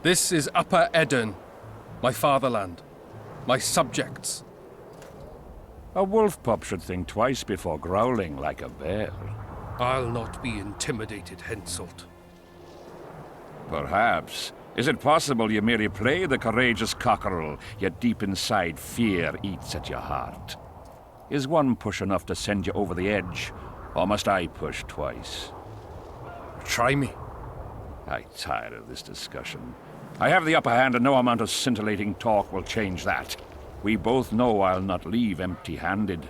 This is Upper Edern, my fatherland, my subjects. A wolf pup should think twice before growling like a bear. I'll not be intimidated, Henselt. Perhaps. Is it possible you merely play the courageous cockerel, yet deep inside fear eats at your heart? Is one push enough to send you over the edge, or must I push twice? Try me. I'm tired of this discussion. I have the upper hand and no amount of scintillating talk will change that. We both know I'll not leave empty-handed.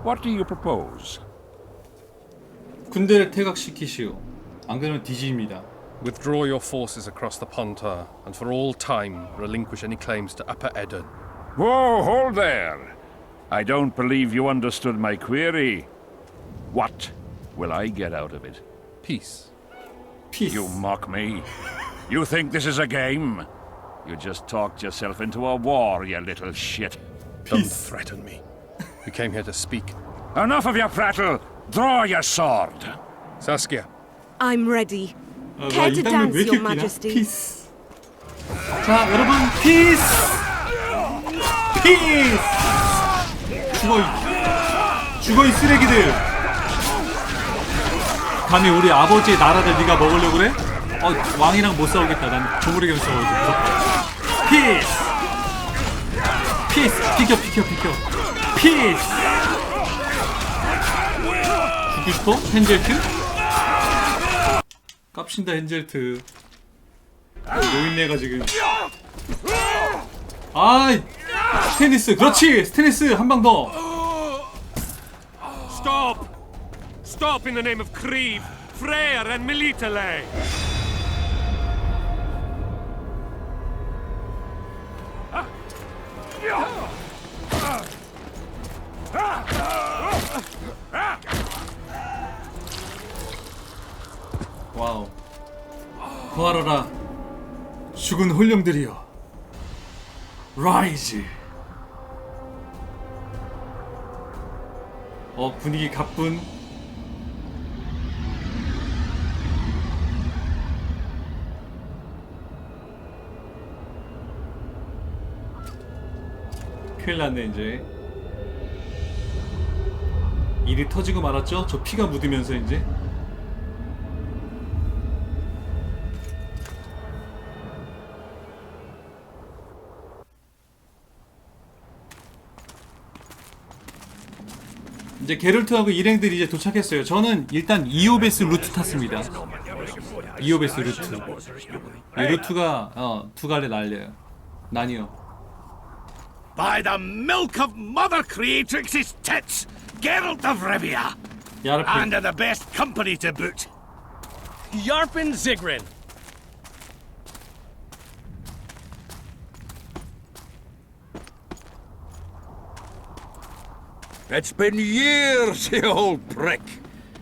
What do you propose? 군대를 퇴각시키시오. 안 그러면 뒤집니다. Withdraw your forces across the Pontar, and for all time relinquish any claims to Upper Edern. Whoa, hold there! I don't believe you understood my query. What will I get out of it? Peace. Peace. You mock me. You think this is a game? You just talked yourself into a war, you little shit. Don't threaten me. We came here to speak. Enough of your prattle! Draw your sword! Saskia. I'm ready. 와, Care 이 to 장면 왜 dance, 이렇게 Your 웃기냐? Majesty? 피스. 자, 여러분, 피스! 피스! 죽어 이 쓰레기들! 감히 우리 아버지의 나라를 네가 먹으려고 그래? 왕이랑 못 싸우겠다. 난 조무리경 싸워야지. 피스! 피스! 비켜. 피스! 죽고 싶어? 헨젤트? 깝친다 헨젤트. 노인네가 지금. 스테니스. 그렇지! 스테니스 한 방 더. Stop! Stop in the name of Creve, Freyr and Militale! 와우. 부활하라. 죽은 홀령들이여. 라이즈. 분위기 가뿐. 큰일 났네 이제. 일이 터지고 말았죠? 저 피가 묻으면서 이제. 이제 게롤트하고 일행들이 이제 도착했어요. 저는 일단 이오베스 루트 탔습니다. 이오베스 루트. 이 루트가 두 갈래 나뉘어. By the milk of Mother Creatrix's tits, Geralt of Rivia, and of the best company to boot. Yarpen Zigrin. It's been years, you old prick.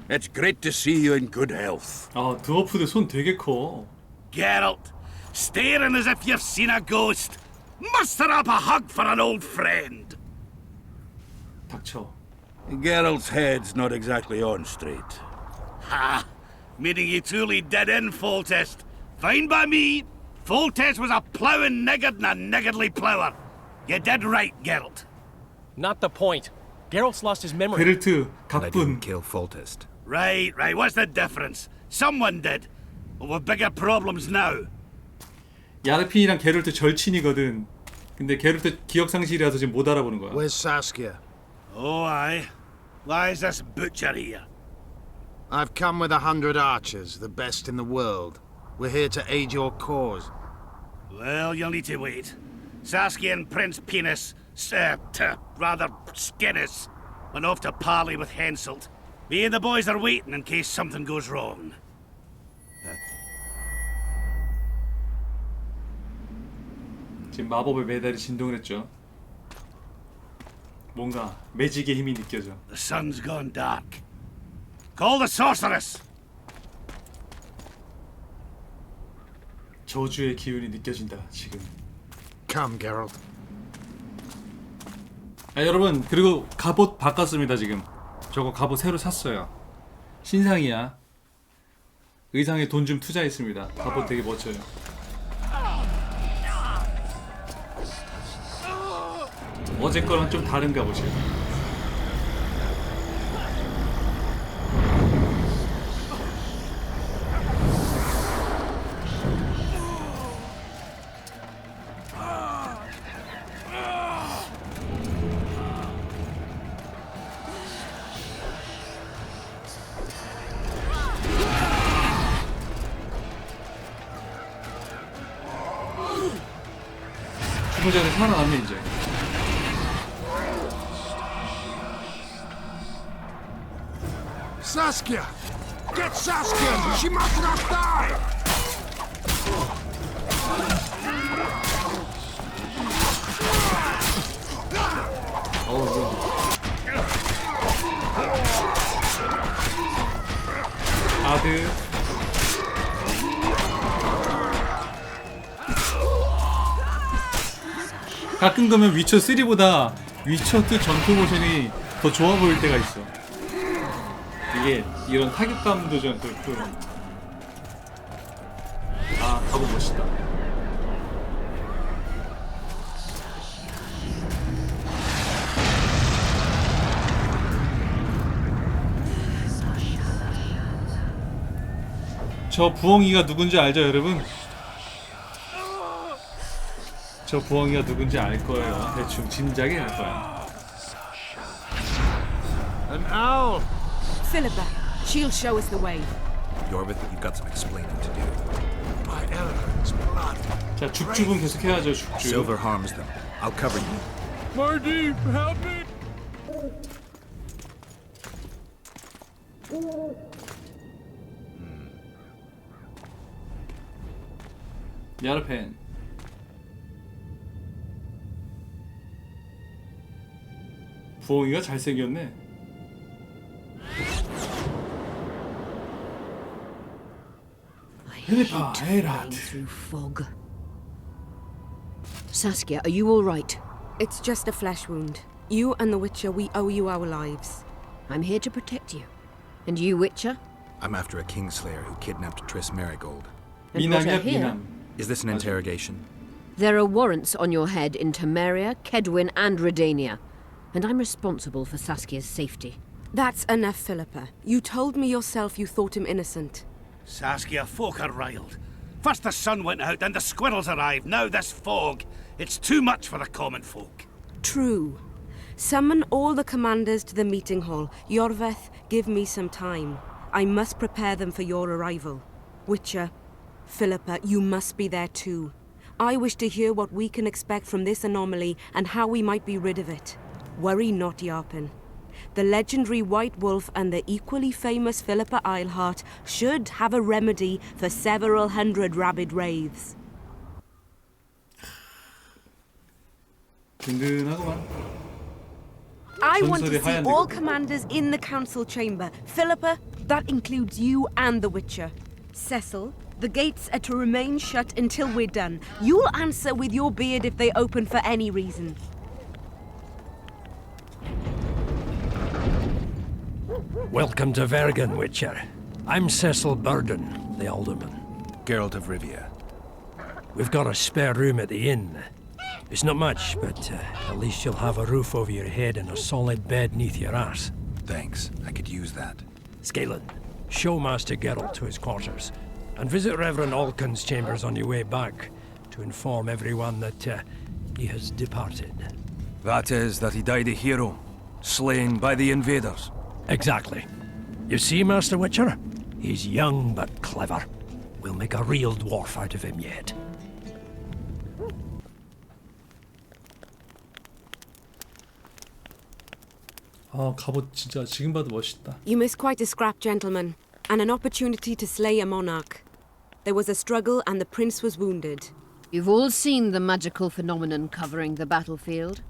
It's great to see you in good health. 드워프들 손 되게 커. Geralt, staring as if you've seen a ghost. Muster up a hug for an old friend. 닥쳐. Geralt's head's not exactly on straight. Ha! Meaning you truly did in Foltest. Fine by me. Foltest was a ploughing niggard and a niggardly plougher. You did right, Geralt. Not the point. Geralt's lost his memory. 게롤트 I didn't 가뿐. kill Foltest. Right. What's the difference? Someone did. Well, we've bigger problems now. 야르핀이랑 게롤트 절친이거든. 근데 게롤트 기억상실이라서 지금 못 알아보는 거야. Where's Saskia? Oh, aye. Why is this butcher here? I've come with 100 archers, the best in the world. We're here to aid your cause. Well, you'll need to wait. Saskia and Prince Penis, rather Skinnis, went off to parley with Henselt. Me and the boys are waiting in case something goes wrong. 지금 마법의 메달이 진동을 했죠. 뭔가 매직의 힘이 느껴져. The sun's gone dark. Call the sorceress! 저주의 기운이 느껴진다 지금. Come, Geralt. 여러분, 그리고 갑옷 바꿨습니다 지금. 저거 갑옷 새로 샀어요. 신상이야. 의상에 돈 좀 투자했습니다. 갑옷 되게 멋져요. 어제 거랑 좀 다른 갑옷이에요. 주문자들 살아남네 이제. Saskia! Get Saskia! She must not die! 아드. 가끔 가면 위쳐 3보다 위쳐 2 전투 모션이 더 좋아 보일 때가 있어. 이게 이런 타격감도 좀 그렇고. 아, 가보 멋있다. 저 부엉이가 누군지 알죠, 여러분? 저 부엉이가 누군지 알 거예요. 대충 짐작이 알 거야. An owl! Philippa, she'll show us the way. Yorvith, you've got some explaining to do. My elephant's blood. 자, 죽죽은 계속 해야죠, 죽죽. Silver harms them. I'll cover you. Mardeep, help me! 야르펜. 부엉이가 잘생겼네. 필리파, 에라드. Through fog. Saskia, are you all right? It's just a flesh wound. You and the Witcher, we owe you our lives. I'm here to protect you. And you, Witcher? I'm after a Kingslayer who kidnapped Triss Marigold. And brought her 미남이야, here? 미남. Is this an interrogation? There are warrants on your head in Temeria, Kedwin, and Redania. And I'm responsible for Saskia's safety. That's enough, Philippa. You told me yourself you thought him innocent. Saskia, folk are riled. First the sun went out, then the squirrels arrived, now this fog. It's too much for the common folk. True. Summon all the commanders to the meeting hall. Yorveth, give me some time. I must prepare them for your arrival. Witcher, Philippa, you must be there too. I wish to hear what we can expect from this anomaly and how we might be rid of it. Worry not, Yarpen. The legendary White Wolf and the equally famous Philippa Eilhart should have a remedy for several hundred rabid wraiths. 든든하구만. I want to 전설의 see 하얀 all 대국. commanders in the council chamber. Philippa, that includes you and the Witcher. Cecil, the gates are to remain shut until we're done. You'll answer with your beard if they open for any reason. Welcome to Vergen, Witcher. I'm Cecil Burden, the alderman. Geralt of Rivia. We've got a spare room at the inn. It's not much, but at least you'll have a roof over your head and a solid bed neath your ass. Thanks. I could use that. Scalen, show Master Geralt to his quarters, and visit Reverend Alkin's chambers on your way back to inform everyone that he has departed. That is, that he died a hero, slain by the invaders. Exactly. You see, Master Witcher? He's young but clever. We'll make a real dwarf out of him yet. 아, 갑옷 진짜 지금 봐도 멋있다. You missed quite a scrap, gentlemen, and an opportunity to slay a monarch. There was a struggle and the prince was wounded. You've all seen the magical phenomenon covering the battlefield.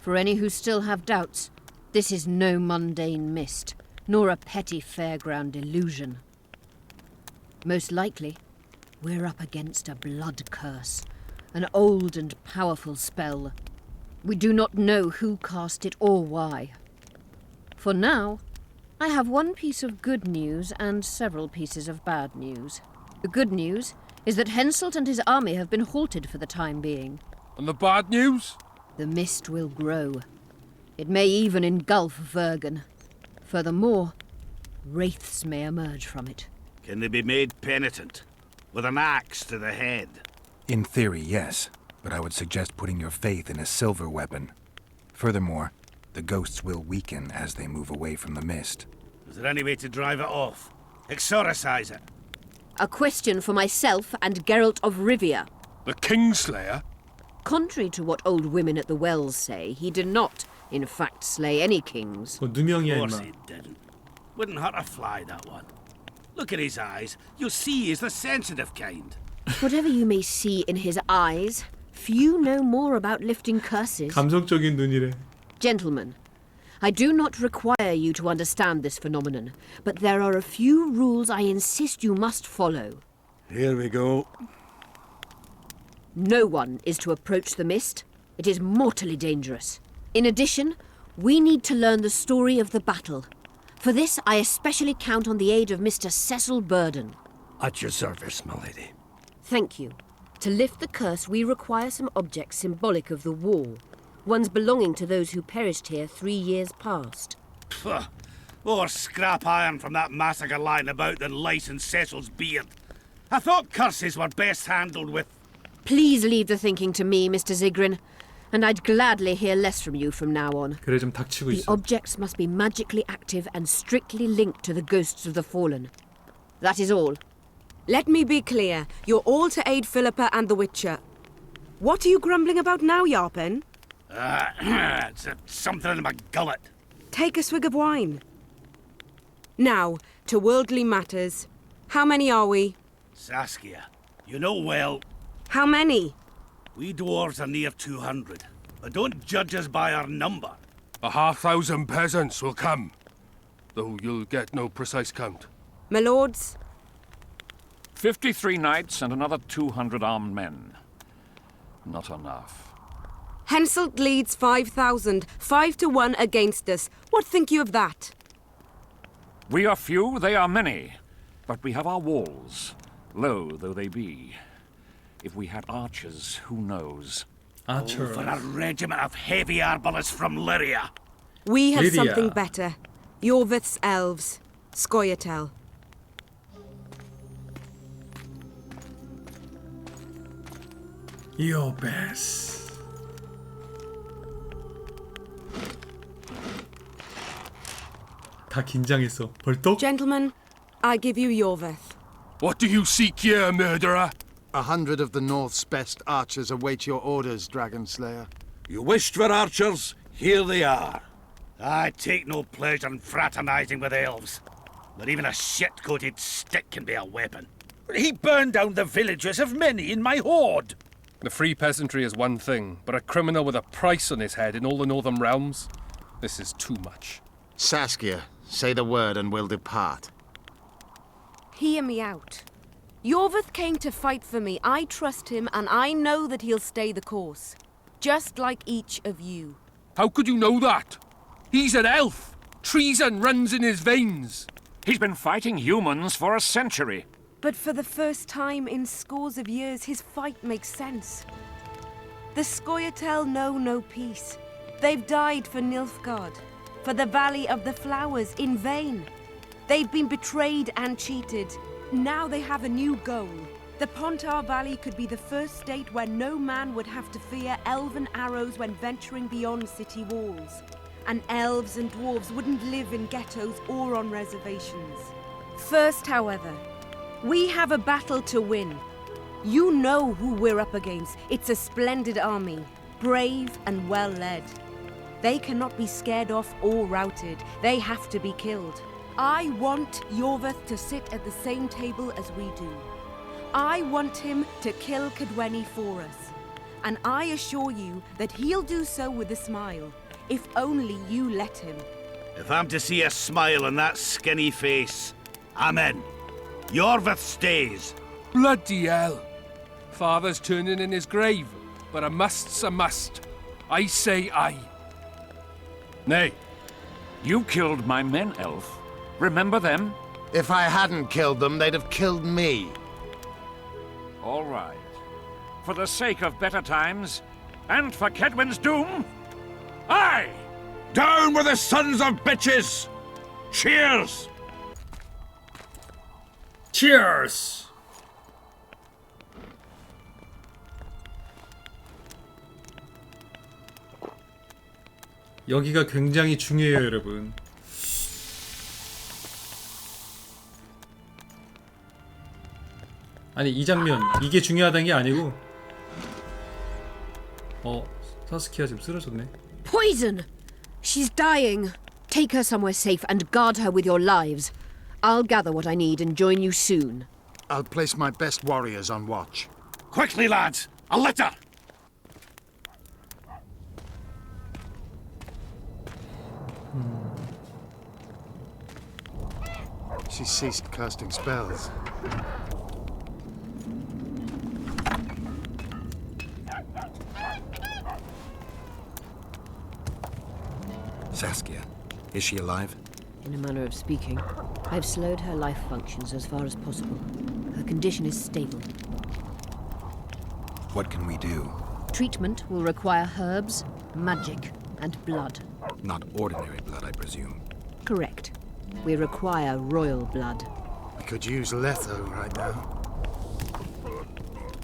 For any who still have doubts, this is no mundane mist, nor a petty fairground illusion. Most likely, we're up against a blood curse, an old and powerful spell. We do not know who cast it or why. For now, I have one piece of good news and several pieces of bad news. The good news is that Henselt and his army have been halted for the time being. And the bad news? The mist will grow. It may even engulf Vergen. Furthermore, wraiths may emerge from it. Can they be made penitent? With an axe to the head? In theory, yes. But I would suggest putting your faith in a silver weapon. Furthermore, the ghosts will weaken as they move away from the mist. Is there any way to drive it off? Exorcise it? A question for myself and Geralt of Rivia. The Kingslayer? Contrary to what old women at the wells say, he did not, in fact, slay any kings. 누명이야, Of course 임마. he didn't. Wouldn't hurt a fly, that one. Look at his eyes. You'll see he's the sensitive kind. Whatever you may see in his eyes, few know more about lifting curses. 감성적인 눈이래. Gentlemen, I do not require you to understand this phenomenon, but there are a few rules I insist you must follow. Here we go. No one is to approach the mist. It is mortally dangerous. In addition, we need to learn the story of the battle. For this, I especially count on the aid of Mr. Cecil Burden. At your service, my lady. Thank you. To lift the curse, we require some objects symbolic of the war. Ones belonging to those who perished here 3 years past. Pfft. More scrap iron from that massacre lying about than lice in Cecil's beard. I thought curses were best handled with... Please leave the thinking to me, Mr. Zigrin, and I'd gladly hear less from you from now on. 그래 좀 닥치고 The 있어. objects must be magically active and strictly linked to the ghosts of the fallen. That is all. Let me be clear. You're all to aid Philippa and the Witcher. What are you grumbling about now, Yarpen? It's something in my gullet. Take a swig of wine. Now, to worldly matters. How many are we? Saskia, you know well... How many? We dwarves are near 200, but don't judge us by our number. 500 peasants will come, though you'll get no precise count. My lords? 53 knights and another 200 armed men. Not enough. Henselt leads 5,000, 5 to 1 against us. What think you of that? We are few, they are many, but we have our walls, low though they be. If we had archers, who knows? Archers. For a regiment of heavy arbalists from Lyria. We have Lyria. something better. Yorvith's elves. Scoia'tael. Your best. 다 긴장했어. 벌떡? Gentlemen, I give you Yorvith. What do you seek here, murderer? 100 of the North's best archers await your orders, Dragon Slayer. You wished for archers, here they are. I take no pleasure in fraternizing with elves, but even a shit-coated stick can be a weapon. He burned down the villages of many in my horde. The free peasantry is one thing, but a criminal with a price on his head in all the northern realms? This is too much. Saskia, say the word and we'll depart. Hear me out. Yorvith came to fight for me. I trust him, and I know that he'll stay the course. Just like each of you. How could you know that? He's an elf. Treason runs in his veins. He's been fighting humans for a century. But for the first time in scores of years, his fight makes sense. The Scoia'tael know no peace. They've died for Nilfgaard, for the Valley of the Flowers, in vain. They've been betrayed and cheated. Now they have a new goal. The Pontar Valley could be the first state where no man would have to fear elven arrows when venturing beyond city walls. And elves and dwarves wouldn't live in ghettos or on reservations. First, however, we have a battle to win. You know who we're up against. It's a splendid army, brave and well led. They cannot be scared off or routed. They have to be killed. I want Yorvith to sit at the same table as we do. I want him to kill Cadweni for us. And I assure you that he'll do so with a smile, if only you let him. If I'm to see a smile on that skinny face, I'm in. Yorvith stays. Bloody hell. Father's turning in his grave, but a must's a must. I say aye. Nay, you killed my men, elf. Remember them? If I hadn't killed them, they'd have killed me. All right. For the sake of better times, and for Kedwin's doom, aye! Down with the sons of bitches! Cheers! Cheers! 여기가 굉장히 중요해요, 여러분. 아니 이 장면 이게 중요하다는 게 아니고 사스키아 지금 쓰러졌네. Poison! She's dying. Take her somewhere safe and guard her with your lives. I'll gather what I need and join you soon. I'll place my best warriors on watch. Quickly, lads! A letter! She ceased casting spells. Saskia, is she alive? In a manner of speaking, I've slowed her life functions as far as possible. Her condition is stable. What can we do? Treatment will require herbs, magic, and blood. Not ordinary blood, I presume. Correct. We require royal blood. We could use letho right now.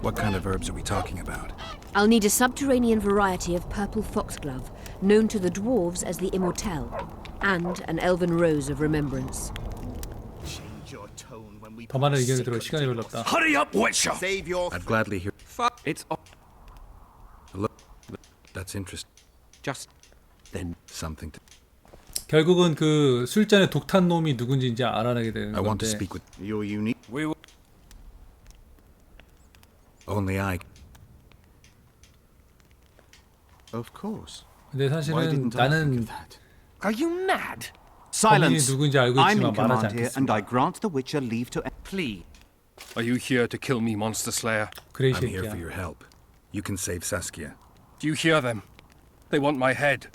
What kind of herbs are we talking about? I'll need a subterranean variety of purple foxglove, known to the dwarves as the Immortelle, and an elven rose of remembrance. 더 많은 의견을 들어 시간이 별로 없다. Hurry up, Witcher! I'd gladly hear. It's Look, that's interesting. just Then something to. 결국은 그 술잔에 독탄 놈이 누군지 이제 알아내게 되는 I want to 건데. speak with. You're unique. we will. Only I. Of course. 근데 Why 사실은 didn't I think 나는 of that? Are you mad? 범인이 Silence. 누군지 알고 I'm 있지만 in command 말하지 here, and I 않겠습니다. grant the Witcher leave to. Please. Are you here to kill me, Monster Slayer? 그래 이 I'm here for 새끼야. your help. You can save Saskia. Do you hear them? They want my head.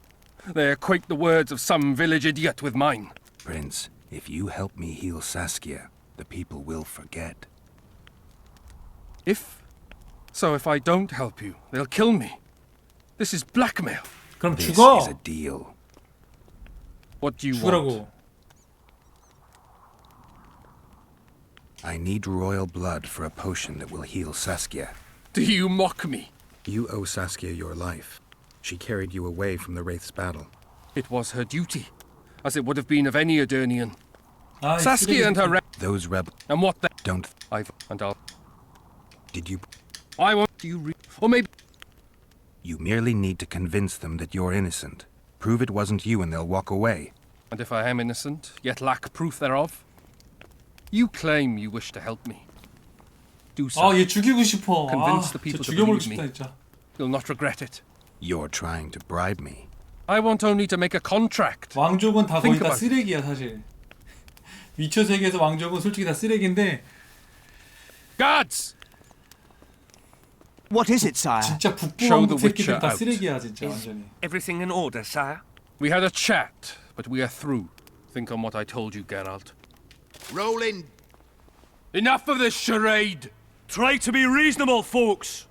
They equate the words of some village idiot with mine. Prince, if you help me heal Saskia, the people will forget. So if I don't help you, they'll kill me. This is blackmail. 그럼 This 죽어. is a deal. What do you 죽으라고. want? I need royal blood for a potion that will heal Saskia. Do you mock me? You owe Saskia your life. She carried you away from the Wraith's battle. It was her duty, as it would have been of any Edirnian. 아, 이 Saskia and her Those rebels and what then? don't. I'll. Did you? I want you or maybe You merely need to convince them that you're innocent. Prove it wasn't you and they'll walk away. and if I am innocent, yet lack proof thereof, you claim you wish to help me. Do so. 아, 얘 죽이고 싶어. Convince 아, the people 진짜 to 죽여버리고 believe me. 싶다 진짜. You'll not regret it. You're trying to bribe me. I want only to make a contract. 왕족은 다 거의 Think 다 about it. 쓰레기야 사실. 위쳐 세계에서 왕족은 솔직히 다 쓰레기인데 Guards! What is it, sire? 진짜 북부 Show the 왕국 새끼들 Witcher 다 out. 쓰레기야 진짜 완전히. Everything in order, sire? We had a chat, but we are through. Think on what I told you, Geralt. Rolling. Enough of this charade! Try to be reasonable, folks!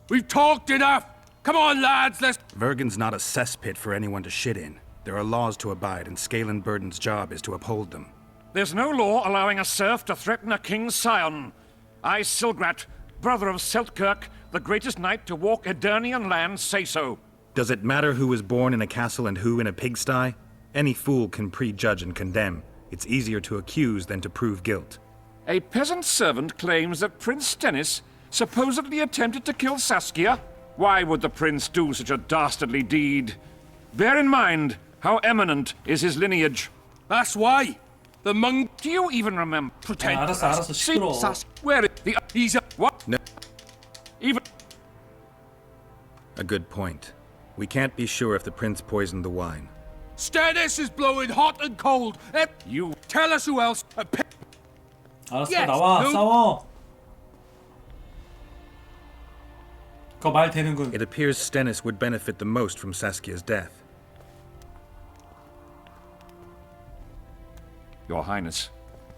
We've talked enough! Come on, lads, let's... Vergen's not a cesspit for anyone to shit in. There are laws to abide, and Scalen Burden's job is to uphold them. There's no law allowing a serf to threaten a king's scion. I, Silgrat, brother of Seltkirk, the greatest knight to walk Edirnian land, say so. Does it matter who was born in a castle and who in a pigsty? Any fool can prejudge and condemn. It's easier to accuse than to prove guilt. A peasant servant claims that Prince Stennis supposedly attempted to kill Saskia. Why would the prince do such a dastardly deed? Bear in mind how eminent is his lineage. That's why. The monk... Do you even remember? Pretend. 알았어, See, 시끄러워. where is the... He's a... What? No. Even... A good point. We can't be sure if the prince poisoned the wine. Stennis is blowing hot and cold. You... Tell us who else... 알았어, Yes, 나와 no. 싸워. 그거 말 되는군. It appears Stennis would benefit the most from Saskia's death. Your Highness,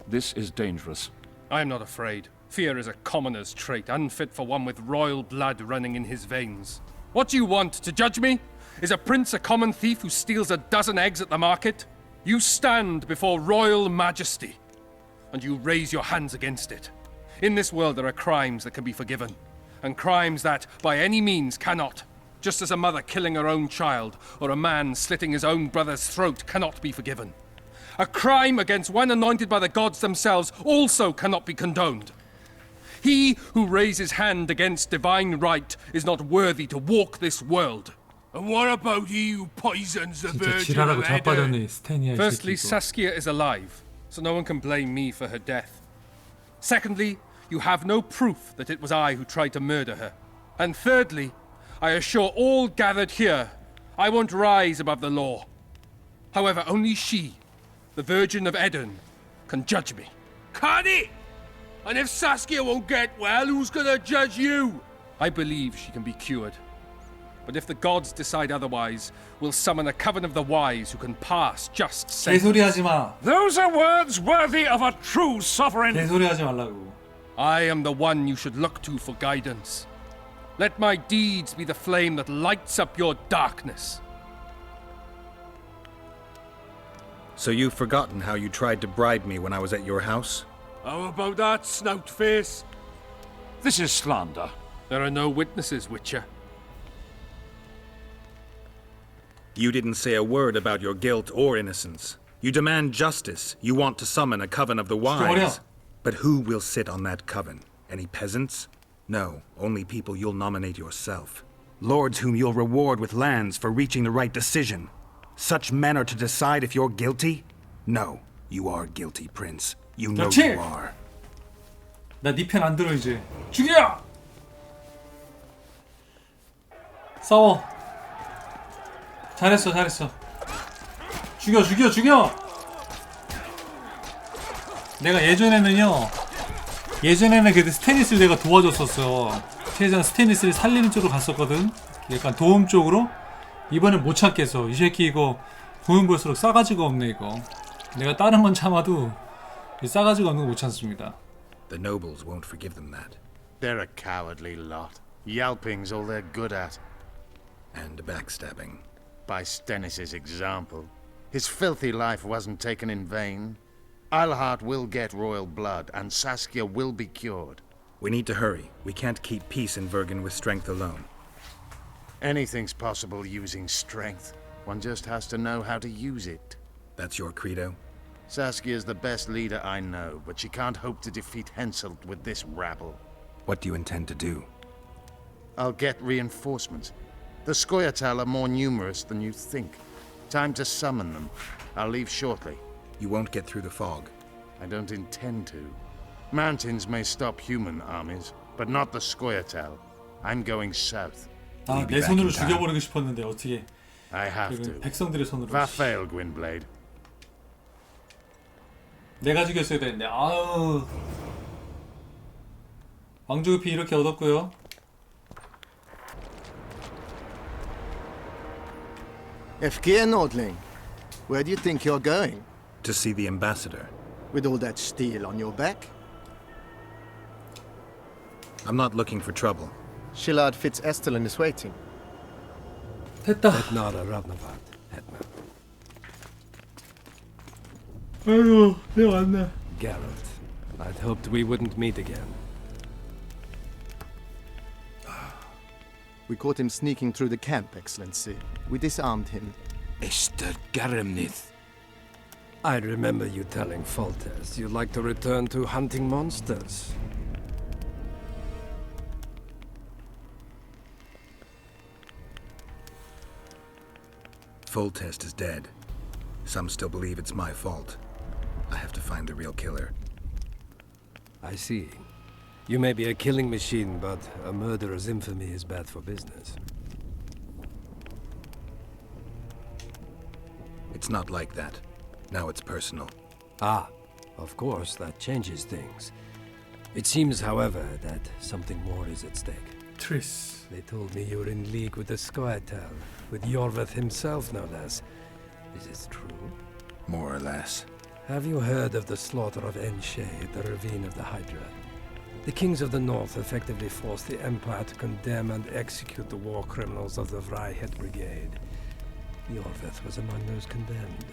this is dangerous. I am not afraid. Fear is a commoner's trait, unfit for one with royal blood running in his veins. What do you want, to judge me? Is a prince a common thief who steals a dozen eggs at the market? You stand before royal majesty, and you raise your hands against it. In this world there are crimes that can be forgiven, and crimes that, by any means, cannot. Just as a mother killing her own child, or a man slitting his own brother's throat cannot be forgiven. A crime against one anointed by the gods themselves also cannot be condoned. He who raises hand against divine right is not worthy to walk this world. And what about he who poisons the 진짜 Virgin 지랄하고 of Eden? 자빠졌네 스테니아 이 Firstly, 새끼. Saskia is alive. so no one can blame me for her death. Secondly, you have no proof that it was I who tried to murder her. And thirdly, I assure all gathered here, I won't rise above the law. However, only she, the Virgin of Eden, can judge me. Can it? And if Saskia won't get well, who's gonna judge you? I believe she can be cured. But if the gods decide otherwise, we'll summon a coven of the wise who can pass just sentence. 개소리하지 마. Those are words worthy of a true sovereign. 개소리하지 말라고. I am the one you should look to for guidance. Let my deeds be the flame that lights up your darkness. So you've forgotten how you tried to bribe me when I was at your house? How about that, snout face? This is slander. There are no witnesses, Witcher. You didn't say a word about your guilt or innocence. You demand justice. You want to summon a coven of the wise. But who will sit on that coven? Any peasants? No, only people you'll nominate yourself. Lords whom you'll reward with lands for reaching the right decision. Such men are to decide if you're guilty? No, you are guilty, Prince. You know you are. 나 네 편 안 들어 이제. 죽여! 싸워. 잘했어, 잘했어. 죽여, 죽여, 죽여! 내가 예전에는 그래도 스테니스를 내가 도와줬었어. 최대한 스테니스를 살리는 쪽으로 갔었거든. 약간 도움 쪽으로. 이번엔 못 참겠어. 이 새끼 이거 보면 볼수록 싸가지가 없네 이거. 내가 다른 건 참아도 이 싸가지가 없는 거 못 참습니다. The nobles won't forgive them that. They're a cowardly lot. Yelping's all they're good at. And backstabbing. By Stennis's example. His filthy life wasn't taken in vain. Eilhart will get royal blood, and Saskia will be cured. We need to hurry. We can't keep peace in Vergen with strength alone. Anything's possible using strength. One just has to know how to use it. That's your credo? Saskia's the best leader I know, but she can't hope to defeat Henselt with this rabble. What do you intend to do? I'll get reinforcements. The Scoia'tael are more numerous than you think. Time to summon them. I'll leave shortly. You won't get through the fog. I don't intend to. Mountains may stop human armies, but not the Scoia'tael. I'm going south. 아, 내 손으로 죽여버리고 싶었는데 어떻게? I have to. 백성들의 손으로. Va fail, Gwynblade. 내가 죽였어야 되는데. 아우. 왕족의 피 이렇게 얻었고요. Efkir Nordling, where do you think you're going? To see the ambassador. With all that steel on your back? I'm not looking for trouble. Shillard Fitz-Estelin is waiting. 됐다. Etnara Ravnavad, Hetman. 아이고, 내가 왔네. Geralt, I'd hoped we wouldn't meet again. We caught him sneaking through the camp, Excellency. We disarmed him. Mr. Garamnith. I remember you telling Foltest you'd like to return to hunting monsters. Foltest is dead. Some still believe it's my fault. I have to find the real killer. I see. You may be a killing machine, but a murderer's infamy is bad for business. It's not like that. Now it's personal. Ah, of course, that changes things. It seems, however, that something more is at stake. Triss. They told me you were in league with the Scoia'tael, with Yorveth himself, no less. Is this true? More or less. Have you heard of the slaughter of Enshe at the Ravine of the Hydra? The kings of the north effectively forced the Empire to condemn and execute the war criminals of the Vryheid Brigade. Yorveth was among those condemned.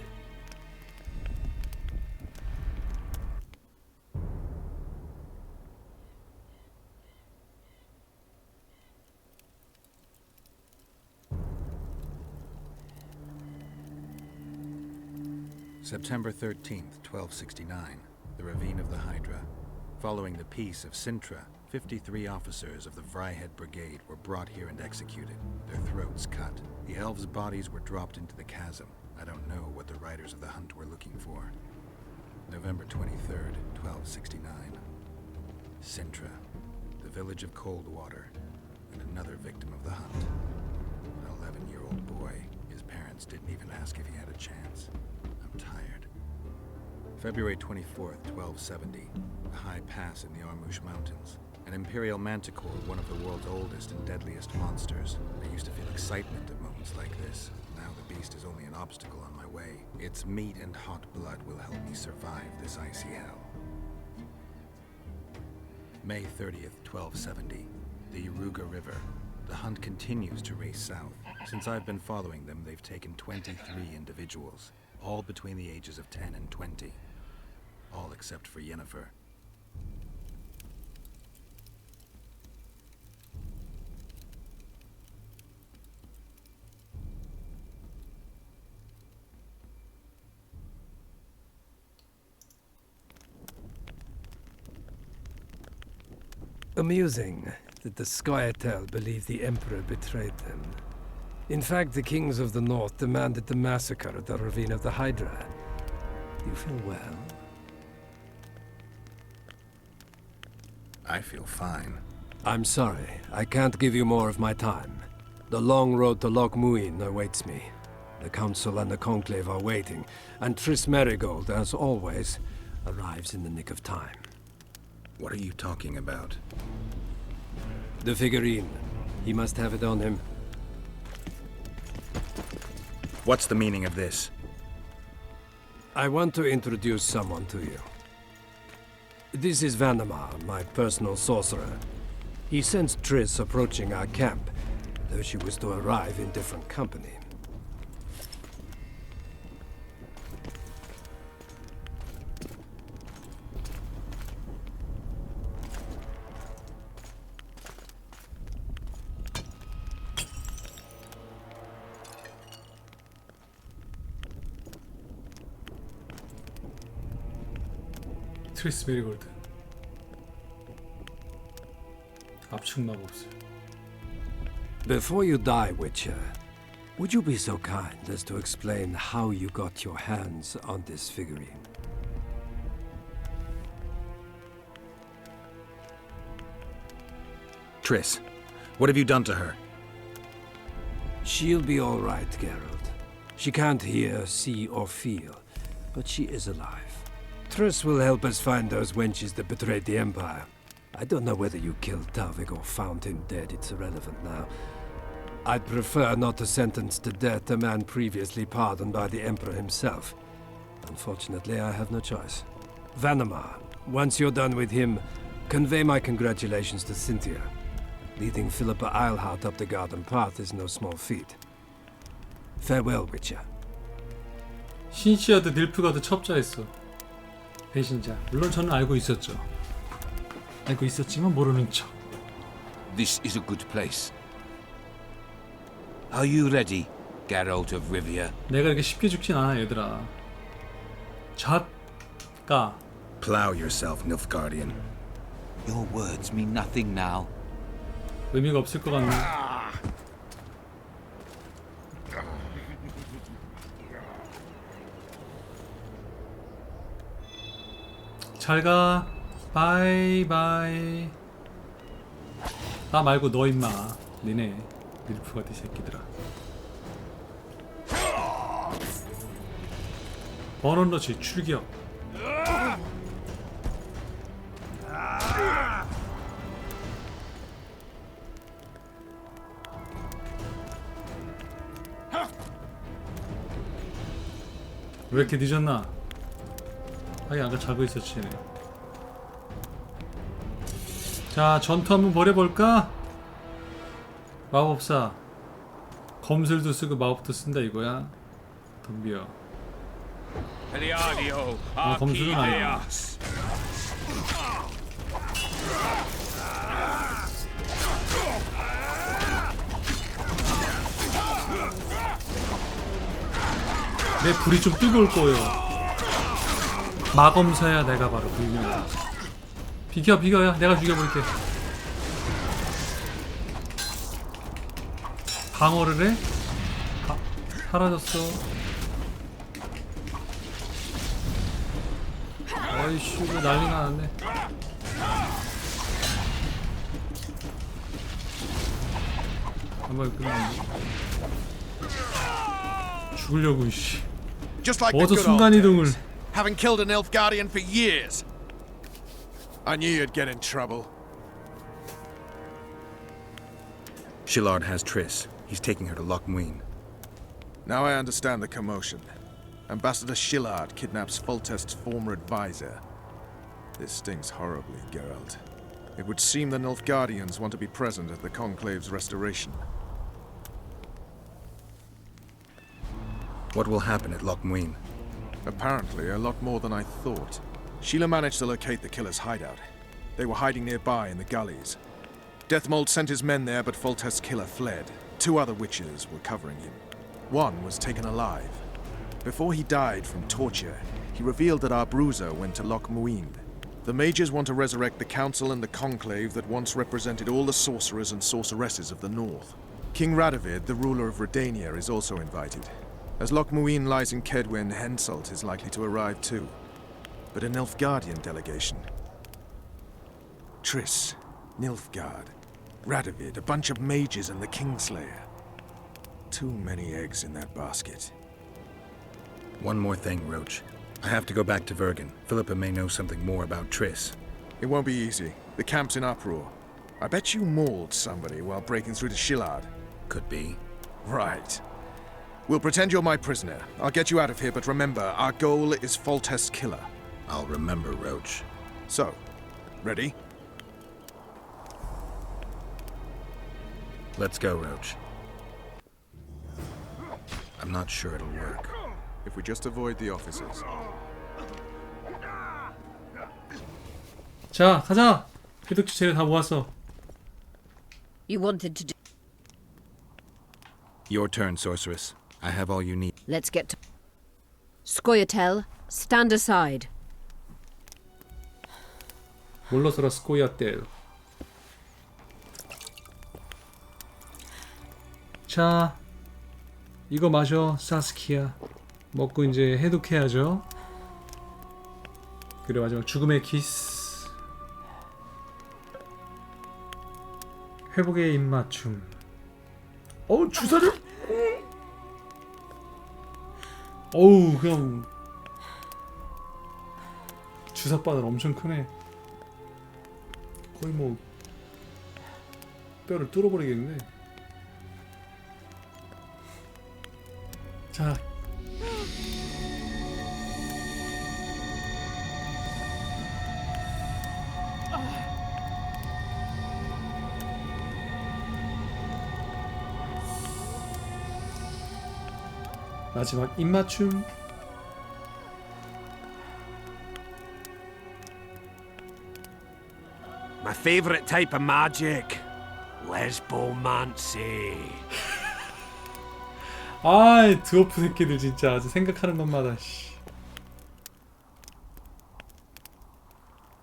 September 13th, 1269, the Ravine of the Hydra. Following the peace of Sintra, 53 officers of the Vryheid Brigade were brought here and executed, their throats cut. The elves' bodies were dropped into the chasm. I don't know what the riders of the hunt were looking for. November 23rd, 1269. Sintra, the village of Coldwater, and another victim of the hunt. An 11-year-old boy. His parents didn't even ask if he had a chance. I'm tired. February 24th, 1270. A high pass in the Armouche Mountains. An imperial manticore, one of the world's oldest and deadliest monsters. I used to feel excitement at moments like this. Now the beast is only an obstacle on my way. Its meat and hot blood will help me survive this icy hell. May 30th, 1270. The Yaruga River. The hunt continues to race south. Since I've been following them, they've taken 23 individuals, all between the ages of 10 and 20. All except for Yennefer. Amusing that the Scoia'tael believe the Emperor betrayed them. In fact, the kings of the north demanded the massacre at the Ravine of the Hydra. You feel well? I feel fine. I'm sorry, I can't give you more of my time. The long road to Loch Muin awaits me. The Council and the Conclave are waiting, and Triss Merigold, as always, arrives in the nick of time. What are you talking about? The figurine. He must have it on him. What's the meaning of this? I want to introduce someone to you. This is Vanamar, my personal sorcerer. He sensed Triss approaching our camp, though she was to arrive in different company. 트리스 메리골드. 압축 마법술. Before you die, Witcher, would you be so kind as to explain how you got your hands on this figurine? Triss, what have you done to her? She'll be all right, Geralt. She can't hear, see, or feel, but she is alive. Triss will help us find those wenches that betrayed the Empire. I don't know whether you killed Talvik or found him dead. It's irrelevant now. I'd prefer not to sentence to death a man previously pardoned by the Emperor himself. Unfortunately, I have no choice. Vanamar, once you're done with him, convey my congratulations to Cynthia. Leading Philippa Eilhart up the garden path is no small feat. Farewell, Witcher. 신시아드 닐프가드 첩자했어. 배신자. 물론 저는 알고 있었죠. 알고 있었지만 모르는 척. This is a good place. Are you ready, Geralt of Rivia? 내가 이렇게 쉽게 죽진 않아, 얘들아. 잣가. Plow yourself, Nilfgaardian. Your words mean nothing now. 의미가 없을 것 같네. 잘가. 바이바이. 나 말고 너 임마. 니네 밀프가드 새끼들아. 번원러시 출격. 왜 이렇게 늦었나? 하긴 아까 자고 있었지. 자, 전투 한번 벌여볼까? 마법사 검술도 쓰고 마법도 쓴다 이거야. 덤비어. 검술은 아니야. 내 불이 좀 뜨거울 거예요. 마검사야 내가 바로 불명. 비켜 비켜야 내가 죽여볼게. 방어를 해? 사라졌어. 어이씨, 이거 난리가 났네. 한번 끝났네. 죽으려고 이씨. Just like the 어서 good old 순간이동을. days, having killed an Nilfgaardian for years. I knew you'd get in trouble. Shillard has Triss. He's taking her to Loch Muin. Now I understand the commotion. Ambassador Shillard kidnaps Foltest's former advisor. This stings horribly, Geralt. It would seem the Nilfgaardians want to be present at the Conclave's restoration. What will happen at Loch Muin? Apparently, a lot more than I thought. Sheila managed to locate the killer's hideout. They were hiding nearby in the gullies. Deathmold sent his men there, but Foltest's killer fled. 2 other witches were covering him. One was taken alive. Before he died from torture, he revealed that our bruiser went to Loch Muin. The mages want to resurrect the council and the conclave that once represented all the sorcerers and sorceresses of the north. King Radovid, the ruler of Redania, is also invited. As Loch Muin lies in Kedwen, Henselt is likely to arrive too. But a Nilfgaardian delegation. Triss, Nilfgaard, Radovid, a bunch of mages and the Kingslayer. Too many eggs in that basket. One more thing, Roach. I have to go back to Vergen. Philippa may know something more about Triss. It won't be easy. The camp's in uproar. I bet you mauled somebody while breaking through to Shillard. Could be. Right. We'll pretend you're my prisoner. I'll get you out of here, but remember, our goal is Foltest's killer. I'll remember, Roach. So, ready? Let's go, Roach. I'm not sure it'll work. If we just avoid the officers. 자, 가자. 해독지 재료 다 모았어. You wanted to do... Your turn, sorceress. I have all you need. Let's get to... Scoia'tael, stand aside. 몰라서라 스코이아텔. 자, 이거 마셔, 사스키야. 먹고 이제 해독해야죠. 그리고 마지막 죽음의 키스. 회복의 입맞춤. 주사를. 어우, 그냥 주사바늘 엄청 크네. 거의 뭐 뼈를 뚫어버리겠네. 자, 마지막 입맞춤. My favourite type of magic. Lesbomancy. 아이, 드워프 새끼들 진짜 아주 생각하는 것마다 씨.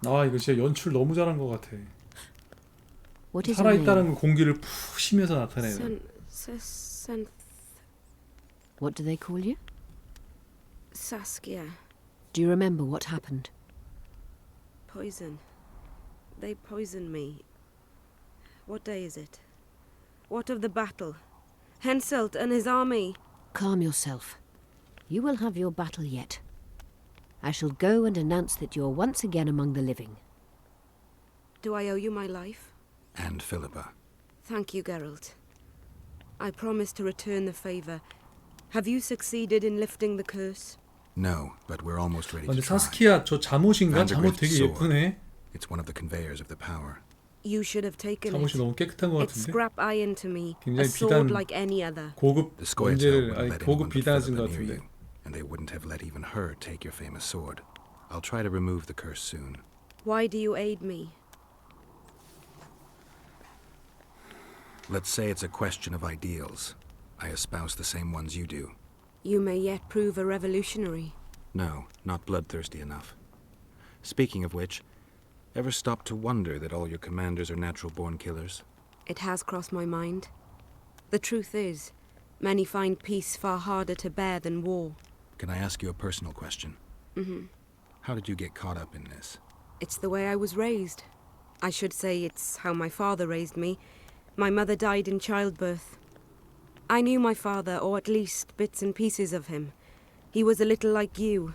아, 이거 진짜 연출 너무 잘한 것 같아. 살아있다는 공기를 푹 쉬면서 나타내는. What do they call you? Saskia. Do you remember what happened? Poison. They poisoned me. What day is it? What of the battle? Henselt and his army. Calm yourself. You will have your battle yet. I shall go and announce that you're once again among the living. Do I owe you my life? And Philippa. Thank you, Geralt. I promise to return the favor. Have you succeeded in lifting the curse? No, but we're almost ready to 근데 try. 사스키야, 저 잠옷인가? 잠옷 되게 예쁘네. It's one of the conveyors of the power. You should have taken 잠옷이 it. 너무 깨끗한 것 It's 같은데. scrap iron to me. A 굉장히 sword 비단, like any other. 고급 The Scoia'tael 문제를, wouldn't 아니 let 고급 anyone but 비단인 것 Philippa near 같은데. you, and they wouldn't have let even her take your famous sword. I'll try to remove the curse soon. Why do you aid me? Let's say it's a question of ideals. I espouse the same ones you do. You may yet prove a revolutionary. No, not bloodthirsty enough. Speaking of which, ever stop to wonder that all your commanders are natural-born killers? It has crossed my mind. The truth is, many find peace far harder to bear than war. Can I ask you a personal question? Mm-hmm. How did you get caught up in this? It's the way I was raised. I should say it's how my father raised me. My mother died in childbirth. I knew my father, or at least bits and pieces of him. He was a little like you.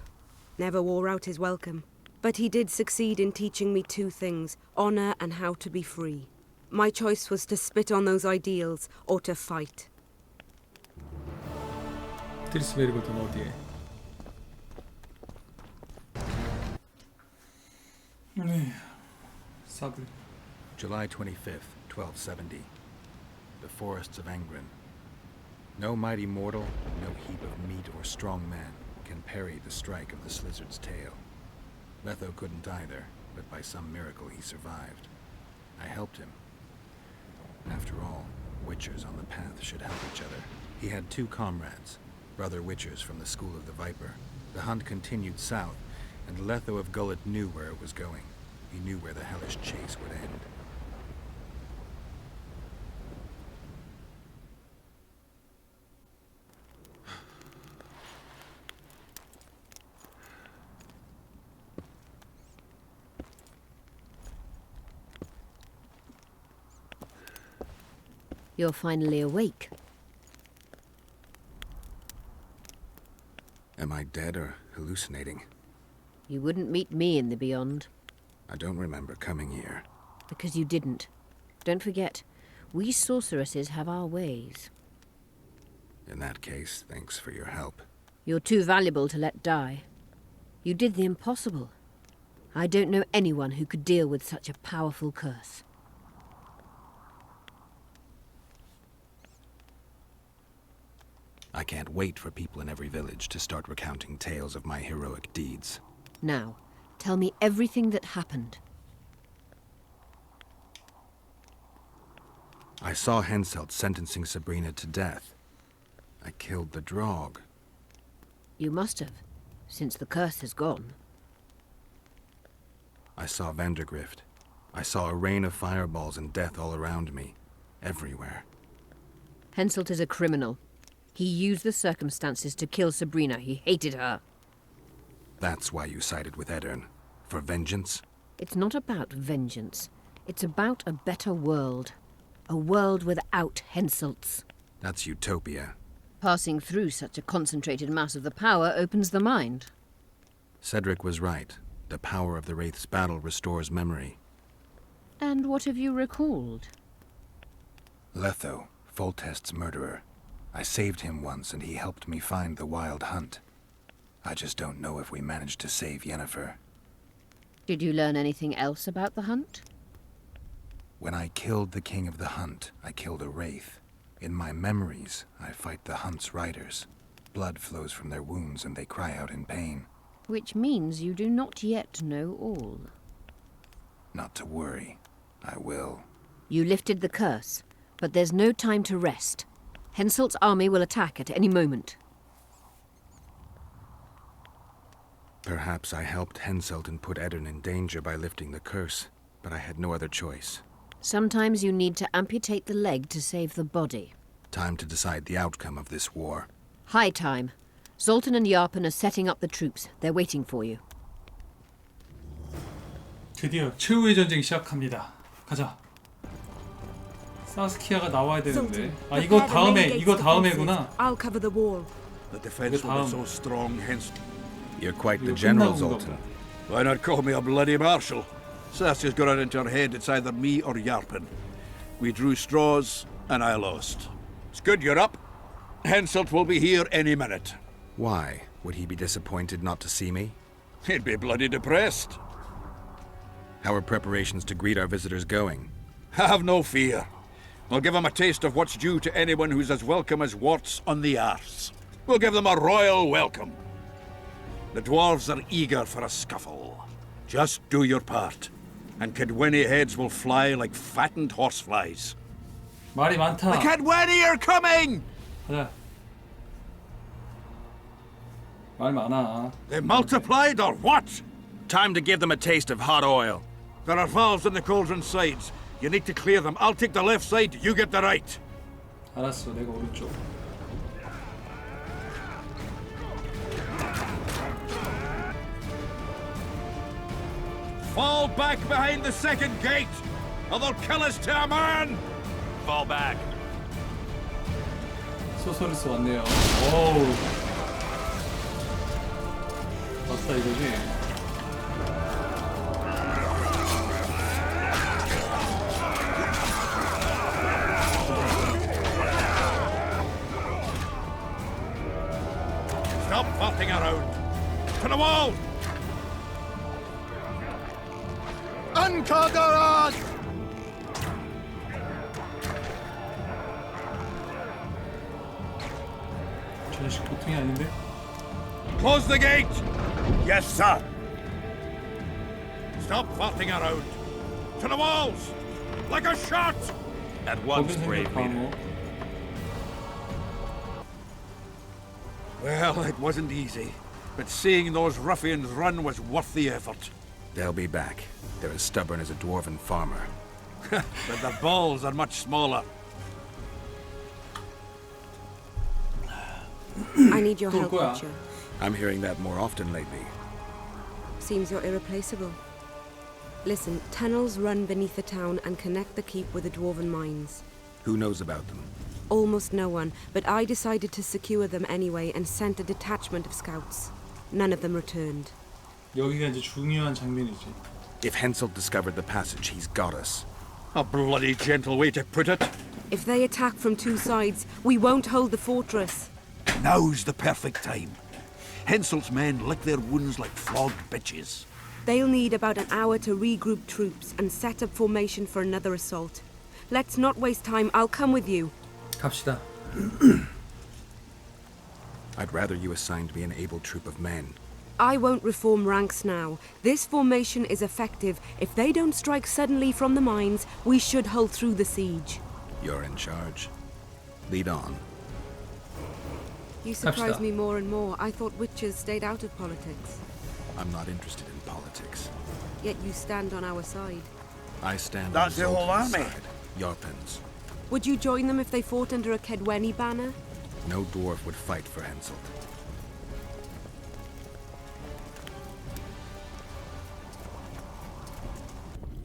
Never wore out his welcome. But he did succeed in teaching me two things, honor and how to be free. My choice was to spit on those ideals, or to fight. 트리스 메리고드는 어디에? 네, 사블. July 25th, 1270. The forests of Angren. No mighty mortal, no heap of meat or strong man can parry the strike of the Slizzard's tail. Letho couldn't either, but by some miracle he survived. I helped him. After all, Witchers on the path should help each other. He had two comrades, brother Witchers from the School of the Viper. The hunt continued south, and Letho of Gullet knew where it was going. He knew where the hellish chase would end. You're finally awake. Am I dead or hallucinating? You wouldn't meet me in the beyond. I don't remember coming here. Because you didn't. Don't forget, we sorceresses have our ways. In that case, thanks for your help. You're too valuable to let die. You did the impossible. I don't know anyone who could deal with such a powerful curse. I can't wait for people in every village to start recounting tales of my heroic deeds. Now, tell me everything that happened. I saw Henselt sentencing Sabrina to death. I killed the Draug. You must have, since the curse has gone. I saw Vandergrift. I saw a rain of fireballs and death all around me, everywhere. Henselt is a criminal. He used the circumstances to kill Sabrina. He hated her. That's why you sided with Eddern. For vengeance? It's not about vengeance. It's about a better world. A world without Henselts. That's utopia. Passing through such a concentrated mass of the power opens the mind. Cedric was right. The power of the Wraith's battle restores memory. And what have you recalled? Letho, Foltest's murderer. I saved him once and he helped me find the Wild Hunt. I just don't know if we managed to save Yennefer. Did you learn anything else about the hunt? When I killed the King of the Hunt, I killed a Wraith. In my memories, I fight the Hunt's riders. Blood flows from their wounds and they cry out in pain. Which means you do not yet know all. Not to worry. I will. You lifted the curse, but there's no time to rest. Henselt's army will attack at any moment. Perhaps I helped Henselt and put Eddern in danger by lifting the curse, but I had no other choice. Sometimes you need to amputate the leg to save the body. Time to decide the outcome of this war. High time. Zoltan and Yarpen are setting up the troops. They're waiting for you. 드디어 최후의 전쟁이 시작합니다. 가자. 사스키아가 나와야 되는데. 아 이거 다음에구나. I'll cover the wall. The defense will be so strong, hence. You're quite the general, Zoltan. Why not call me a bloody marshal? Sassy's got it into her head it's either me or Yarpen. We drew straws, and I lost. It's good you're up. Henselt will be here any minute. Why? Would he be disappointed not to see me? He'd be bloody depressed. How are preparations to greet our visitors going? Have no fear. I'll give them a taste of what's due to anyone who's as welcome as warts on the arse. We'll give them a royal welcome. The dwarves are eager for a scuffle. Just do your part, and Kedweni heads will fly like fattened horseflies. 말이 많다. The Kedweni are coming! 가자. 말 많아. They multiplied or what? Time to give them a taste of hot oil. There are valves on the cauldron sides. You need to clear them. I'll take the left side, you get the right. 알았어, 내가 오른쪽. Fall back behind the second gate, or they'll kill us to a man! Fall back. 소서리스 왔네요. 어우. 왔다 이거지? Stop farting around. To the wall! Uncover us! 저 자식 보통이 아닌데? Close the gate! Yes, sir. Stop farting around. To the walls! Like a shot! At once, brave leader. Well, it wasn't easy, but seeing those ruffians run was worth the effort. They'll be back. They're as stubborn as a dwarven farmer. But the balls are much smaller. I need your help, Witcher. I'm hearing that more often lately. Seems you're irreplaceable. Listen, tunnels run beneath the town and connect the keep with the dwarven mines. Who knows about them? Almost no one, but I decided to secure them anyway and sent a detachment of scouts. None of them returned. 여기가 이제 중요한 장면이지. If Hensel discovered the passage, he's got us. A bloody gentle way to put it. If they attack from two sides, we won't hold the fortress. Now's the perfect time. Hensel's men lick their wounds like flogged bitches. They'll need about an hour to regroup troops and set up formation for another assault. Let's not waste time. I'll come with you. 갑시다. I'd rather you assigned me an able troop of men. I won't reform ranks now. This formation is effective. If they don't strike suddenly from the mines, we should hold through the siege. You're in charge. Lead on. You surprise me more and more. I thought witches stayed out of politics. I'm not interested in politics. Yet you stand on our side. I stand That's on the whole Zoltan's army. side. Yarpins. Would you join them if they fought under a Kedweni banner? No dwarf would fight for Hensel.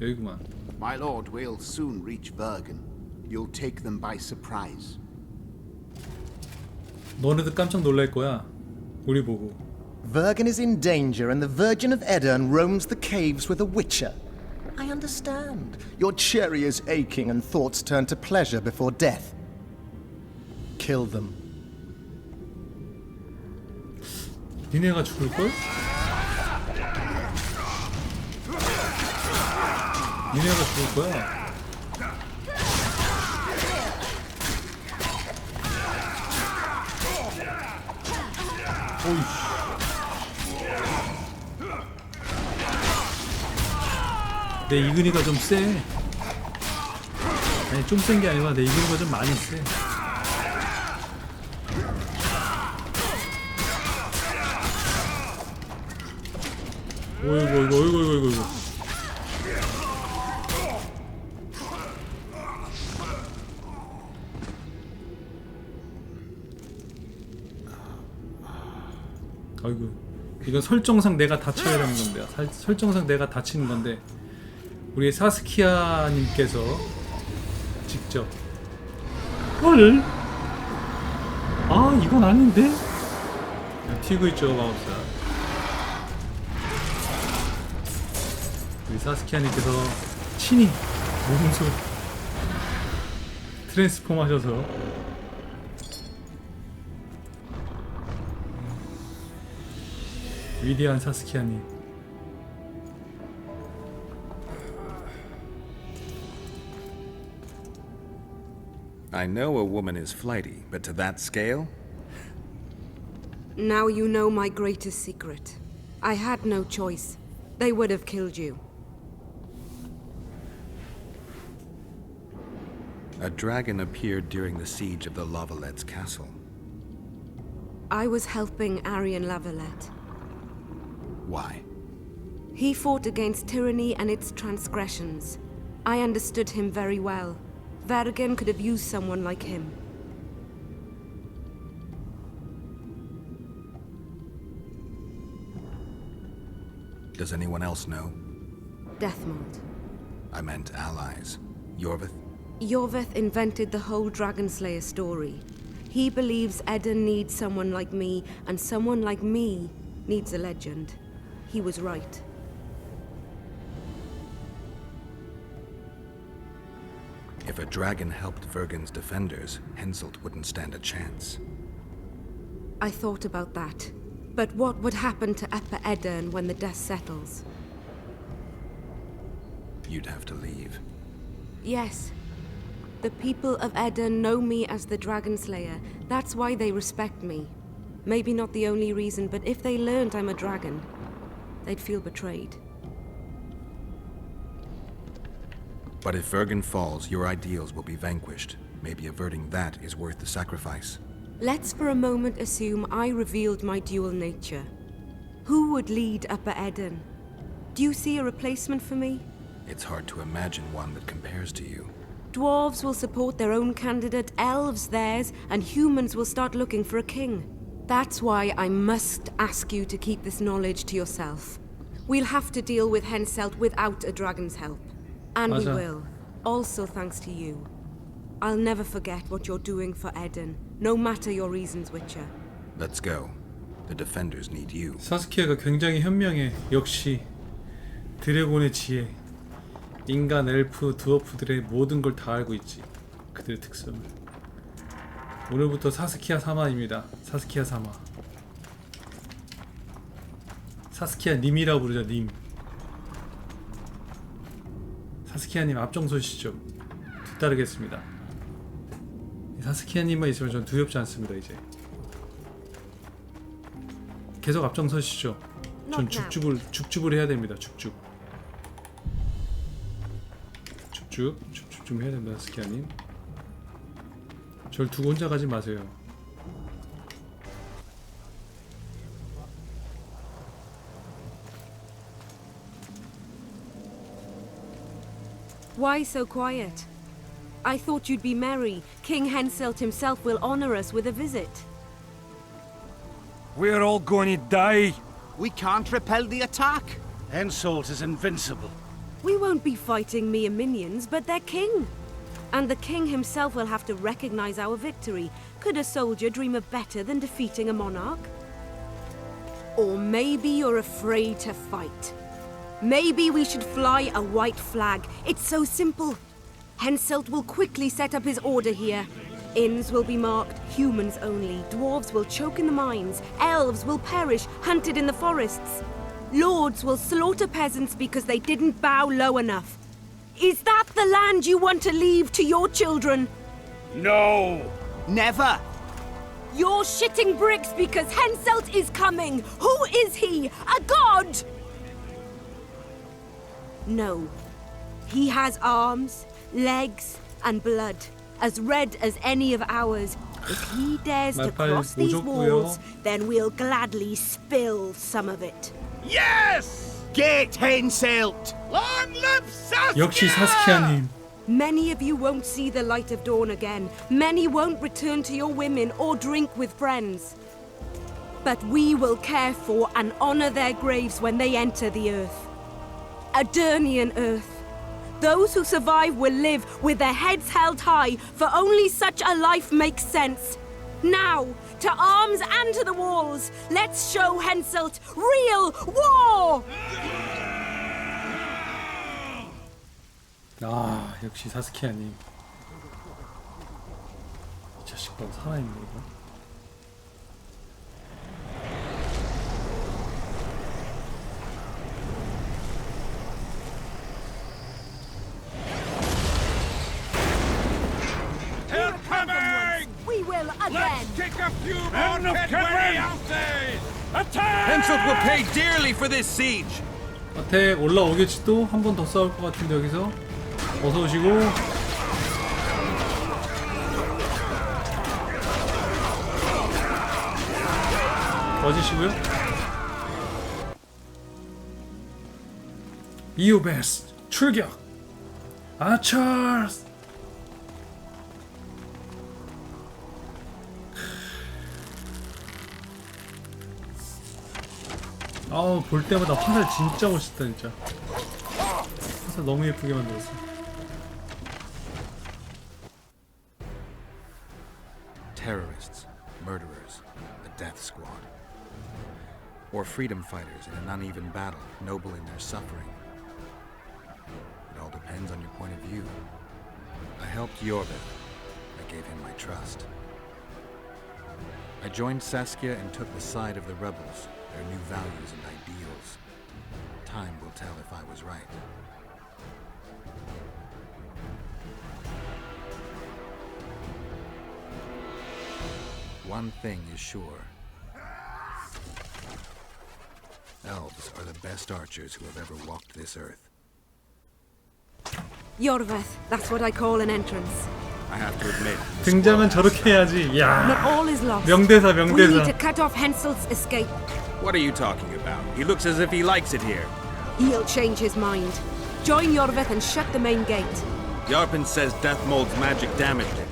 여기구만. My lord, we'll soon reach Bergen. You'll take them by surprise. 너네도 깜짝 놀랄 거야. 우리 보고. Bergen is in danger and the Virgin of Edirne roams the caves with a witcher. I understand. Your cherry is aching and thoughts turn to pleasure before death. Kill them. 니네가 죽을걸? 니네가 죽을 거야. 오이씨. 내 이근이가 좀 세. 아니 좀 센 게 아니라 내 이근이가 좀 많이 세. 어이구. 아이고, 이건 설정상 내가 다쳐야 되는 건데요. 설정상 내가 다치는 건데 우리 사스키아님께서 직접 헐? 아 이건 아닌데? 튀고 있죠 마법사. 우리 사스키아님께서 친히 몸소 트랜스폼 하셔서 위대한 사스키아님. I know a woman is flighty, but to that scale? Now you know my greatest secret. I had no choice. They would have killed you. A dragon appeared during the siege of the Lavalette's castle. I was helping Arian Lavalette. Why? He fought against tyranny and its transgressions. I understood him very well. Vergen could have used someone like him. Does anyone else know? Deathmold. I meant allies. Yorvith? Yorvith invented the whole Dragon Slayer story. He believes Eden needs someone like me, and someone like me needs a legend. He was right. If a dragon helped Vergen's defenders, Henselt wouldn't stand a chance. I thought about that. But what would happen to Upper Eden when the dust settles? You'd have to leave. Yes. The people of Eden know me as the Dragon Slayer. That's why they respect me. Maybe not the only reason, but if they learned I'm a dragon, they'd feel betrayed. But if Vergen falls, your ideals will be vanquished. Maybe averting that is worth the sacrifice. Let's for a moment assume I revealed my dual nature. Who would lead Upper Eden? Do you see a replacement for me? It's hard to imagine one that compares to you. Dwarves will support their own candidate, elves theirs, and humans will start looking for a king. That's why I must ask you to keep this knowledge to yourself. We'll have to deal with Henselt without a dragon's help. And we will. Also thanks to you. I'll never forget what you're doing for Eden, no matter your reasons, Witcher. Let's go. The defenders need you. 사스키아가 굉장히 현명해. 역시 드래곤의 지혜. 인간, 엘프, 드워프들의 모든 걸 다 알고 있지. 그들의 특성을. 오늘부터 사스키아 사마입니다. 사스키아 사마. 사스키아 님이라고 부르죠. 님. 사스키아님 앞장서시죠. 뒤따르겠습니다. 사스키아님만 있으면 전 두렵지 않습니다. 이제 계속 앞장서시죠. 전 죽죽을 해야 됩니다. 죽죽 좀 해야 됩니다. 사스키아님, 절 두고 혼자 가지 마세요. Why so quiet? I thought you'd be merry. King Henselt himself will honor us with a visit. We're all going to die. We can't repel the attack. Henselt is invincible. We won't be fighting mere minions, but their king. And the king himself will have to recognize our victory. Could a soldier dream of better than defeating a monarch? Or maybe you're afraid to fight. Maybe we should fly a white flag. It's so simple. Henselt will quickly set up his order here. Inns will be marked humans only. Dwarves will choke in the mines. Elves will perish, hunted in the forests. Lords will slaughter peasants because they didn't bow low enough. Is that the land you want to leave to your children? No! Never! You're shitting bricks because Henselt is coming! Who is he? A god? No. He has arms, legs, and blood, as red as any of ours. If he dares to cross these walls, then we'll gladly spill some of it. Yes! Get Henselt! Long live Saskia! 역시 사스키아님. Many of you won't see the light of dawn again. Many won't return to your women or drink with friends. But we will care for and honor their graves when they enter the earth. Adernian earth. Those who survive will live with their heads held high, for only such a life makes sense. Now, to arms and to the walls, let's show Henselt real war! 아, 역시 사스키아님. 이 자식 봐, 살아있네 이거. We will again. Take a few more headway out there. Attack! Henselt will pay dearly for this siege. 어택 올라오겠지. 또 한 번 더 싸울 것 같은데 여기서. 어서 오시고. 꺼지시고요. 이오베스 출격. 아처스. 아우, 볼 때마다 화살 진짜 멋있다 진짜. 너무 예쁘게 만들었어. Terrorists, murderers, a death squad. Or freedom fighters in an uneven battle, noble in their suffering. It all depends on your point of view. I helped Yorvith. I gave him my trust. I joined Saskia and took the side of the rebels, their new values and ideals. Time will tell if I was right. One thing is sure. Elves are the best archers who have ever walked this earth. Yorvith, that's what I call an entrance. I have to admit. 등장은 저렇게 해야지. 야. Not all is lost. 명대사 We need to 명대사. cut off Henselt's escape. What are you talking about? He looks as if he likes it here. He'll change his mind. Join Yorvith and shut the main gate. Yarpen says Deathmold's magic damaged it.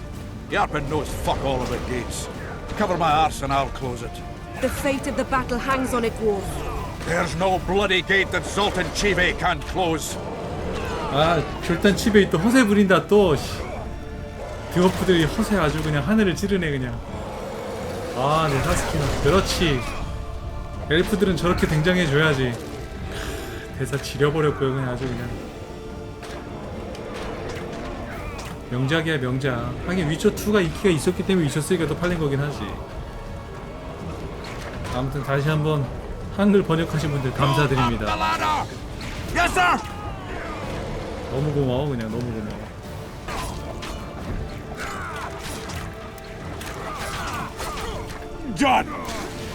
Yarpen knows fuck all about gates. Cover my arse and I'll close it. The fate of the battle hangs on it, Dwarf. There's no bloody gate that Zoltan Chive can't close. 아, 졸단 칩에 또 허세 부린다 또. 드워프들이 허세 아주 그냥 하늘을 찌르네 그냥. 아, 내 사스키나. 그렇지. 엘프들은 저렇게 등장해줘야지. 대사 지려버렸고요 그냥 아주 그냥. 명작이야 명작. 하긴 위쳐2가 인기가 있었기 때문에 위쳐3가 더 팔린 거긴 하지. 아무튼 다시 한번 한글 번역하신 분들 감사드립니다. Yes, sir. 너무 고마워 그냥 너무 고마워. Done.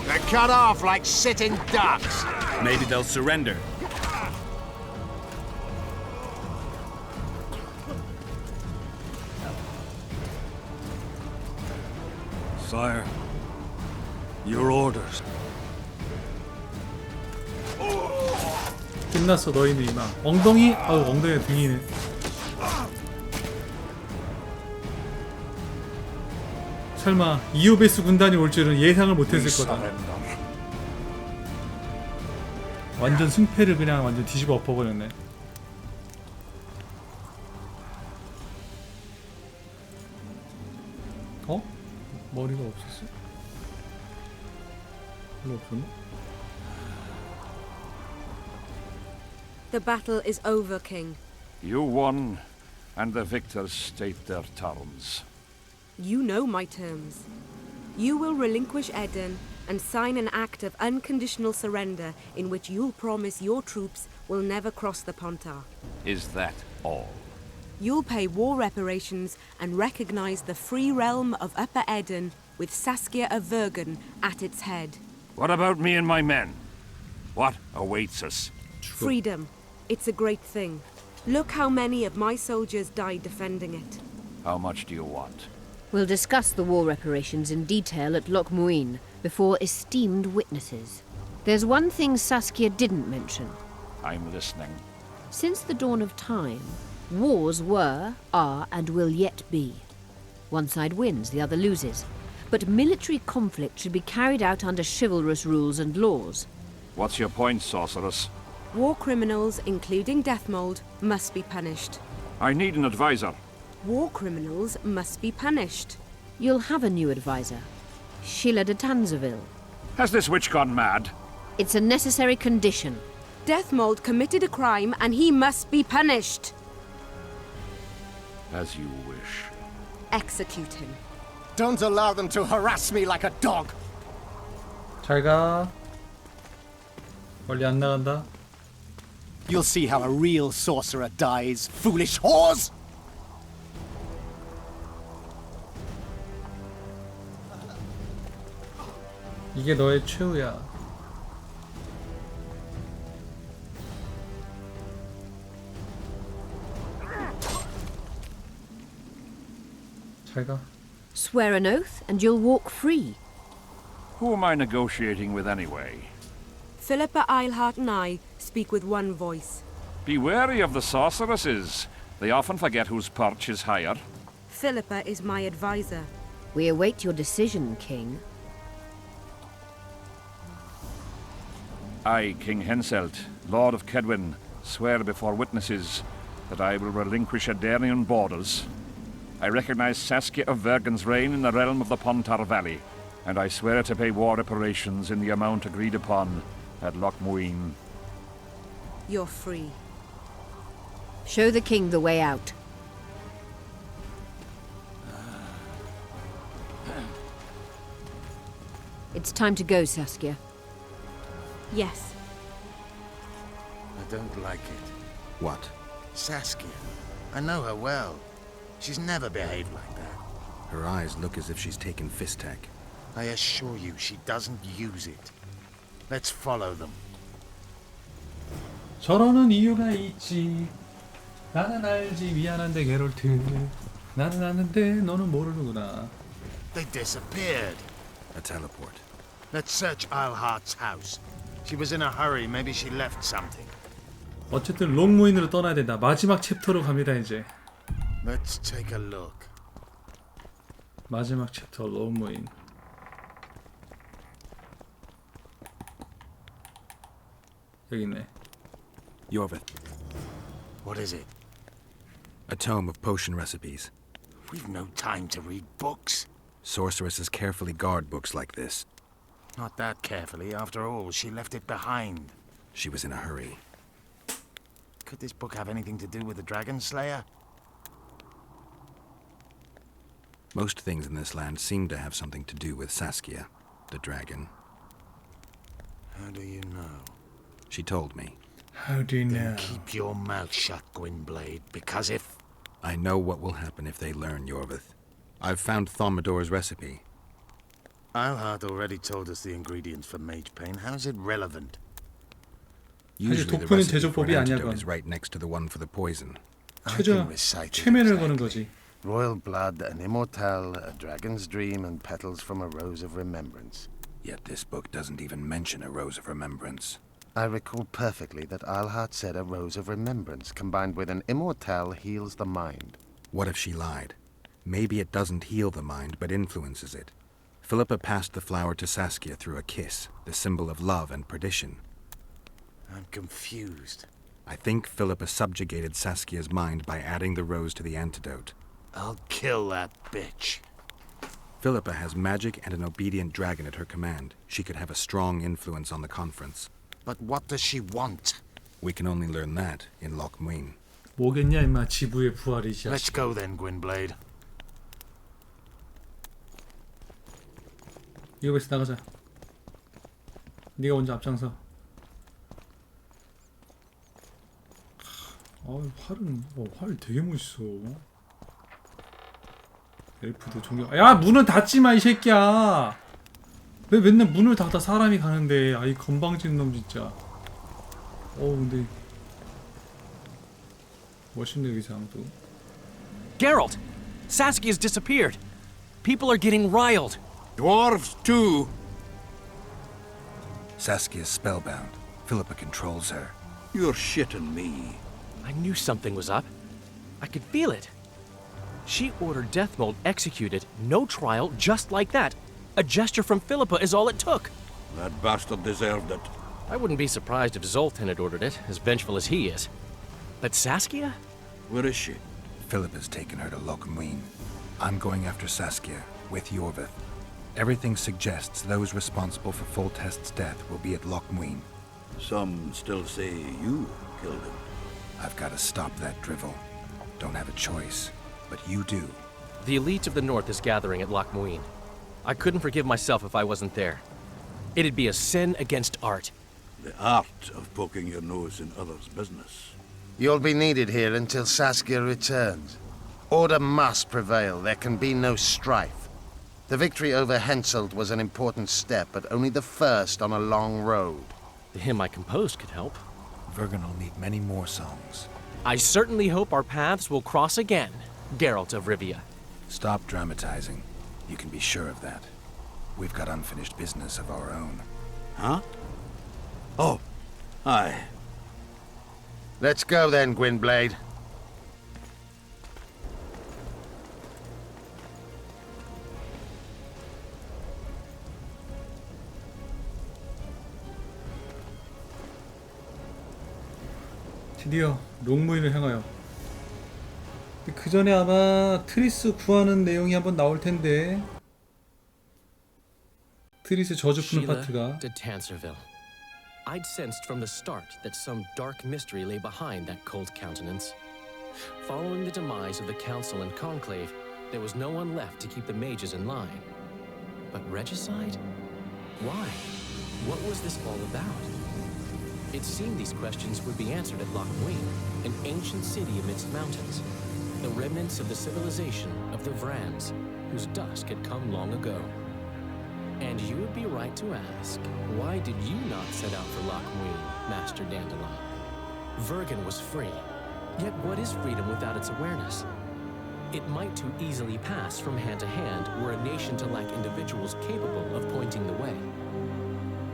They're cut off like sitting ducks. Maybe they'll surrender. Sire, your orders. 끝났어 너희는 이만. 엉덩이? 아우 엉덩이가 등이네. 설마 이오베스 군단이 올 줄은 예상을 못했을 거다. 완전 승패를 그냥 완전 뒤집어 엎어버렸네. 어? 머리가 없었어? 별로 없었나? The battle is over, King. You won, and the victors state their terms. You know my terms. You will relinquish Eden and sign an act of unconditional surrender in which you'll promise your troops will never cross the Pontar. Is that all? You'll pay war reparations and recognize the free realm of Upper Eden with Saskia of Vergen at its head. What about me and my men? What awaits us? Freedom. It's a great thing. Look how many of my soldiers died defending it. How much do you want? We'll discuss the war reparations in detail at Loch Muin before esteemed witnesses. There's one thing Saskia didn't mention. I'm listening. Since the dawn of time, wars were, are, and will yet be. One side wins, the other loses. But military conflict should be carried out under chivalrous rules and laws. What's your point, sorceress? War criminals, including Deathmold, must be punished. I need an advisor. War criminals must be punished. You'll have a new advisor. Sheila de Tanzaville. Has this witch gone mad? It's a necessary condition. Deathmold committed a crime and he must be punished. As you wish. Execute him. Don't allow them to harass me like a dog. 잘 가. 멀리 안 나간다. You'll see how a real sorcerer dies, foolish whores! 이게 너의 최후야. 잘 가. Swear an oath and you'll walk free. Who am I negotiating with anyway? Philippa Eilhart and I speak with one voice. Be wary of the sorceresses. They often forget whose perch is higher. Philippa is my advisor. We await your decision, King. I, King Henselt, Lord of Kedwin, swear before witnesses that I will relinquish Adarian borders. I recognize Saskia of Vergen's reign in the realm of the Pontar Valley, and I swear to pay war reparations in the amount agreed upon at Loch Muin. You're free. Show the king the way out. It's time to go, Saskia. Yes. I don't like it. What? Saskia. I know her well. She's never behaved like that. Her eyes look as if she's taken Fistek. I assure you, she doesn't use it. Let's follow them. 저러는 이유가 있지. 나는 알지. 미안한데 게롤트. 나는 아는데 너는 모르는구나. They disappeared. A teleport. Let's search Eilhart's house. She was in a hurry. Maybe she left something. 어쨌든 롱무인으로 떠나야 된다. 마지막 챕터로 갑니다 이제. Let's take a look. 마지막 챕터 롱무인. 여기 있네. Yorvith. What is it? A tome of potion recipes. We've no time to read books. Sorceresses carefully guard books like this. Not that carefully. After all, she left it behind. She was in a hurry. Could this book have anything to do with the Dragon Slayer? Most things in this land seem to have something to do with Saskia, the dragon. How do you know? She told me. How do you know? Then keep your mouth shut, Gwynblade, because if... I know what will happen if they learn, Yorvith. I've found Thaumadour's recipe. Eilhart already told us the ingredients for mage pain. How's it relevant? Usually the recipe for an antidote is right next to the one for the poison. 최면을 거는 거지. Royal blood, an immortal, a dragon's dream, and petals from a rose of remembrance. Yet this book doesn't even mention a rose of remembrance. I recall perfectly that Eilhart said a rose of remembrance combined with an immortal heals the mind. What if she lied? Maybe it doesn't heal the mind, but influences it. Philippa passed the flower to Saskia through a kiss, the symbol of love and perdition. I'm confused. I think Philippa subjugated Saskia's mind by adding the rose to the antidote. I'll kill that bitch. Philippa has magic and an obedient dragon at her command. She could have a strong influence on the conference. But what does she want? We can only learn that in Loch Muin. 뭐겠냐 임마 지부의 부활이지. Let's go then, Gwynblade. 이거 벌써 나가자. 네가 먼저 앞장서. 활은 활 되게 멋있어. 엘프도 존경. 야 문은 닫지 마 이 새끼야. 왜 맨날 문을 닫아 사람이 가는데. 아이 건방진 놈 진짜. 근데 멋있네 의상도. Geralt! Saskia's disappeared. People are getting riled. Dwarves too. Saskia's spellbound. Philippa controls her. You're shitting me. I knew something was up. I could feel it. She ordered Deathmold executed, no trial, just like that. A gesture from Philippa is all it took. That bastard deserved it. I wouldn't be surprised if Zoltan had ordered it, as vengeful as he is. But Saskia? Where is she? Philippa's taken her to Loch Muin. I'm going after Saskia, with Yorvith. Everything suggests those responsible for Foltest's death will be at Loch Muin. Some still say you killed him. I've got to stop that drivel. Don't have a choice, but you do. The elite of the North is gathering at Loch Muin. I couldn't forgive myself if I wasn't there. It'd be a sin against art. The art of poking your nose in others' business. You'll be needed here until Saskia returns. Order must prevail. There can be no strife. The victory over Henselt was an important step, but only the first on a long road. The hymn I composed could help. Vergen will need many more songs. I certainly hope our paths will cross again, Geralt of Rivia. Stop dramatizing. You can be sure of that. We've got unfinished business of our own. Huh? Oh, aye. Let's go then, Gwynblade. 드디어 롱무인을 향하여 그 전에 아마 트리스 구하는 내용이 한번 나올 텐데. 트리스 저주 푸는 Sheila 파트가. de Tanserville. I'd sensed from the start that some dark mystery lay behind that cold countenance. Following the demise of the Council and Conclave, there was no one left to keep the mages in line. But regicide? Why? What was this all about? It seemed these questions would be answered at Loch Muin, an ancient city amidst mountains, the remnants of the civilization of the Vrans, whose dusk had come long ago. And you would be right to ask, why did you not set out for Loch Muin, Master Dandelion? Vergen was free. Yet what is freedom without its awareness? It might too easily pass from hand to hand were a nation to lack individuals capable of pointing the way.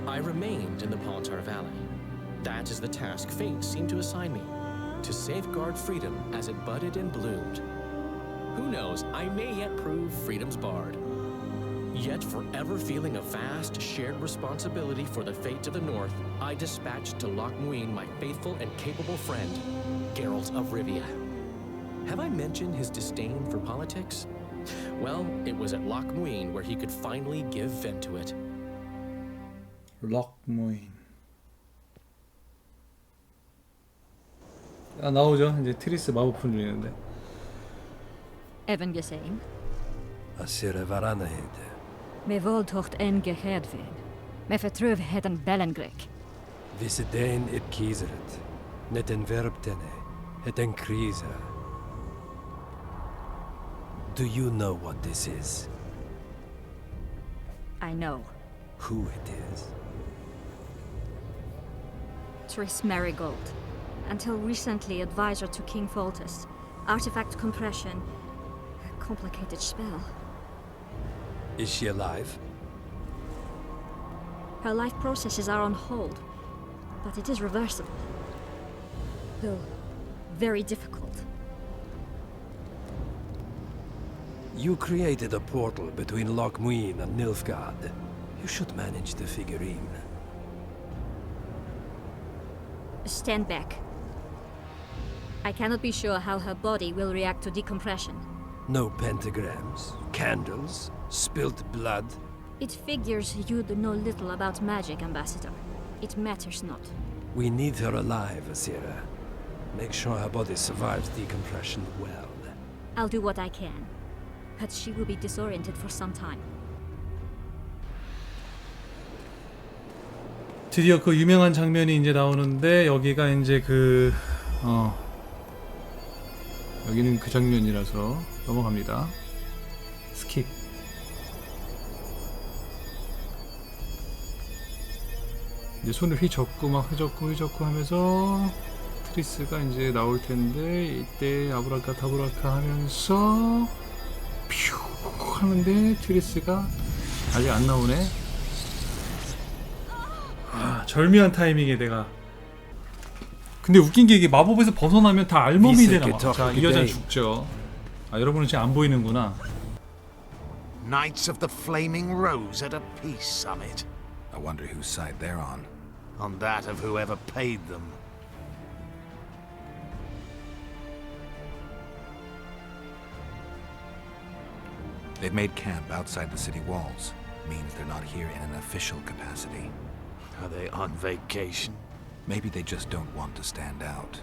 I remained in the Palantar Valley. That is the task fate seemed to assign me, to safeguard freedom as it budded and bloomed. Who knows, I may yet prove freedom's bard. Yet forever feeling a vast, shared responsibility for the fate of the North, I dispatched to Loch Muin my faithful and capable friend, Geralt of Rivia. Have I mentioned his disdain for politics? Well, it was at Loch Muin where he could finally give vent to it. Loch Muin. 아, 나오죠. 이제 트리스 마법 풀리는데. Even gesehen? Asira Varanahid. Me voltocht en gehedvin. Me vertruv het en Bellengrek. Visidein ip kieseret. Net en verbtene. Het en kriza. Do you know what this is? I know. Who it is? Triss Merigold. Until recently advisor to King Foltest. Artifact compression. A complicated spell. Is she alive? Her life processes are on hold. But it is reversible. Though very difficult. You created a portal between Loch Muin and Nilfgaard. You should manage the figurine. Stand back. I cannot be sure how her body will react to decompression. No pentagrams, candles, spilt blood. It figures you know little about magic, Ambassador. It matters not. We need her alive, Asira. Make sure her body survives decompression well. I'll do what I can. But she will be disoriented for some time. 드디어 그 유명한 장면이 이제 나오는데 여기가 이제 여기는 그 장면이라서 넘어갑니다. 스킵. 이제 손을 휘젓고 막 휘젓고 하면서 트리스가 이제 나올 텐데 이때 아브라카다브라카 하면서 퓨 하는데 트리스가 아직 안 나오네. 아, 절묘한 타이밍에 내가. 근데 웃긴 게 이게 마법에서 벗어나면 다 알몸이 되나 봐. 자, 이 여자는 죽죠. 아, 여러분은 지금 안 보이는구나. Knights of the Flaming Rose at a peace summit. I wonder whose side they're on. On that of whoever paid them. They've made camp outside the city walls. Means they're not here in an official capacity. Are they on vacation? Maybe they just don't want to stand out.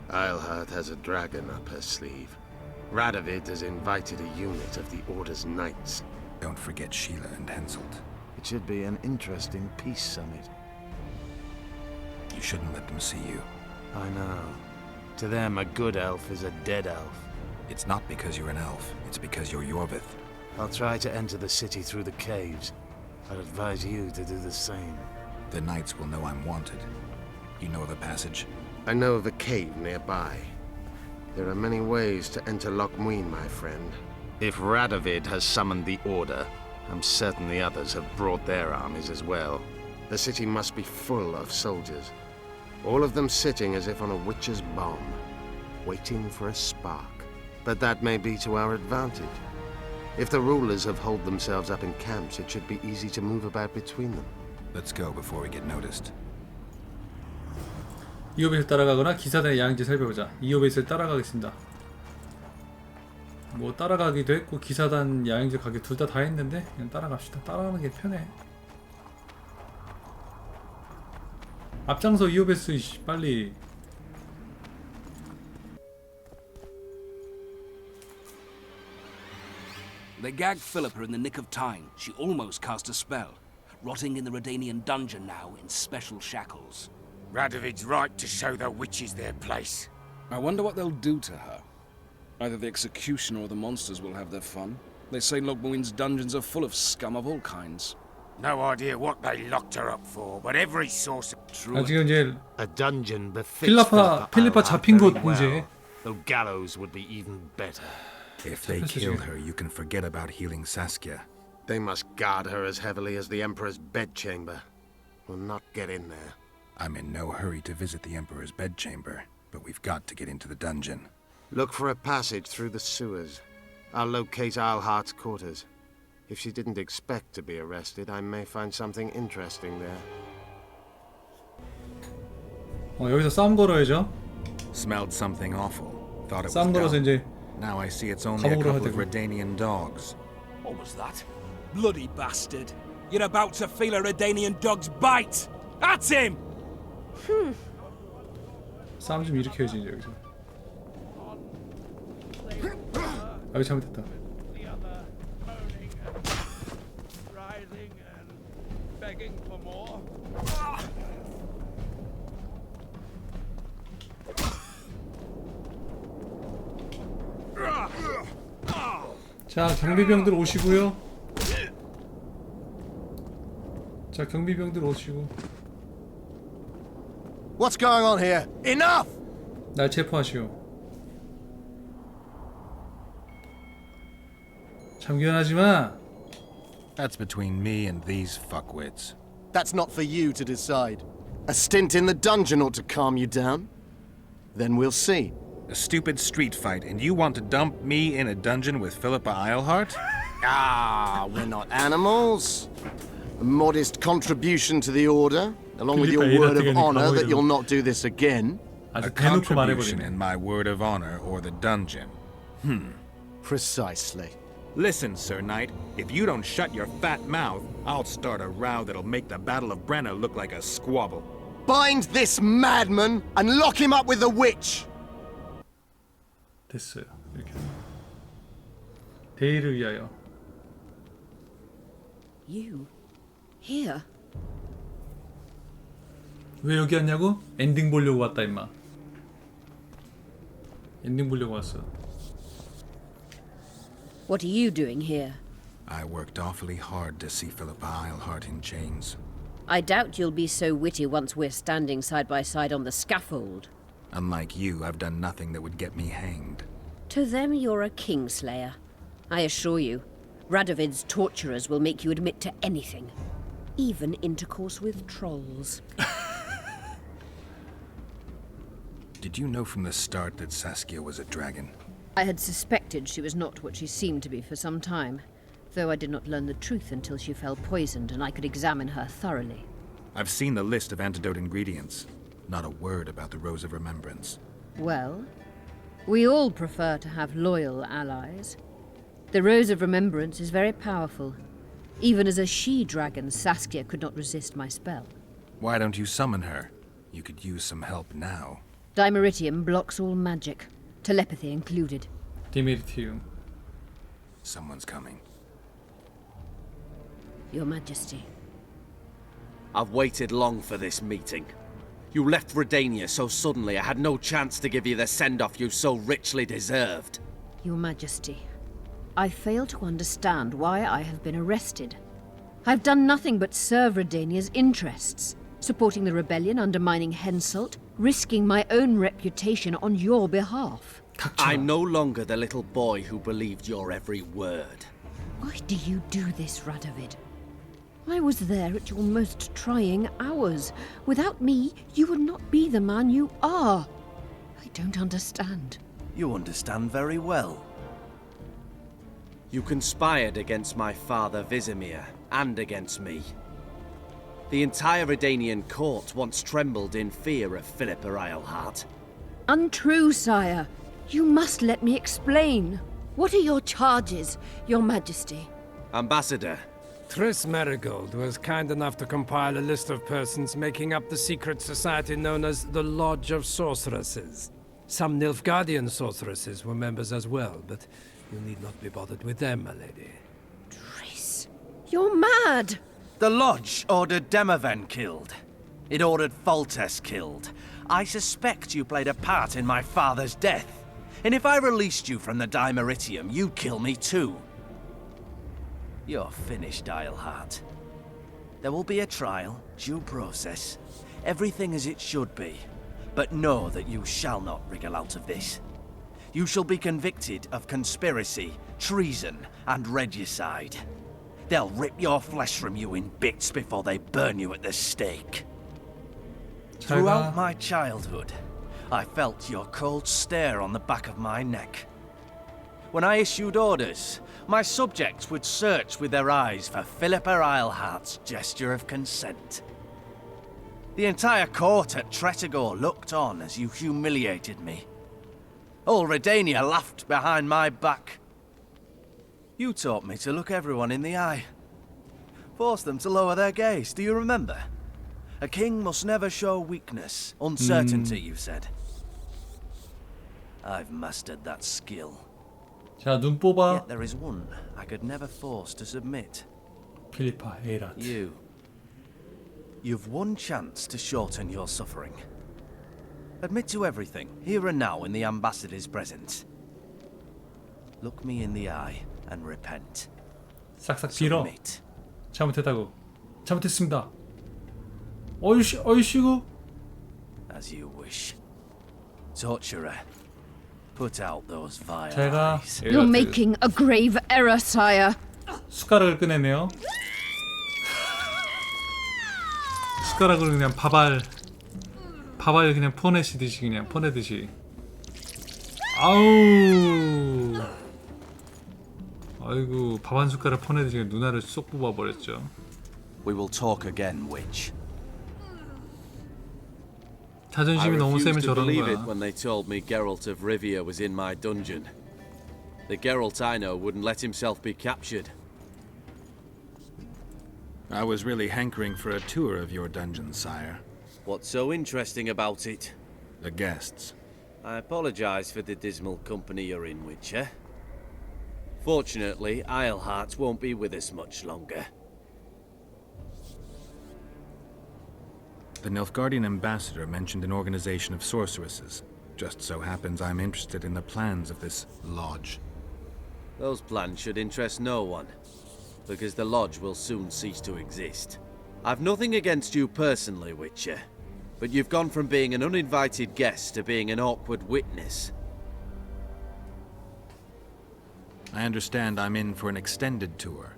Eilhart has a dragon up her sleeve. Radovid has invited a unit of the Order's Knights. Don't forget Sheila and Henselt. It should be an interesting peace summit. You shouldn't let them see you. I know. To them, a good elf is a dead elf. It's not because you're an elf. It's because you're Yorvith. I'll try to enter the city through the caves. I'd advise you to do the same. The knights will know I'm wanted. You know the passage? I know of a cave nearby. There are many ways to enter Loch Muin, my friend. If Radovid has summoned the Order, I'm certain the others have brought their armies as well. The city must be full of soldiers. All of them sitting as if on a witch's bomb, waiting for a spark. But that may be to our advantage. If the rulers have holed themselves up in camps, it should be easy to move about between them. Let's go before we get noticed. 이오벳을 따라가거나 기사단의 양지 살펴보자. 이오벳을 따라가겠습니다. 뭐 따라가기도 했고 기사단 야영지 가기 둘 다 했는데 그냥 따라갑시다. 따라가는 게 편해. 앞장서 이오베스 빨리. They gagged Philippa in the nick of time. She almost cast a spell. Rotting in the Redanian dungeon now in special shackles. Radovid's right to show the witches their place. I wonder what they'll do to her. Either the executioner or the monsters will have their fun. They say Logmuin's dungeons are full of scum of all kinds. No idea what they locked her up for, but every source of truth. 지금 이제 A dungeon befits 필리파 잡힌 곳 이제. The gallows would be even better. If they kill her, you can forget about healing Saskia. They must guard her as heavily as the Emperor's bedchamber. We'll not get in there. I'm in no hurry to visit the Emperor's bedchamber, but we've got to get into the dungeon. Look for a passage through the sewers. I'll locate Eilhart's quarters. If she didn't expect to be arrested, I may find something interesting there. 여기서 싸움 걸어야죠. Smelled something awful. Thought it was 싸움 걸어서 dumb. 이제 Now I see it's only a 감옥으로 couple of 하되고. Redanian dogs. What was that? Bloody bastard. You're about to feel a Redanian dog's bite. That's him! 싸움 좀 일으켜야지 이제 여기서. 여기 잘못했다. Begging for more. 자, 경비병들 오시고요. 자, 경비병들 오시고. What's going on here? Enough! 날 체포하시오. 참견하지 마. That's between me and these fuckwits. That's not for you to decide. A stint in the dungeon ought to calm you down. Then we'll see. A stupid street fight, and you want to dump me in a dungeon with Philippa Eilhart? Ah, we're not animals. A modest contribution to the order, along with your word of honor that you'll not do this again. A contribution in my word of honor or the dungeon. Precisely. Listen, Sir Knight, if you don't shut your fat mouth, I'll start a row that'll make the Battle of Brenna look like a squabble. Bind this madman and lock him up with the witch! 됐어요. 이렇게. 대의를 위하여. You? Here? 왜 여기 왔냐고? 엔딩 보려고 왔다 임마. 엔딩 보려고 왔어. What are you doing here? I worked awfully hard to see Philippa Eilhart in chains. I doubt you'll be so witty once we're standing side by side on the scaffold. Unlike you, I've done nothing that would get me hanged. To them, you're a kingslayer. I assure you, Radovid's torturers will make you admit to anything. Even intercourse with trolls. Did you know from the start that Saskia was a dragon? I had suspected she was not what she seemed to be for some time, though I did not learn the truth until she fell poisoned and I could examine her thoroughly. I've seen the list of antidote ingredients. Not a word about the Rose of Remembrance. Well, we all prefer to have loyal allies. The Rose of Remembrance is very powerful. Even as a she-dragon, Saskia could not resist my spell. Why don't you summon her? You could use some help now. Dimeritium blocks all magic, telepathy included. 디메리티움. Someone's coming. Your Majesty. I've waited long for this meeting. You left Redania so suddenly I had no chance to give you the send-off you so richly deserved. Your Majesty, I fail to understand why I have been arrested. I've done nothing but serve Redania's interests, supporting the rebellion, undermining Henselt, risking my own reputation on your behalf. I'm no longer the little boy who believed your every word. Why do you do this, Radovid? I was there at your most trying hours. Without me, you would not be the man you are. I don't understand. You understand very well. You conspired against my father Vizimir, and against me. The entire Redanian court once trembled in fear of Philippa Eilhart. Untrue, sire. You must let me explain. What are your charges, Your Majesty? Ambassador. Triss Merigold was kind enough to compile a list of persons making up the secret society known as the Lodge of Sorceresses. Some Nilfgaardian sorceresses were members as well, but you need not be bothered with them, my lady. Triss, you're mad! The Lodge ordered Demoven killed. It ordered Foltest killed. I suspect you played a part in my father's death. And if I released you from the Dimeritium, you'd kill me too. You're finished, Islehart. There will be a trial, due process, everything as it should be. But know that you shall not wriggle out of this. You shall be convicted of conspiracy, treason, and regicide. They'll rip your flesh from you in bits before they burn you at the stake. Throughout my childhood, I felt your cold stare on the back of my neck. When I issued orders, my subjects would search with their eyes for Philippa Islehart's gesture of consent. The entire court at Tretogor looked on as you humiliated me. All Redania laughed behind my back. You taught me to look everyone in the eye. Forced them to lower their gaze, do you remember? A king must never show weakness, uncertainty, you said. I've mastered that skill. 자, 눈 뽑아. Yet there is one I could never force to submit. 필리파 에이라트. You've one chance to shorten your suffering. Admit to everything, here and now in the ambassador's presence. Look me in the eye and repent. 싹싹 빌어. 잘못했다고. 잘못했습니다. 어이씨구. As you wish. Torturer, put out those vile 제가 eyes. You're making a grave error, sire. 숟가락을 꺼내네요. 숟가락으로 그냥 밥알 그냥 퍼내시듯이 그냥 퍼내듯이. 아우. 아이고, 밥 한 숟가락 퍼내듯이 그냥 누나를 쏙 뽑아버렸죠. We will talk again, witch. 자존심이 너무 세면 저러는 believe it 거야. when they told me Geralt of Rivia was in my dungeon. The Geralt I know wouldn't let himself be captured. I was really hankering for a tour of your dungeon, sire. What's so interesting about it? The guests. I apologize for the dismal company you're in, Witcher. Fortunately, Islehart won't be with us much longer. The Nilfgaardian ambassador mentioned an organization of sorceresses. Just so happens I'm interested in the plans of this lodge. Those plans should interest no one, because the lodge will soon cease to exist. I've nothing against you personally, Witcher, but you've gone from being an uninvited guest to being an awkward witness. I understand I'm in for an extended tour.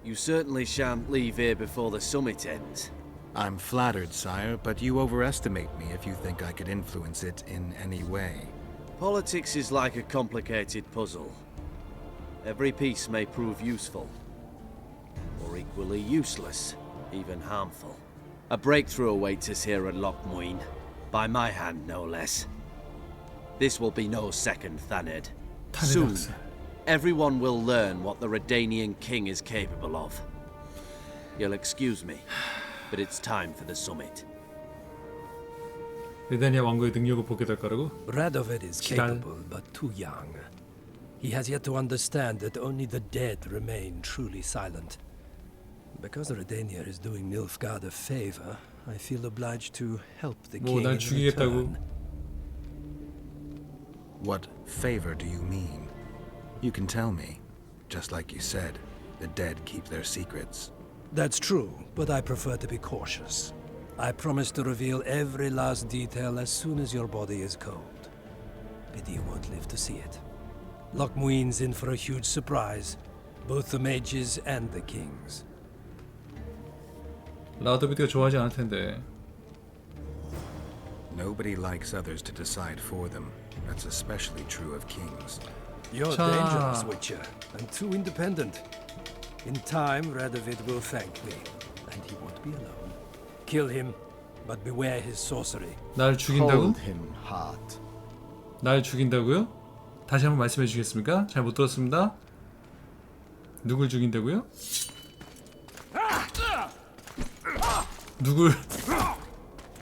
You certainly shan't leave here before the summit ends. I'm flattered, sire, but you overestimate me if you think I could influence it in any way. Politics is like a complicated puzzle. Every piece may prove useful, or equally useless, even harmful. A breakthrough awaits us here at Loch Muin, by my hand no less. This will be no second Thaned. Soon, everyone will learn what the Redanian king is capable of. You'll excuse me, but it's time for the summit. 레다니아 왕국의 능력을 보게 될 거라고? Radovid is capable, but too young. He has yet to understand that only the dead remain truly silent. Because Redania is doing Nilfgaard a favor, I feel obliged to help the king 날 in 죽이겠다고? return. What favor do you mean? You can tell me. Just like you said, the dead keep their secrets. That's true, but I prefer to be cautious. I promise to reveal every last detail as soon as your body is cold. Pity you won't live to see it. Loch Muin's in for a huge surprise, both the mages and the kings. 라도비드가 좋아하지 않을 텐데. Nobody likes others to decide for them. That's especially true of kings. You're dangerous, Witcher, and too independent. In time, Radovid will thank me, and he won't be alone. Kill him, but beware his sorcery. 날 죽인다고? Hold him, Hart. 날 죽인다고요? 다시 한번 말씀해 주시겠습니까? 잘 못 들었습니다. 누굴 죽인다고요?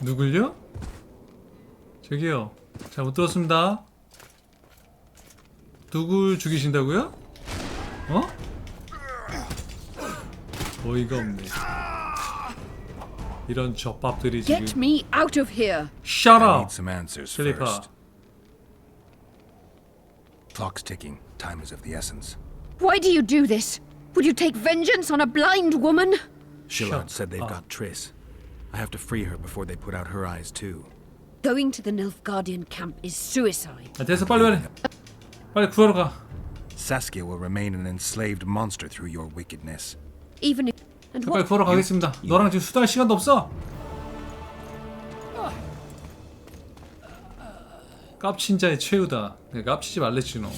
누굴요? 저기요. 잘 못 들었습니다. 누굴 죽이신다고요? 어? 어이가 없네. 이런 젖밥들이 지금. Get me out of here. Shut I up. need some answers 필리파. first. Clock's ticking. Time is of the essence. Why do you do this? Would you take vengeance on a blind woman? Shillard said they've got Triss. I have to free her before they put out her eyes too. Going to the Nilfgaardian camp is suicide. 됐어, 빨리 구하러 가. Saskia will remain an enslaved monster through your wickedness. Even if and 빨리 what? 구하러 가겠습니다. 너랑 지금 수다할 시간도 없어. 깝친 자의 최후다. 깝치지 말랬지 너.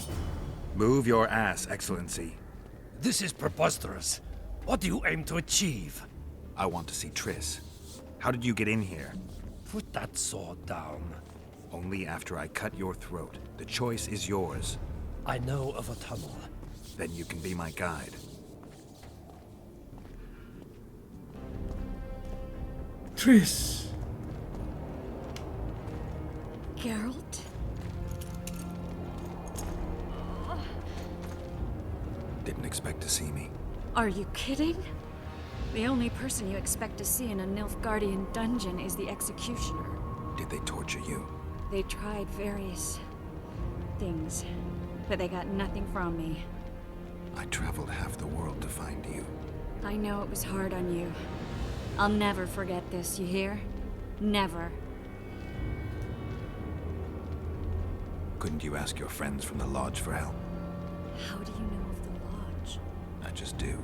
Move your ass, Excellency. This is preposterous. What do you aim to achieve? I want to see Triss. How did you get in here? Put that sword down. Only after I cut your throat. The choice is yours. I know of a tunnel. Then you can be my guide. 트리스. Geralt? Didn't expect to see me. Are you kidding? The only person you expect to see in a Nilfgaardian dungeon is the executioner. Did they torture you? They tried various things, but they got nothing from me. I traveled half the world to find you. I know it was hard on you. I'll never forget this, you hear? Never. Couldn't you ask your friends from the Lodge for help? How do you know of the Lodge? I just do.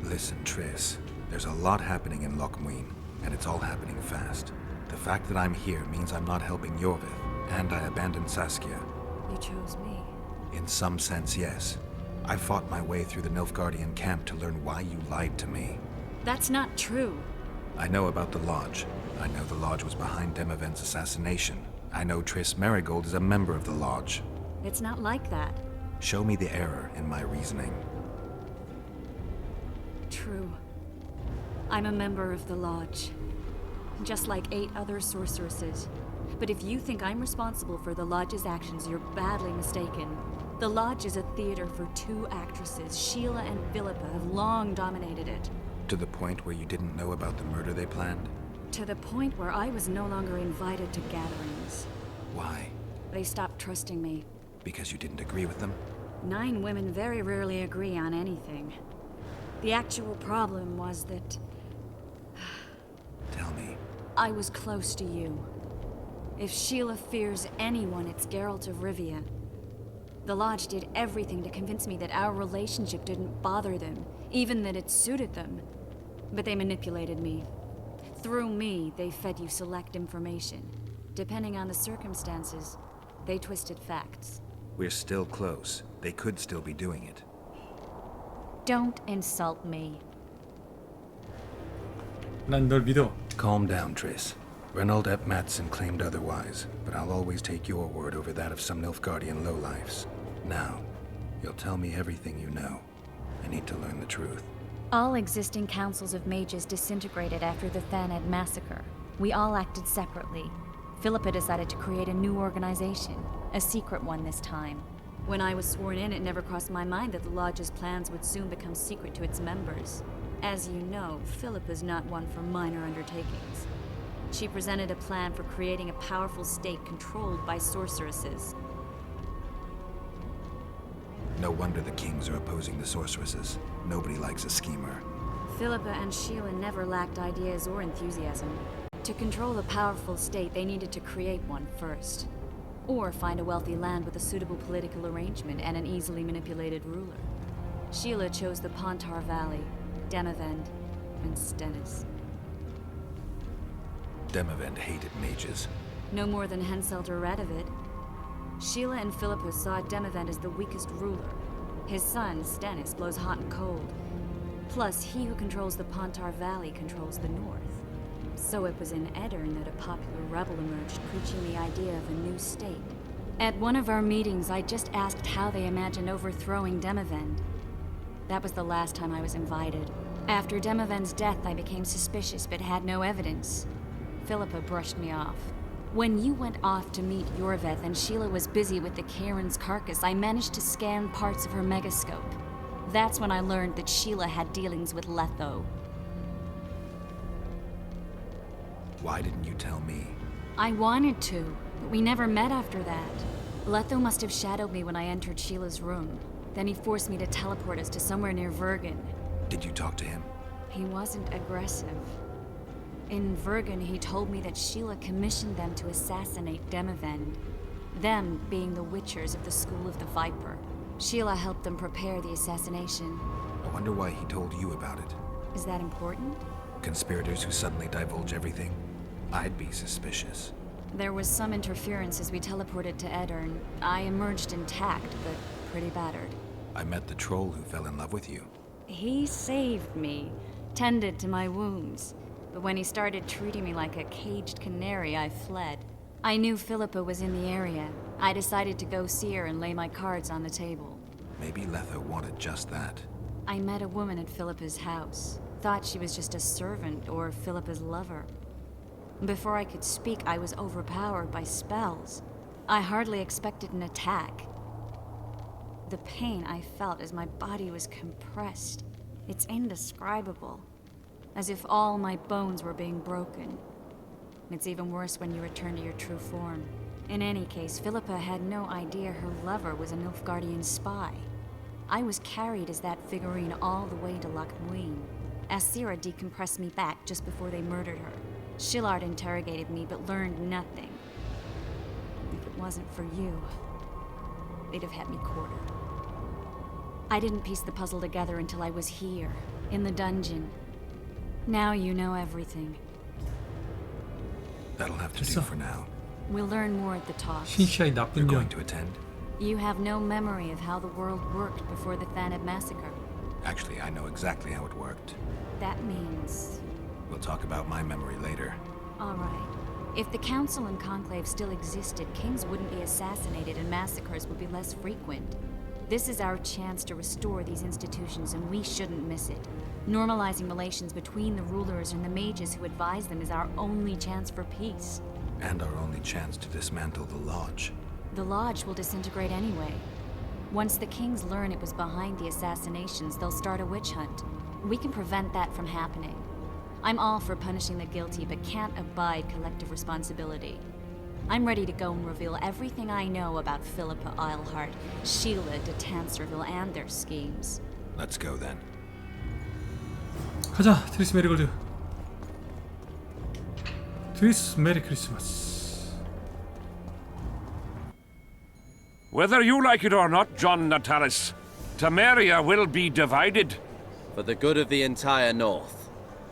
Listen, Triss. There's a lot happening in Lochmuin, and it's all happening fast. The fact that I'm here means I'm not helping Yorvith, and I abandoned Saskia. You chose me. In some sense, yes. I fought my way through the Nilfgaardian camp to learn why you lied to me. That's not true. I know about the Lodge. I know the Lodge was behind Demavend's assassination. I know Triss Merigold is a member of the Lodge. It's not like that. Show me the error in my reasoning. True. I'm a member of the Lodge. Just like 8 other sorceresses. But if you think I'm responsible for the Lodge's actions, you're badly mistaken. The Lodge is a theater for 2 actresses. Sheila and Philippa have long dominated it. To the point where you didn't know about the murder they planned? To the point where I was no longer invited to gatherings. Why? They stopped trusting me. Because you didn't agree with them? 9 women very rarely agree on anything. The actual problem was that... Tell me. I was close to you. If Sheila fears anyone, it's Geralt of Rivia. The Lodge did everything to convince me that our relationship didn't bother them, even that it suited them. But they manipulated me. Through me, they fed you select information. Depending on the circumstances, they twisted facts. We're still close. They could still be doing it. Don't insult me. 난 널 믿어. Calm down, Triss. Reynold Ep Matson claimed otherwise, but I'll always take your word over that of some Nilfgaardian lowlifes. Now, you'll tell me everything you know. I need to learn the truth. All existing councils of mages disintegrated after the Thanad massacre. We all acted separately. Philippa decided to create a new organization, a secret one this time. When I was sworn in, it never crossed my mind that the Lodge's plans would soon become secret to its members. As you know, Philippa's not one for minor undertakings. She presented a plan for creating a powerful state controlled by sorceresses. No wonder the kings are opposing the sorceresses. Nobody likes a schemer. Philippa and Sheila never lacked ideas or enthusiasm. To control a powerful state, they needed to create one first. Or find a wealthy land with a suitable political arrangement and an easily manipulated ruler. Sheila chose the Pontar Valley, Demavend, and Stennis. Demavend hated mages. No more than Henselder Radovid. Sheila and Philippa saw Demavend as the weakest ruler. His son, Stennis, blows hot and cold. Plus, he who controls the Pontar Valley controls the north. So it was in Edirn that a popular rebel emerged, preaching the idea of a new state. At one of our meetings, I just asked how they imagined overthrowing Demavend. That was the last time I was invited. After Demavend's death, I became suspicious but had no evidence. Philippa brushed me off. When you went off to meet Yorveth and Sheila was busy with the Karen's carcass, I managed to scan parts of her megascope. That's when I learned that Sheila had dealings with Letho. Why didn't you tell me? I wanted to, but we never met after that. Letho must have shadowed me when I entered Sheila's room. Then he forced me to teleport us to somewhere near Vergen. Did you talk to him? He wasn't aggressive. In Vergen, he told me that Sheila commissioned them to assassinate Demavend. Them being the Witchers of the School of the Viper. Sheila helped them prepare the assassination. I wonder why he told you about it. Is that important? Conspirators who suddenly divulge everything? I'd be suspicious. There was some interference as we teleported to Edern. I emerged intact, but pretty battered. I met the troll who fell in love with you. He saved me, tended to my wounds. But when he started treating me like a caged canary, I fled. I knew Philippa was in the area. I decided to go see her and lay my cards on the table. Maybe Letho wanted just that. I met a woman at Philippa's house. Thought she was just a servant or Philippa's lover. Before I could speak, I was overpowered by spells. I hardly expected an attack. The pain I felt as my body was compressed. It's indescribable. As if all my bones were being broken. It's even worse when you return to your true form. In any case, Philippa had no idea her lover was a Nilfgaardian spy. I was carried as that figurine all the way to Loch Muin. Asira decompressed me back just before they murdered her. Shillard interrogated me but learned nothing. If it wasn't for you, they'd have had me quartered. I didn't piece the puzzle together until I was here, in the dungeon. Now you know everything. That'll have to do for now. We'll learn more at the talks. 신시아의 나쁜 You're 년. going to attend? You have no memory of how the world worked before the Thanad massacre. Actually, I know exactly how it worked. That means... We'll talk about my memory later. All right. If the Council and Conclave still existed, kings wouldn't be assassinated and massacres would be less frequent. This is our chance to restore these institutions, and we shouldn't miss it. Normalizing relations between the rulers and the mages who advise them is our only chance for peace. And our only chance to dismantle the Lodge. The Lodge will disintegrate anyway. Once the kings learn it was behind the assassinations, they'll start a witch hunt. We can prevent that from happening. I'm all for punishing the guilty, but can't abide collective responsibility. I'm ready to go and reveal everything I know about Philippa Eilhart, Sheila de Tanserville, and their schemes. Let's go then. 가자, 트리스 메리골드. 트리스 메리 크리스마스. Whether you like it or not, John Natalis, Temeria will be divided. For the good of the entire North.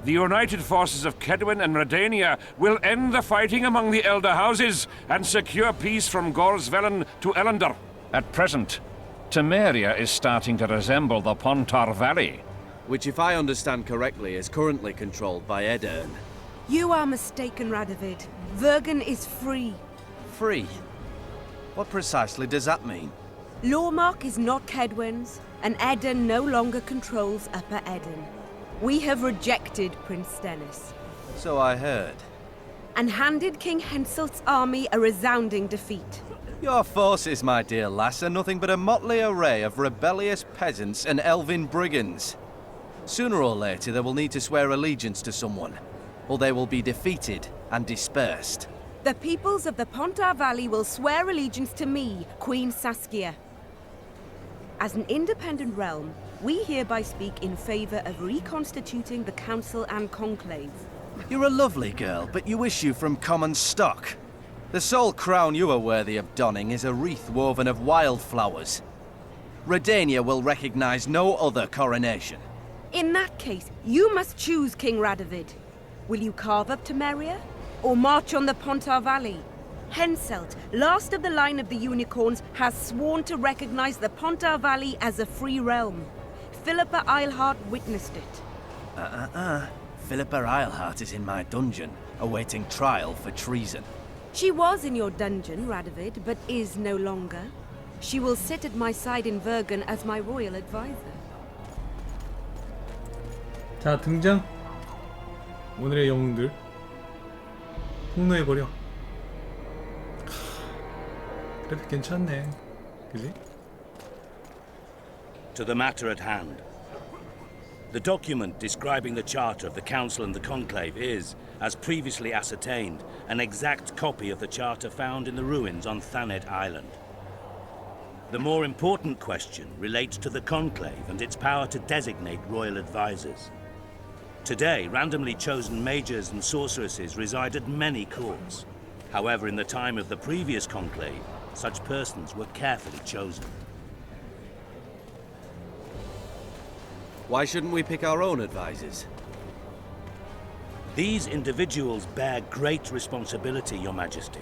The united forces of Kedwin and Redania will end the fighting among the elder houses and secure peace from Gorsvelen to Ellender. At present, Temeria is starting to resemble the Pontar Valley. Which, if I understand correctly, is currently controlled by Edern. You are mistaken, Radovid. Vergen is free. Free? What precisely does that mean? Lawmark is not Kedwin's, and Edern no longer controls Upper Edern. We have rejected Prince Stennis. So I heard. And handed King Henselt's army a resounding defeat. Your forces, my dear lass, are nothing but a motley array of rebellious peasants and elven brigands. Sooner or later, they will need to swear allegiance to someone, or they will be defeated and dispersed. The peoples of the Pontar Valley will swear allegiance to me, Queen Saskia. As an independent realm, we hereby speak in favor of reconstituting the Council and Conclave. You're a lovely girl, but you issue from common stock. The sole crown you are worthy of donning is a wreath woven of wildflowers. Redania will recognize no other coronation. In that case, you must choose, King Radovid. Will you carve up Temeria, or march on the Pontar Valley? Henselt, last of the line of the unicorns, has sworn to recognize the Pontar Valley as a free realm. Philippa Eilhart witnessed it. Philippa Eilhart is in my dungeon, awaiting trial for treason. She was in your dungeon, Radovid, but is no longer. She will sit at my side in Vergen as my royal advisor. 자, 등장. 오늘의 영웅들. 폭로해버려. 그래도 괜찮네. 그지? To the matter at hand. The document describing the charter of the Council and the Conclave is, as previously ascertained, an exact copy of the charter found in the ruins on Thanet Island. The more important question relates to the Conclave and its power to designate royal advisors. Today, randomly chosen mages and sorceresses reside at many courts. However, in the time of the previous Conclave, such persons were carefully chosen. Why shouldn't we pick our own advisors? These individuals bear great responsibility, Your Majesty.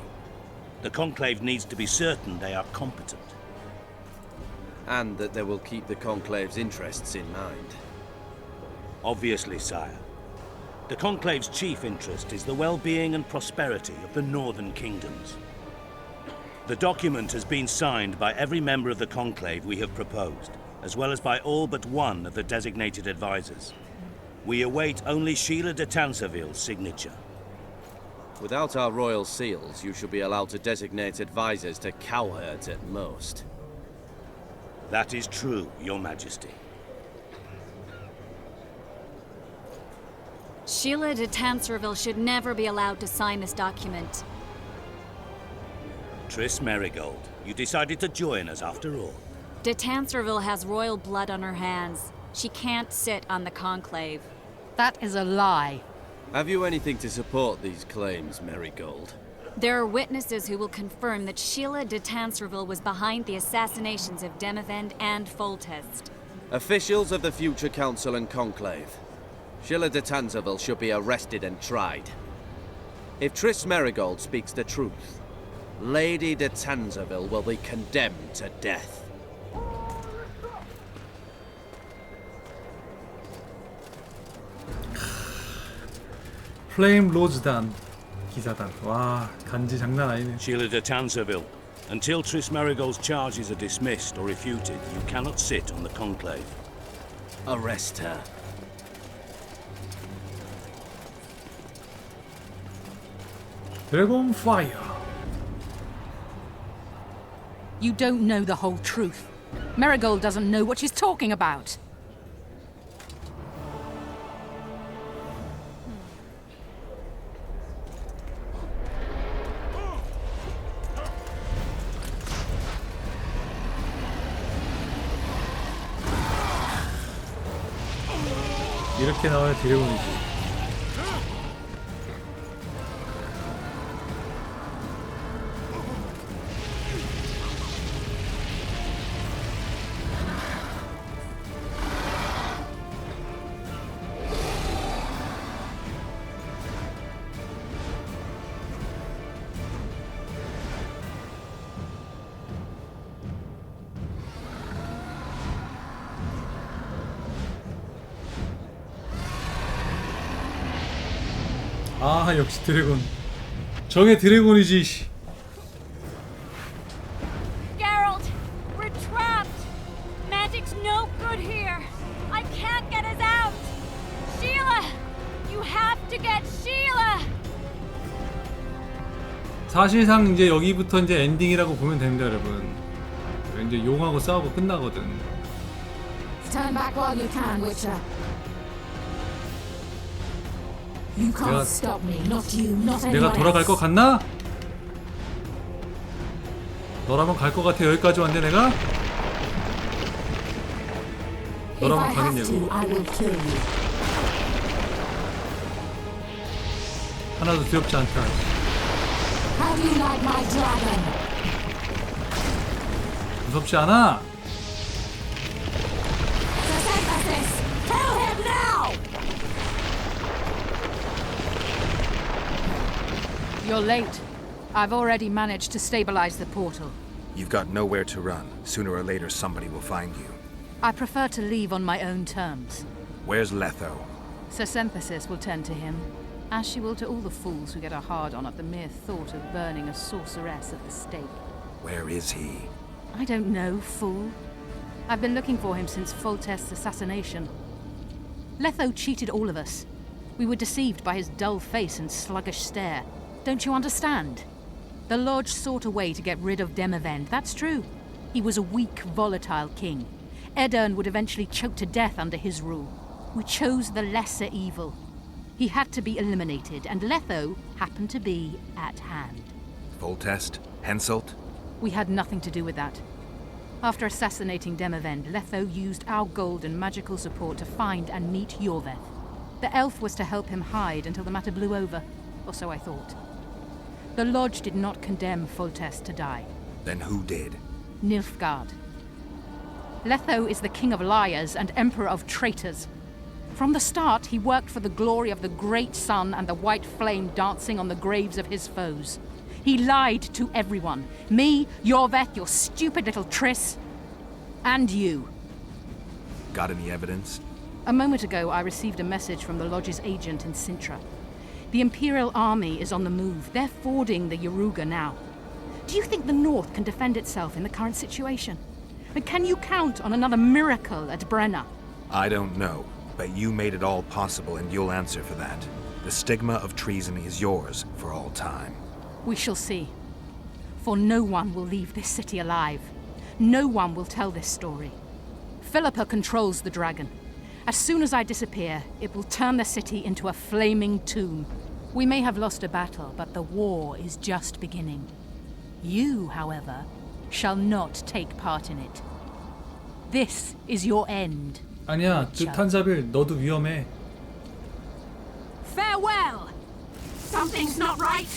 The Conclave needs to be certain they are competent. And that they will keep the Conclave's interests in mind. Obviously, sire. The Conclave's chief interest is the well-being and prosperity of the northern kingdoms. The document has been signed by every member of the Conclave we have proposed, as well as by all but one of the designated advisors. We await only Sheila de Tanserville's signature. Without our royal seals, you should be allowed to designate advisors to cowherds at most. That is true, Your Majesty. Sheila de Tanserville should never be allowed to sign this document. Triss Merigold, you decided to join us after all. De Tanserville has royal blood on her hands. She can't sit on the Conclave. That is a lie. Have you anything to support these claims, Merigold? There are witnesses who will confirm that Sheila de Tanserville was behind the assassinations of Demavend and Foltest. Officials of the future Council and Conclave. Sheila de Tanserville should be arrested and tried. If Triss Merigold speaks the truth, Lady de Tanserville will be condemned to death. 플레임 로즈단 기사단. 와, 간지 장난 아니네. Sheila de Tanserville, until Triss Merigold's charges are dismissed or refuted, you cannot sit on the Conclave. Arrest her. 드래곤 파이어. You don't know the whole truth. Merigold doesn't know what she's talking about. 이렇게 나와야 드래곤이지. 아, 역시 드래곤. 저게 드래곤이지. Geralt, we're trapped. Magic's no good here. I can't get us out. Sheila, you have to get Sheila. 사실상 이제 여기부터 이제 엔딩이라고 보면 됩니다, 여러분. 이제 용하고 싸우고 끝나거든. Turn back while you can, Witcher. You can't stop me, not you, not anyone 내가 돌아갈 것 else. 같나? 너라면 갈 것 같아. 여기까지 왔는데 내가? 너라면 가겠냐고. 하나도 두렵지 않다. How do you like my dragon? 무섭지 않아? Kill him now! You're late. I've already managed to stabilize the portal. You've got nowhere to run. Sooner or later, somebody will find you. I prefer to leave on my own terms. Where's Letho? Sir Synthesis will tend to him. As she will to all the fools who get a hard-on at the mere thought of burning a sorceress at the stake. Where is he? I don't know, fool. I've been looking for him since Foltest's assassination. Letho cheated all of us. We were deceived by his dull face and sluggish stare. Don't you understand? The Lodge sought a way to get rid of Demavend, that's true. He was a weak, volatile king. Edirn would eventually choke to death under his rule. We chose the lesser evil. He had to be eliminated, and Letho happened to be at hand. Foltest? Henselt? We had nothing to do with that. After assassinating Demavend, Letho used our gold and magical support to find and meet Yorveth. The elf was to help him hide until the matter blew over, or so I thought. The Lodge did not condemn Foltest to die. Then who did? Nilfgaard. Letho is the king of liars and emperor of traitors. From the start, he worked for the glory of the great sun and the white flame dancing on the graves of his foes. He lied to everyone. Me, Yorveth, your stupid little Triss, and you. Got any evidence? A moment ago, I received a message from the Lodge's agent in Sintra. The Imperial Army is on the move. They're fording the Yaruga now. Do you think the North can defend itself in the current situation? And can you count on another miracle at Brenna? I don't know, but you made it all possible and you'll answer for that. The stigma of treason is yours for all time. We shall see. For no one will leave this city alive. No one will tell this story. Philippa controls the dragon. As soon as I disappear, it will turn the city into a flaming tomb. We may have lost a battle, but the war is just beginning. You, however, shall not take part in it. This is your end. 아니야, 탄자빌 너도 위험해. Farewell! Something's not right.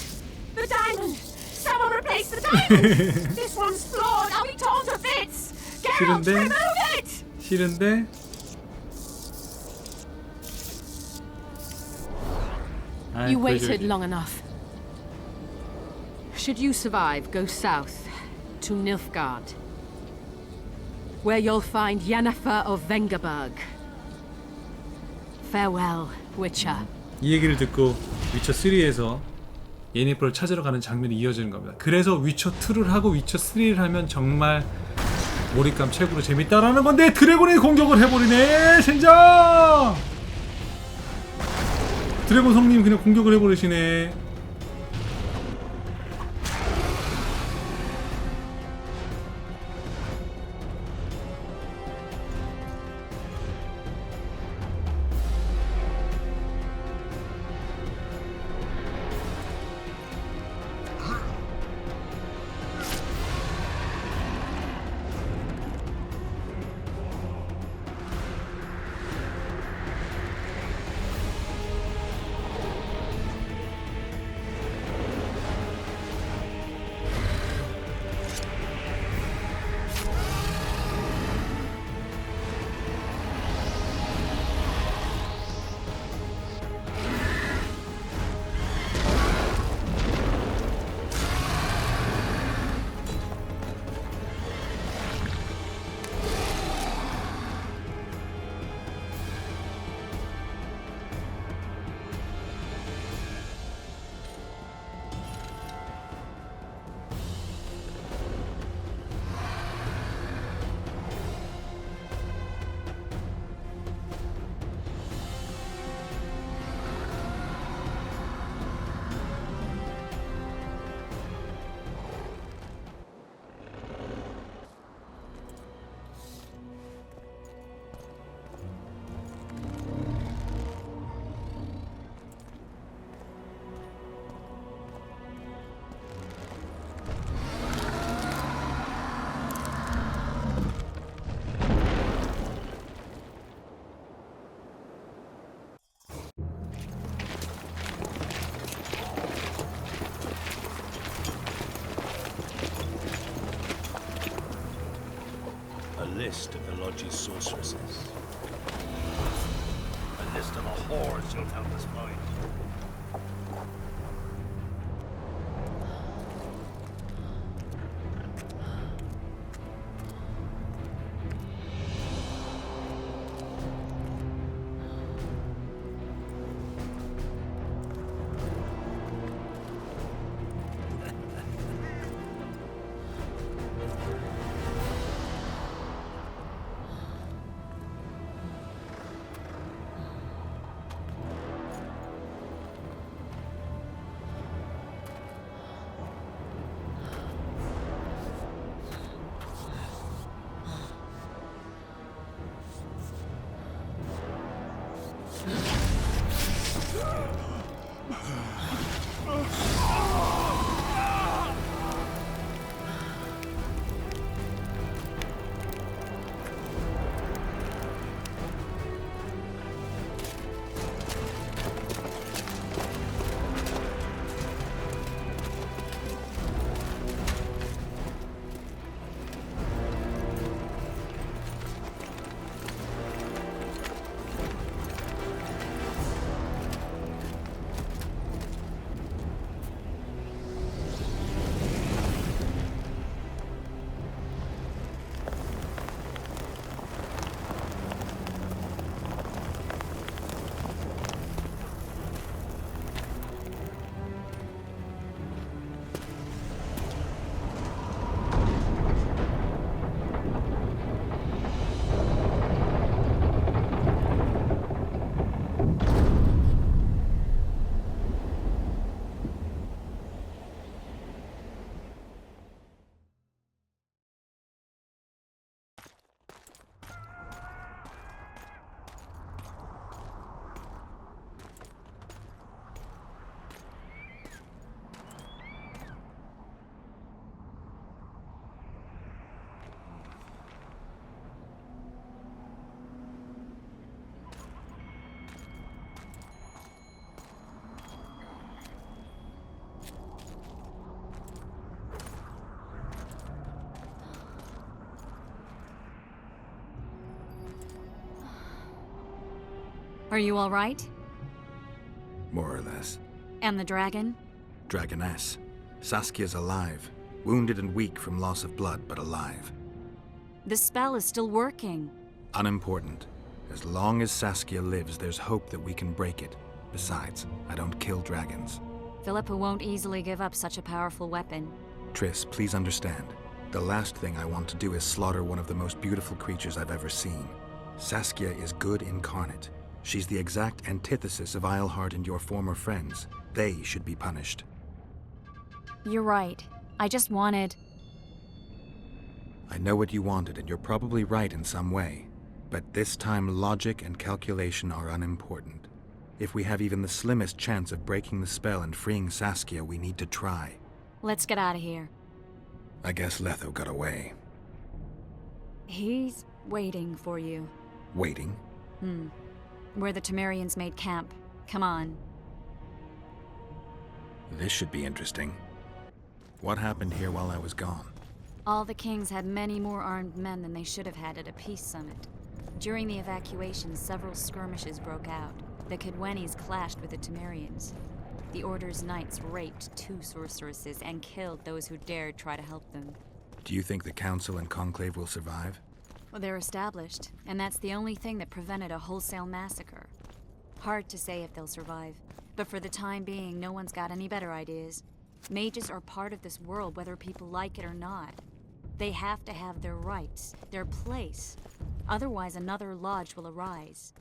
The diamond! Someone replace the diamond! This one's flawed. I'll be torn to bits. Geralt, 싫은데? remove it! 싫은데? You waited long enough. Should you survive, go south to Nilfgaard, where you'll find Yennefer of Vengerberg. Farewell, Witcher. 이 얘기를 듣고 위쳐 3에서 예니퍼를 찾으러 가는 장면이 이어지는 겁니다. 그래서 위쳐 2를 하고 위쳐 3를 하면 정말 몰입감 최고로 재밌다라는 건데 드래곤이 공격을 해버리네. 젠장! 드래곤 성님 그냥 공격을 해버리시네. List of the Lodge's sorceresses. A list of the whores you'll help us find. Are you all right? More or less. And the dragon? Dragoness. Saskia's alive. Wounded and weak from loss of blood, but alive. The spell is still working. Unimportant. As long as Saskia lives, there's hope that we can break it. Besides, I don't kill dragons. Philippa won't easily give up such a powerful weapon. Triss, please understand. The last thing I want to do is slaughter one of the most beautiful creatures I've ever seen. Saskia is good incarnate. She's the exact antithesis of Eilhart and your former friends. They should be punished. You're right. I just wanted... I know what you wanted, and you're probably right in some way. But this time, logic and calculation are unimportant. If we have even the slimmest chance of breaking the spell and freeing Saskia, we need to try. Let's get out of here. I guess Letho got away. He's waiting for you. Waiting? Where the Temerians made camp. Come on. This should be interesting. What happened here while I was gone? All the kings had many more armed men than they should have had at a peace summit. During the evacuation, several skirmishes broke out. The Cadwenis clashed with the Temerians. The Order's knights raped 2 sorceresses and killed those who dared try to help them. Do you think the Council and Conclave will survive? Well, they're established, and that's the only thing that prevented a wholesale massacre. Hard to say if they'll survive, but for the time being, no one's got any better ideas. Mages are part of this world, whether people like it or not. They have to have their rights, their place. Otherwise, another lodge will arise.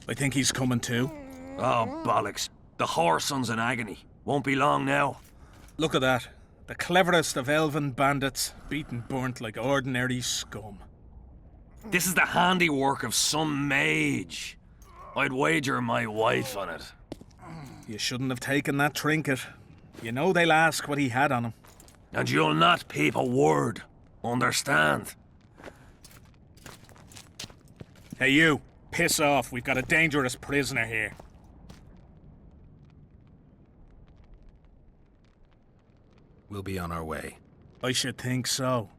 I think he's coming too. Oh, bollocks. The whoreson's in agony. Won't be long now. Look at that. The cleverest of elven bandits, beaten burnt like ordinary scum. This is the handiwork of some mage. I'd wager my wife on it. You shouldn't have taken that trinket. You know they'll ask what he had on him. And you'll not peep a word. Understand? Hey you, piss off. We've got a dangerous prisoner here. We'll be on our way. I should think so.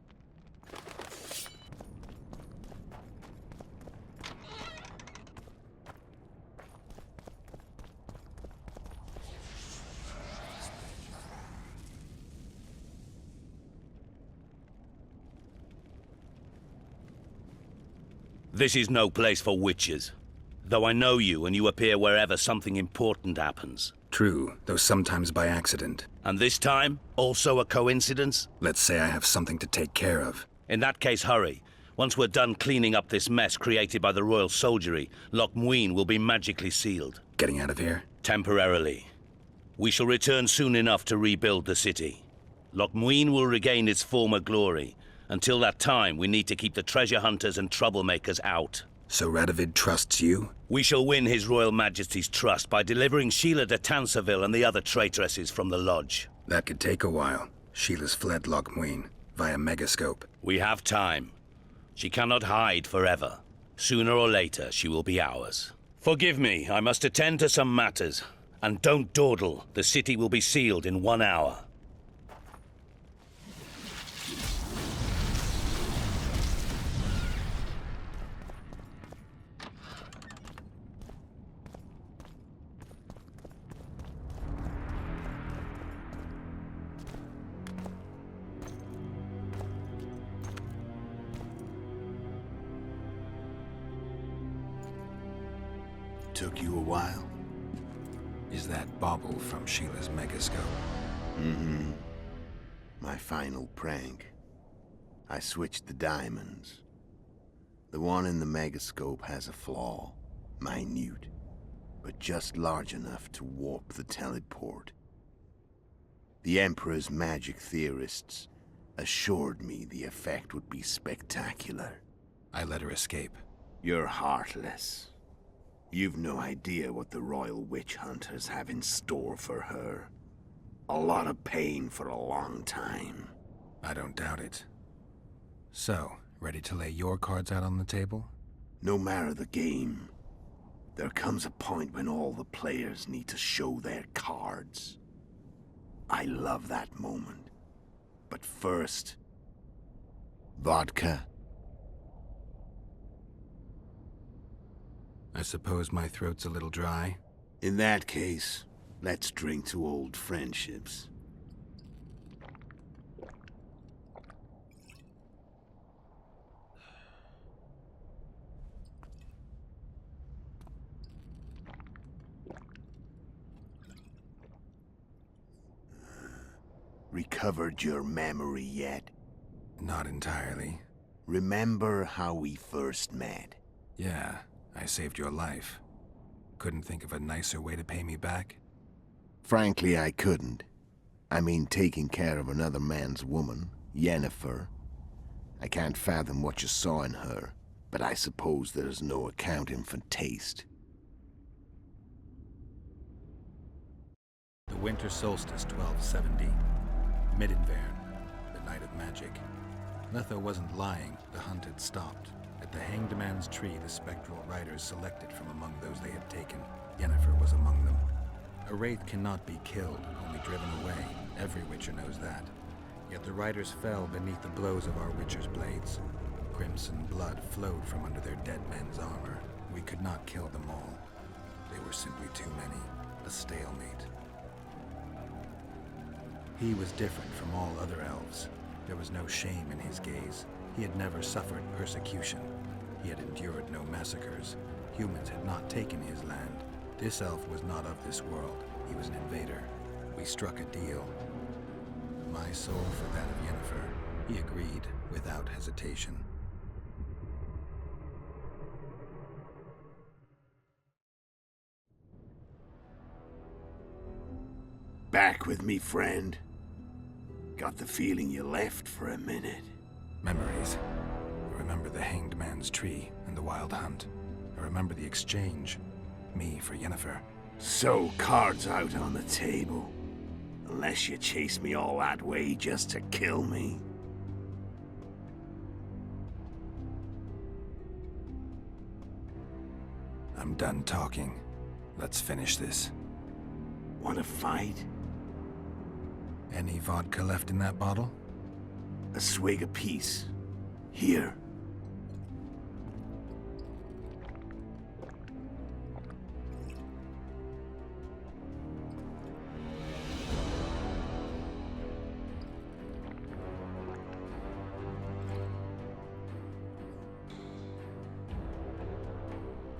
This is no place for witches. Though I know you and you appear wherever something important happens. True, though sometimes by accident. And this time, also a coincidence? Let's say I have something to take care of. In that case, hurry. Once we're done cleaning up this mess created by the royal soldiery, Loch Muin will be magically sealed. Getting out of here? Temporarily. We shall return soon enough to rebuild the city. Loch Muin will regain its former glory. Until that time, we need to keep the treasure hunters and troublemakers out. So Radovid trusts you? We shall win His Royal Majesty's trust by delivering Sheila de Tansarville and the other traitresses from the lodge. That could take a while. Sheila's fled Loch Muin via Megascope. We have time. She cannot hide forever. Sooner or later, she will be ours. Forgive me, I must attend to some matters. And don't dawdle. The city will be sealed in 1 hour. Took you a while? Is that bauble from Sheila's Megascope? Mm-hmm. My final prank. I switched the diamonds. The one in the Megascope has a flaw. Minute. But just large enough to warp the teleport. The Emperor's magic theorists assured me the effect would be spectacular. I let her escape. You're heartless. You've no idea what the Royal Witch Hunters have in store for her. A lot of pain for a long time. I don't doubt it. So, ready to lay your cards out on the table? No matter the game, there comes a point when all the players need to show their cards. I love that moment. But first... vodka? I suppose my throat's a little dry. In that case, let's drink to old friendships. Recovered your memory yet? Not entirely. Remember how we first met? Yeah, I saved your life. Couldn't think of a nicer way to pay me back? Frankly, I couldn't. I mean, taking care of another man's woman, Yennefer. I can't fathom what you saw in her, but I suppose there's no accounting for taste. The winter solstice, 1270. Midinvern, the night of magic. Letho wasn't lying, the hunt had stopped. At the Hanged Man's Tree, the spectral riders selected from among those they had taken. Yennefer was among them. A wraith cannot be killed, only driven away. Every witcher knows that. Yet the riders fell beneath the blows of our witcher's blades. Crimson blood flowed from under their dead men's armor. We could not kill them all. They were simply too many. A stalemate. He was different from all other elves. There was no shame in his gaze. He had never suffered persecution. He had endured no massacres. Humans had not taken his land. This elf was not of this world. He was an invader. We struck a deal. My soul for that of Yennefer. He agreed without hesitation. Back with me, friend. Got the feeling you left for a minute. Memories. I remember the Hanged Man's Tree and the Wild Hunt. I remember the exchange. Me for Yennefer. So, cards out on the table. Unless you chase me all that way just to kill me. I'm done talking. Let's finish this. Want to fight? Any vodka left in that bottle? A swig apiece. Here.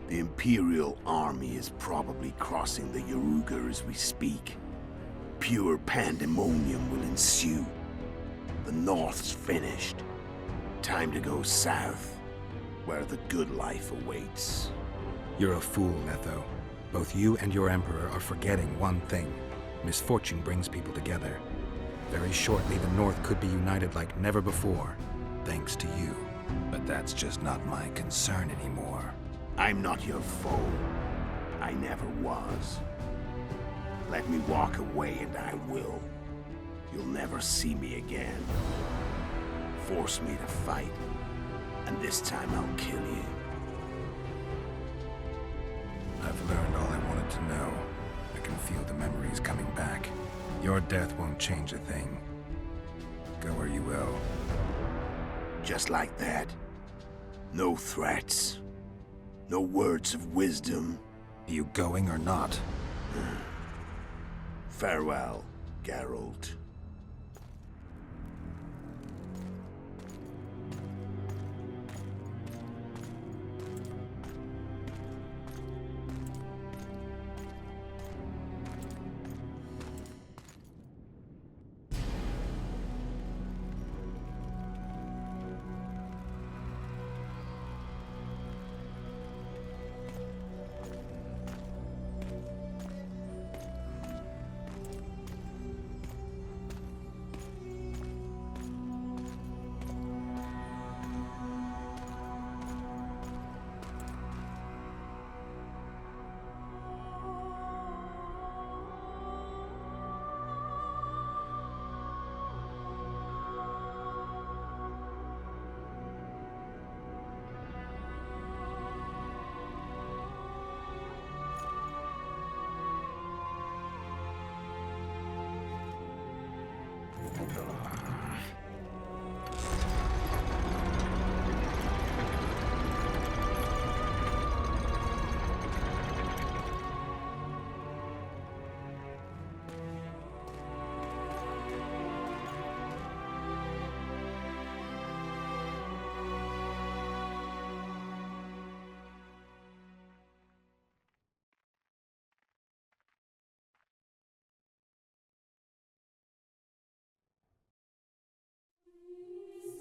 The Imperial army is probably crossing the Yaruga as we speak. Pure pandemonium will ensue. The North's finished. Time to go south, where the good life awaits. You're a fool, Letho. Both you and your Emperor are forgetting one thing. Misfortune brings people together. Very shortly, the North could be united like never before, thanks to you. But that's just not my concern anymore. I'm not your foe. I never was. Let me walk away and I will. You'll never see me again. Force me to fight, and this time I'll kill you. I've learned all I wanted to know. I can feel the memories coming back. Your death won't change a thing. Go where you will. Just like that. No threats. No words of wisdom. You going or not? Farewell, Geralt.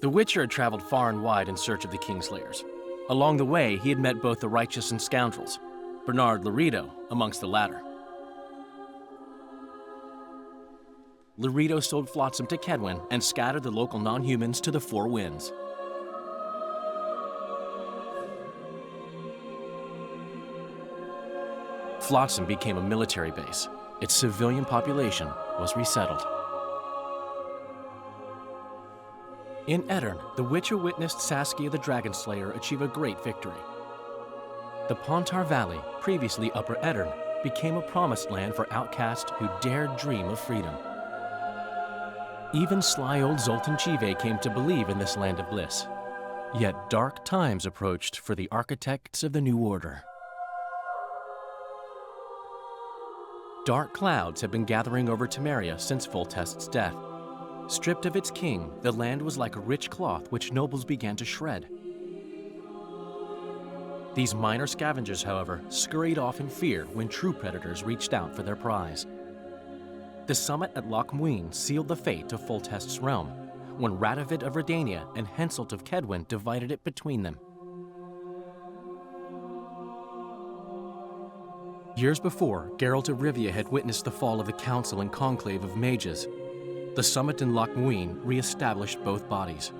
The Witcher had traveled far and wide in search of the Kingslayers. Along the way, he had met both the righteous and scoundrels, Bernard Laredo amongst the latter. Laredo sold Flotsam to Kedwin and scattered the local non-humans to the four winds. Flotsam became a military base. Its civilian population was resettled. In Edirn, the Witcher witnessed Saskia the Dragonslayer achieve a great victory. The Pontar Valley, previously Upper Edirn, became a promised land for outcasts who dared dream of freedom. Even sly old Zoltan Chive came to believe in this land of bliss. Yet dark times approached for the architects of the New Order. Dark clouds had been gathering over Temeria since Foltest's death. Stripped of its king, the land was like a rich cloth which nobles began to shred. These minor scavengers, however, scurried off in fear when true predators reached out for their prize. The summit at Loch Muin sealed the fate of Foltest's realm, when Radovid of Redania and Henselt of Kedwin divided it between them. Years before, Geralt of Rivia had witnessed the fall of the Council and Conclave of Mages. The summit in Loch Muin re-established both bodies,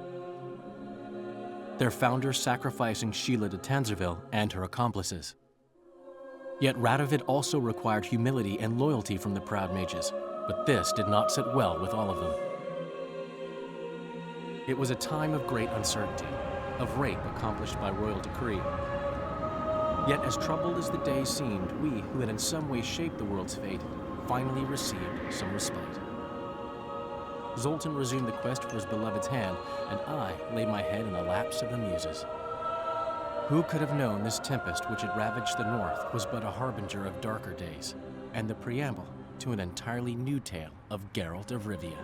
their founders sacrificing Sheila de Tanzerville and her accomplices. Yet Radovid also required humility and loyalty from the proud mages, but this did not sit well with all of them. It was a time of great uncertainty, of rape accomplished by royal decree. Yet as troubled as the days seemed, we, who had in some way shaped the world's fate, finally received some respite. Zoltan resumed the quest for his beloved's hand, and I laid my head in the laps of the muses. Who could have known this tempest which had ravaged the north was but a harbinger of darker days, and the preamble to an entirely new tale of Geralt of Rivia.